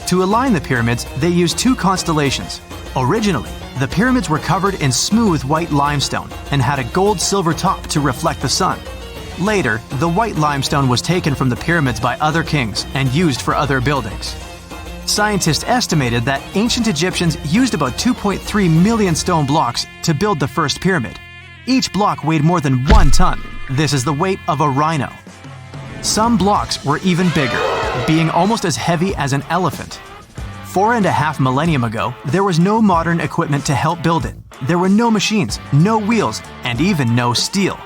To align the pyramids, they used 2 constellations. Originally, the pyramids were covered in smooth white limestone and had a gold-silver top to reflect the sun. Later, the white limestone was taken from the pyramids by other kings and used for other buildings. Scientists estimated that ancient Egyptians used about 2.3 million stone blocks to build the first pyramid. Each block weighed more than 1 ton. This is the weight of a rhino. Some blocks were even bigger, being almost as heavy as an elephant. 4.5 millennia ago, there was no modern equipment to help build it. There were no machines, no wheels, and even no steel.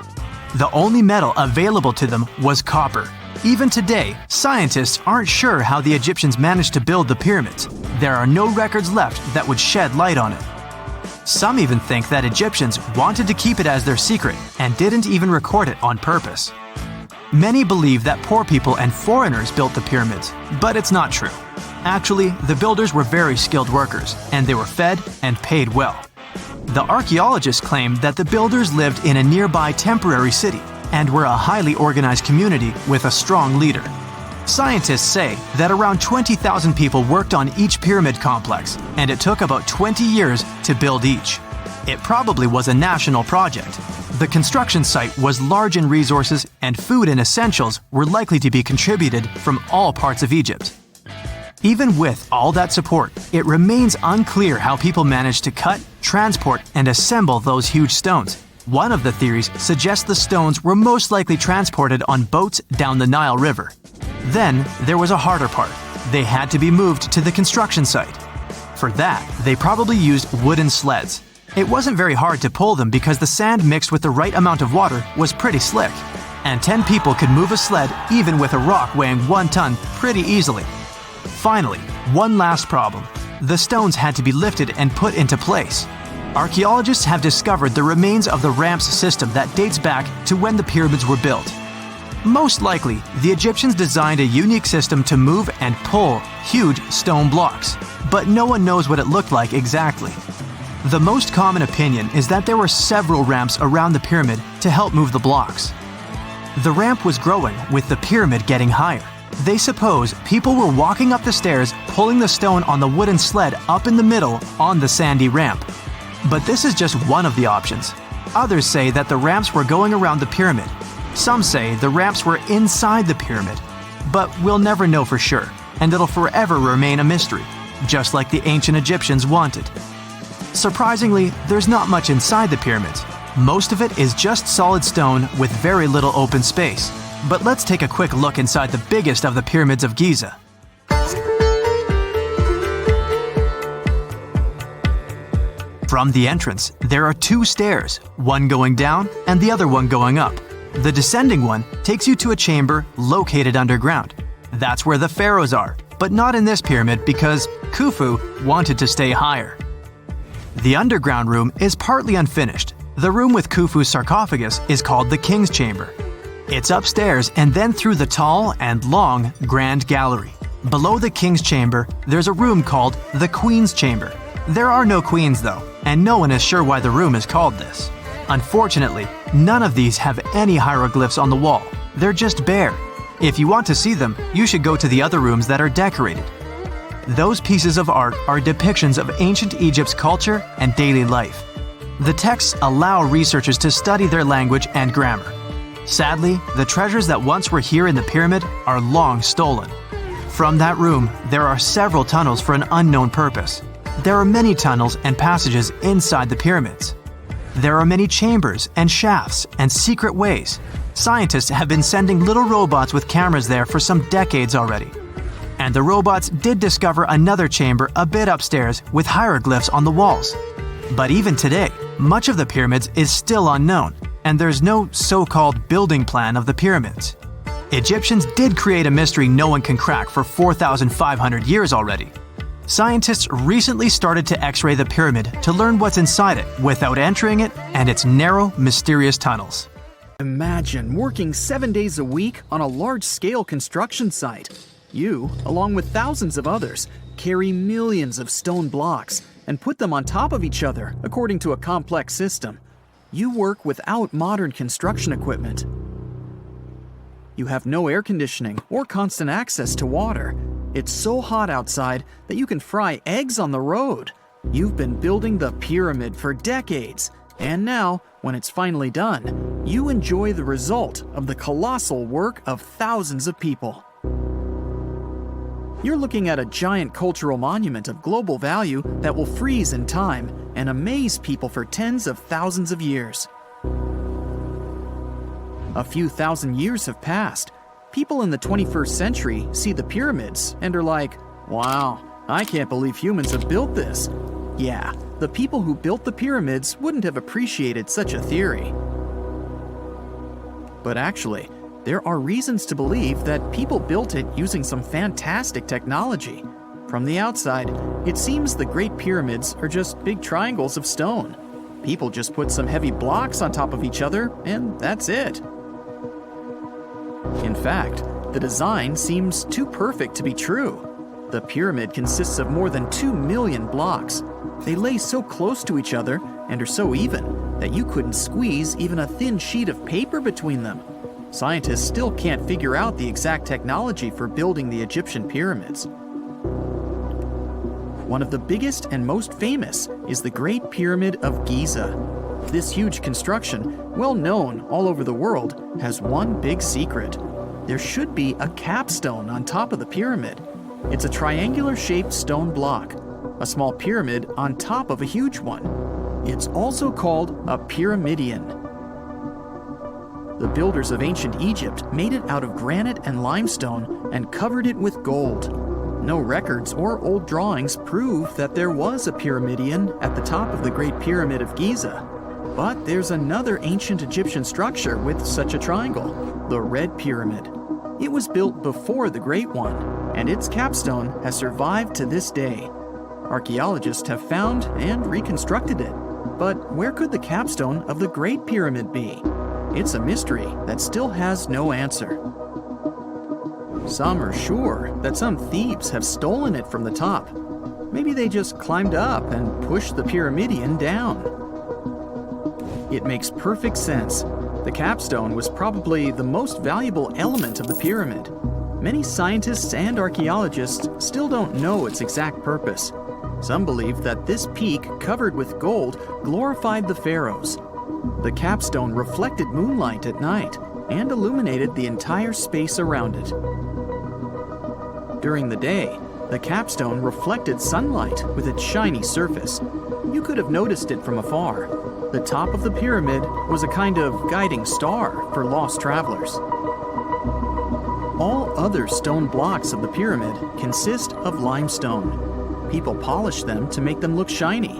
The only metal available to them was copper. Even today, scientists aren't sure how the Egyptians managed to build the pyramids. There are no records left that would shed light on it. Some even think that Egyptians wanted to keep it as their secret and didn't even record it on purpose. Many believe that poor people and foreigners built the pyramids, but it's not true. Actually, the builders were very skilled workers, and they were fed and paid well. The archaeologists claim that the builders lived in a nearby temporary city and were a highly organized community with a strong leader. Scientists say that around 20,000 people worked on each pyramid complex, and it took about 20 years to build each. It probably was a national project. The construction site was large in resources, and food and essentials were likely to be contributed from all parts of Egypt. Even with all that support, it remains unclear how people managed to cut, transport, and assemble those huge stones. One of the theories suggests the stones were most likely transported on boats down the Nile River. Then, there was a harder part. They had to be moved to the construction site. For that, they probably used wooden sleds. It wasn't very hard to pull them because the sand mixed with the right amount of water was pretty slick. And 10 people could move a sled even with a rock weighing 1 ton pretty easily. Finally, one last problem. The stones had to be lifted and put into place. Archaeologists have discovered the remains of the ramps system that dates back to when the pyramids were built. Most likely, the Egyptians designed a unique system to move and pull huge stone blocks, but no one knows what it looked like exactly. The most common opinion is that there were several ramps around the pyramid to help move the blocks. The ramp was growing with the pyramid getting higher. They suppose people were walking up the stairs, pulling the stone on the wooden sled up in the middle on the sandy ramp. But this is just one of the options. Others say that the ramps were going around the pyramid. Some say the ramps were inside the pyramid. But we'll never know for sure, and it'll forever remain a mystery, just like the ancient Egyptians wanted. Surprisingly, there's not much inside the pyramids. Most of it is just solid stone with very little open space. But let's take a quick look inside the biggest of the pyramids of Giza. From the entrance, there are 2 stairs, one going down and the other one going up. The descending one takes you to a chamber located underground. That's where the pharaohs are, but not in this pyramid because Khufu wanted to stay higher. The underground room is partly unfinished. The room with Khufu's sarcophagus is called the King's Chamber. It's upstairs and then through the tall and long Grand Gallery. Below the King's Chamber, there's a room called the Queen's Chamber. There are no queens though, and no one is sure why the room is called this. Unfortunately, none of these have any hieroglyphs on the wall. They're just bare. If you want to see them, you should go to the other rooms that are decorated. Those pieces of art are depictions of ancient Egypt's culture and daily life. The texts allow researchers to study their language and grammar. Sadly, the treasures that once were here in the pyramid are long stolen. From that room, there are several tunnels for an unknown purpose. There are many tunnels and passages inside the pyramids. There are many chambers and shafts and secret ways. Scientists have been sending little robots with cameras there for some decades already. And the robots did discover another chamber a bit upstairs with hieroglyphs on the walls. But even today, much of the pyramids is still unknown, and there's no so-called building plan of the pyramids. Egyptians did create a mystery no one can crack for 4,500 years already. Scientists recently started to X-ray the pyramid to learn what's inside it without entering it and its narrow, mysterious tunnels. Imagine working 7 days a week on a large-scale construction site. You, along with thousands of others, carry millions of stone blocks and put them on top of each other according to a complex system. You work without modern construction equipment. You have no air conditioning or constant access to water. It's so hot outside that you can fry eggs on the road. You've been building the pyramid for decades, and now, when it's finally done, you enjoy the result of the colossal work of thousands of people. You're looking at a giant cultural monument of global value that will freeze in time and amaze people for tens of thousands of years. A few thousand years have passed. People in the 21st century see the pyramids and are like, wow, I can't believe humans have built this. Yeah, the people who built the pyramids wouldn't have appreciated such a theory. But actually, there are reasons to believe that people built it using some fantastic technology. From the outside, it seems the Great Pyramids are just big triangles of stone. People just put some heavy blocks on top of each other, and that's it. In fact, the design seems too perfect to be true. The pyramid consists of more than 2 million blocks. They lay so close to each other and are so even that you couldn't squeeze even a thin sheet of paper between them. Scientists still can't figure out the exact technology for building the Egyptian pyramids. One of the biggest and most famous is the Great Pyramid of Giza. This huge construction, well known all over the world, has one big secret. There should be a capstone on top of the pyramid. It's a triangular-shaped stone block, a small pyramid on top of a huge one. It's also called a pyramidion. The builders of ancient Egypt made it out of granite and limestone and covered it with gold. No records or old drawings prove that there was a pyramidion at the top of the Great Pyramid of Giza. But there's another ancient Egyptian structure with such a triangle, the Red Pyramid. It was built before the Great One, and its capstone has survived to this day. Archaeologists have found and reconstructed it. But where could the capstone of the Great Pyramid be? It's a mystery that still has no answer. Some are sure that some thieves have stolen it from the top. Maybe they just climbed up and pushed the pyramidion down. It makes perfect sense. The capstone was probably the most valuable element of the pyramid. Many scientists and archaeologists still don't know its exact purpose. Some believe that this peak covered with gold glorified the pharaohs. The capstone reflected moonlight at night and illuminated the entire space around it. During the day, the capstone reflected sunlight with its shiny surface. You could have noticed it from afar. The top of the pyramid was a kind of guiding star for lost travelers. All other stone blocks of the pyramid consist of limestone. People polished them to make them look shiny.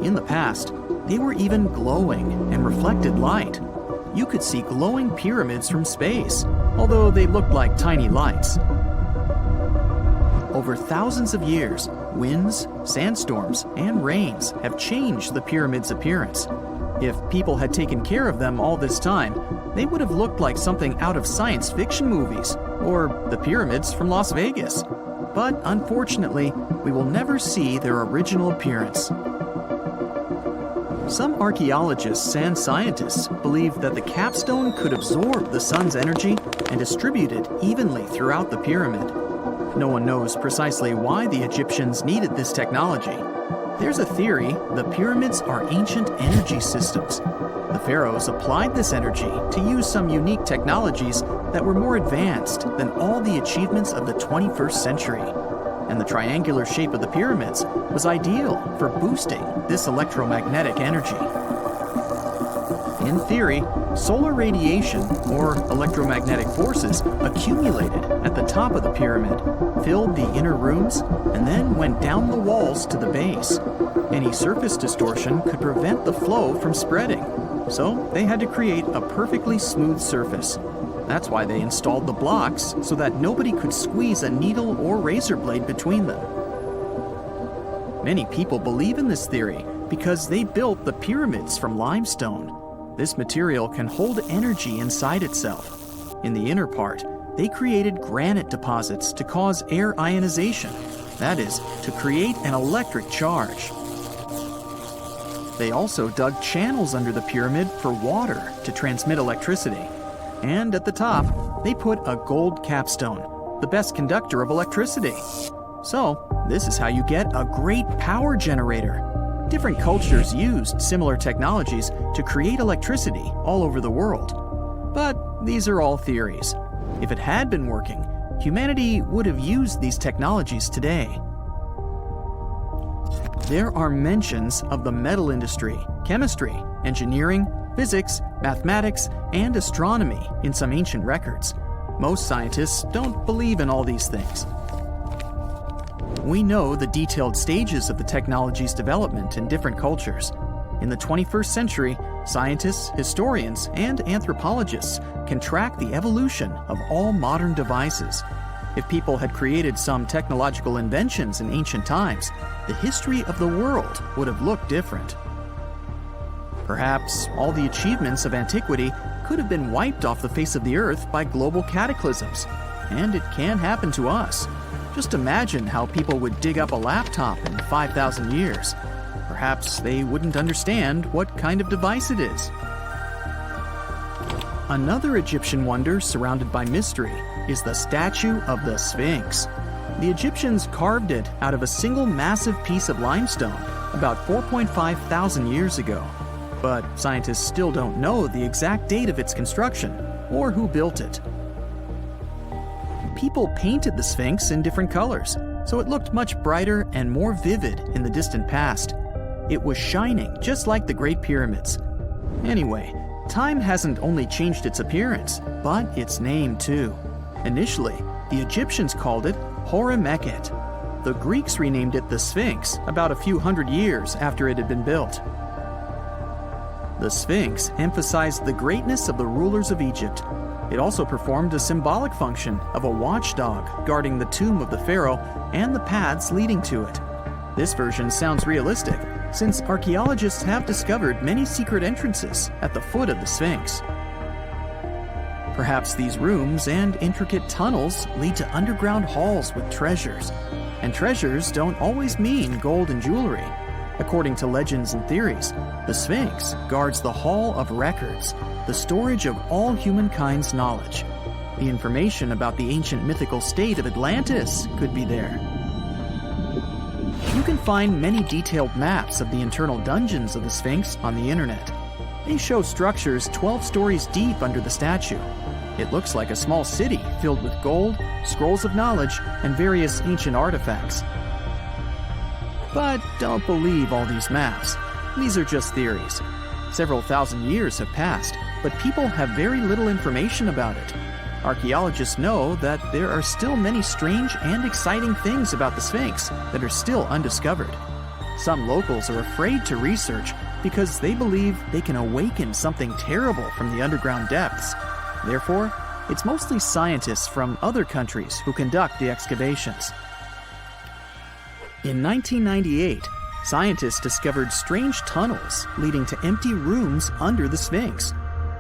In the past, they were even glowing and reflected light. You could see glowing pyramids from space, although they looked like tiny lights. Over thousands of years, winds, sandstorms, and rains have changed the pyramid's appearance. If people had taken care of them all this time, they would have looked like something out of science fiction movies, or the pyramids from Las Vegas. But unfortunately, we will never see their original appearance. Some archaeologists and scientists believe that the capstone could absorb the sun's energy and distribute it evenly throughout the pyramid. No one knows precisely why the Egyptians needed this technology. There's a theory the pyramids are ancient energy systems. The pharaohs applied this energy to use some unique technologies that were more advanced than all the achievements of the 21st century. And the triangular shape of the pyramids was ideal for boosting this electromagnetic energy. In theory, solar radiation, or electromagnetic forces, accumulated at the top of the pyramid, filled the inner rooms, and then went down the walls to the base. Any surface distortion could prevent the flow from spreading, so they had to create a perfectly smooth surface. That's why they installed the blocks so that nobody could squeeze a needle or razor blade between them. Many people believe in this theory because they built the pyramids from limestone. This material can hold energy inside itself. In the inner part, they created granite deposits to cause air ionization, that is, to create an electric charge. They also dug channels under the pyramid for water to transmit electricity. And at the top, they put a gold capstone, the best conductor of electricity. So, this is how you get a great power generator. Different cultures used similar technologies to create electricity all over the world. But these are all theories. If it had been working, humanity would have used these technologies today. There are mentions of the metal industry, chemistry, engineering, physics, mathematics, and astronomy in some ancient records. Most scientists don't believe in all these things. We know the detailed stages of the technology's development in different cultures. In the 21st century, scientists, historians, and anthropologists can track the evolution of all modern devices. If people had created some technological inventions in ancient times, the history of the world would have looked different. Perhaps all the achievements of antiquity could have been wiped off the face of the earth by global cataclysms, and it can happen to us. Just imagine how people would dig up a laptop in 5,000 years. Perhaps they wouldn't understand what kind of device it is. Another Egyptian wonder surrounded by mystery is the statue of the Sphinx. The Egyptians carved it out of a single massive piece of limestone about 4.5 thousand years ago. But scientists still don't know the exact date of its construction or who built it. People painted the Sphinx in different colors, so it looked much brighter and more vivid in the distant past. It was shining just like the Great Pyramids. Anyway, time hasn't only changed its appearance, but its name too. Initially, the Egyptians called it Hor-Emek-et, The Greeks renamed it the Sphinx about a few hundred years after it had been built. The Sphinx emphasized the greatness of the rulers of Egypt. It also performed a symbolic function of a watchdog guarding the tomb of the pharaoh and the paths leading to it. This version sounds realistic, since archaeologists have discovered many secret entrances at the foot of the Sphinx. Perhaps these rooms and intricate tunnels lead to underground halls with treasures. And treasures don't always mean gold and jewelry. According to legends and theories, the Sphinx guards the Hall of Records, the storage of all humankind's knowledge. The information about the ancient mythical state of Atlantis could be there. You can find many detailed maps of the internal dungeons of the Sphinx on the internet. They show structures 12 stories deep under the statue. It looks like a small city filled with gold, scrolls of knowledge, and various ancient artifacts. But don't believe all these maps. These are just theories. Several thousand years have passed, but people have very little information about it. Archaeologists know that there are still many strange and exciting things about the Sphinx that are still undiscovered. Some locals are afraid to research because they believe they can awaken something terrible from the underground depths. Therefore, it's mostly scientists from other countries who conduct the excavations. In 1998, scientists discovered strange tunnels leading to empty rooms under the Sphinx.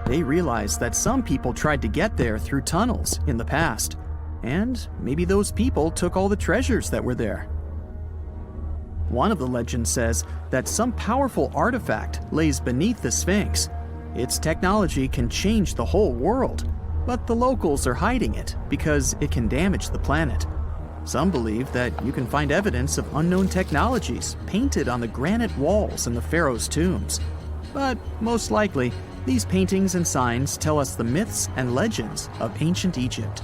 They realized that some people tried to get there through tunnels in the past, and maybe those people took all the treasures that were there. One of the legends says that some powerful artifact lays beneath the Sphinx. Its technology can change the whole world, but the locals are hiding it because it can damage the planet. Some believe that you can find evidence of unknown technologies painted on the granite walls in the pharaoh's tombs. But most likely, these paintings and signs tell us the myths and legends of ancient Egypt.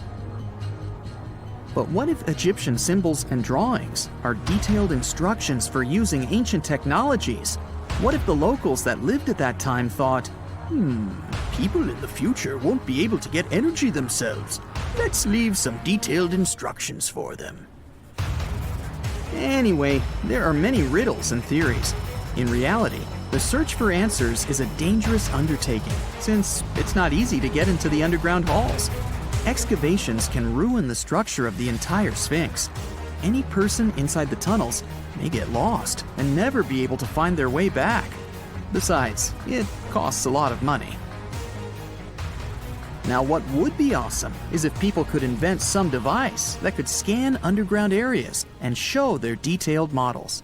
But what if Egyptian symbols and drawings are detailed instructions for using ancient technologies? What if the locals that lived at that time thought, people in the future won't be able to get energy themselves. Let's leave some detailed instructions for them. Anyway, there are many riddles and theories. In reality, the search for answers is a dangerous undertaking, since it's not easy to get into the underground halls. Excavations can ruin the structure of the entire Sphinx. Any person inside the tunnels may get lost and never be able to find their way back. Besides, it costs a lot of money. Now, what would be awesome is if people could invent some device that could scan underground areas and show their detailed models.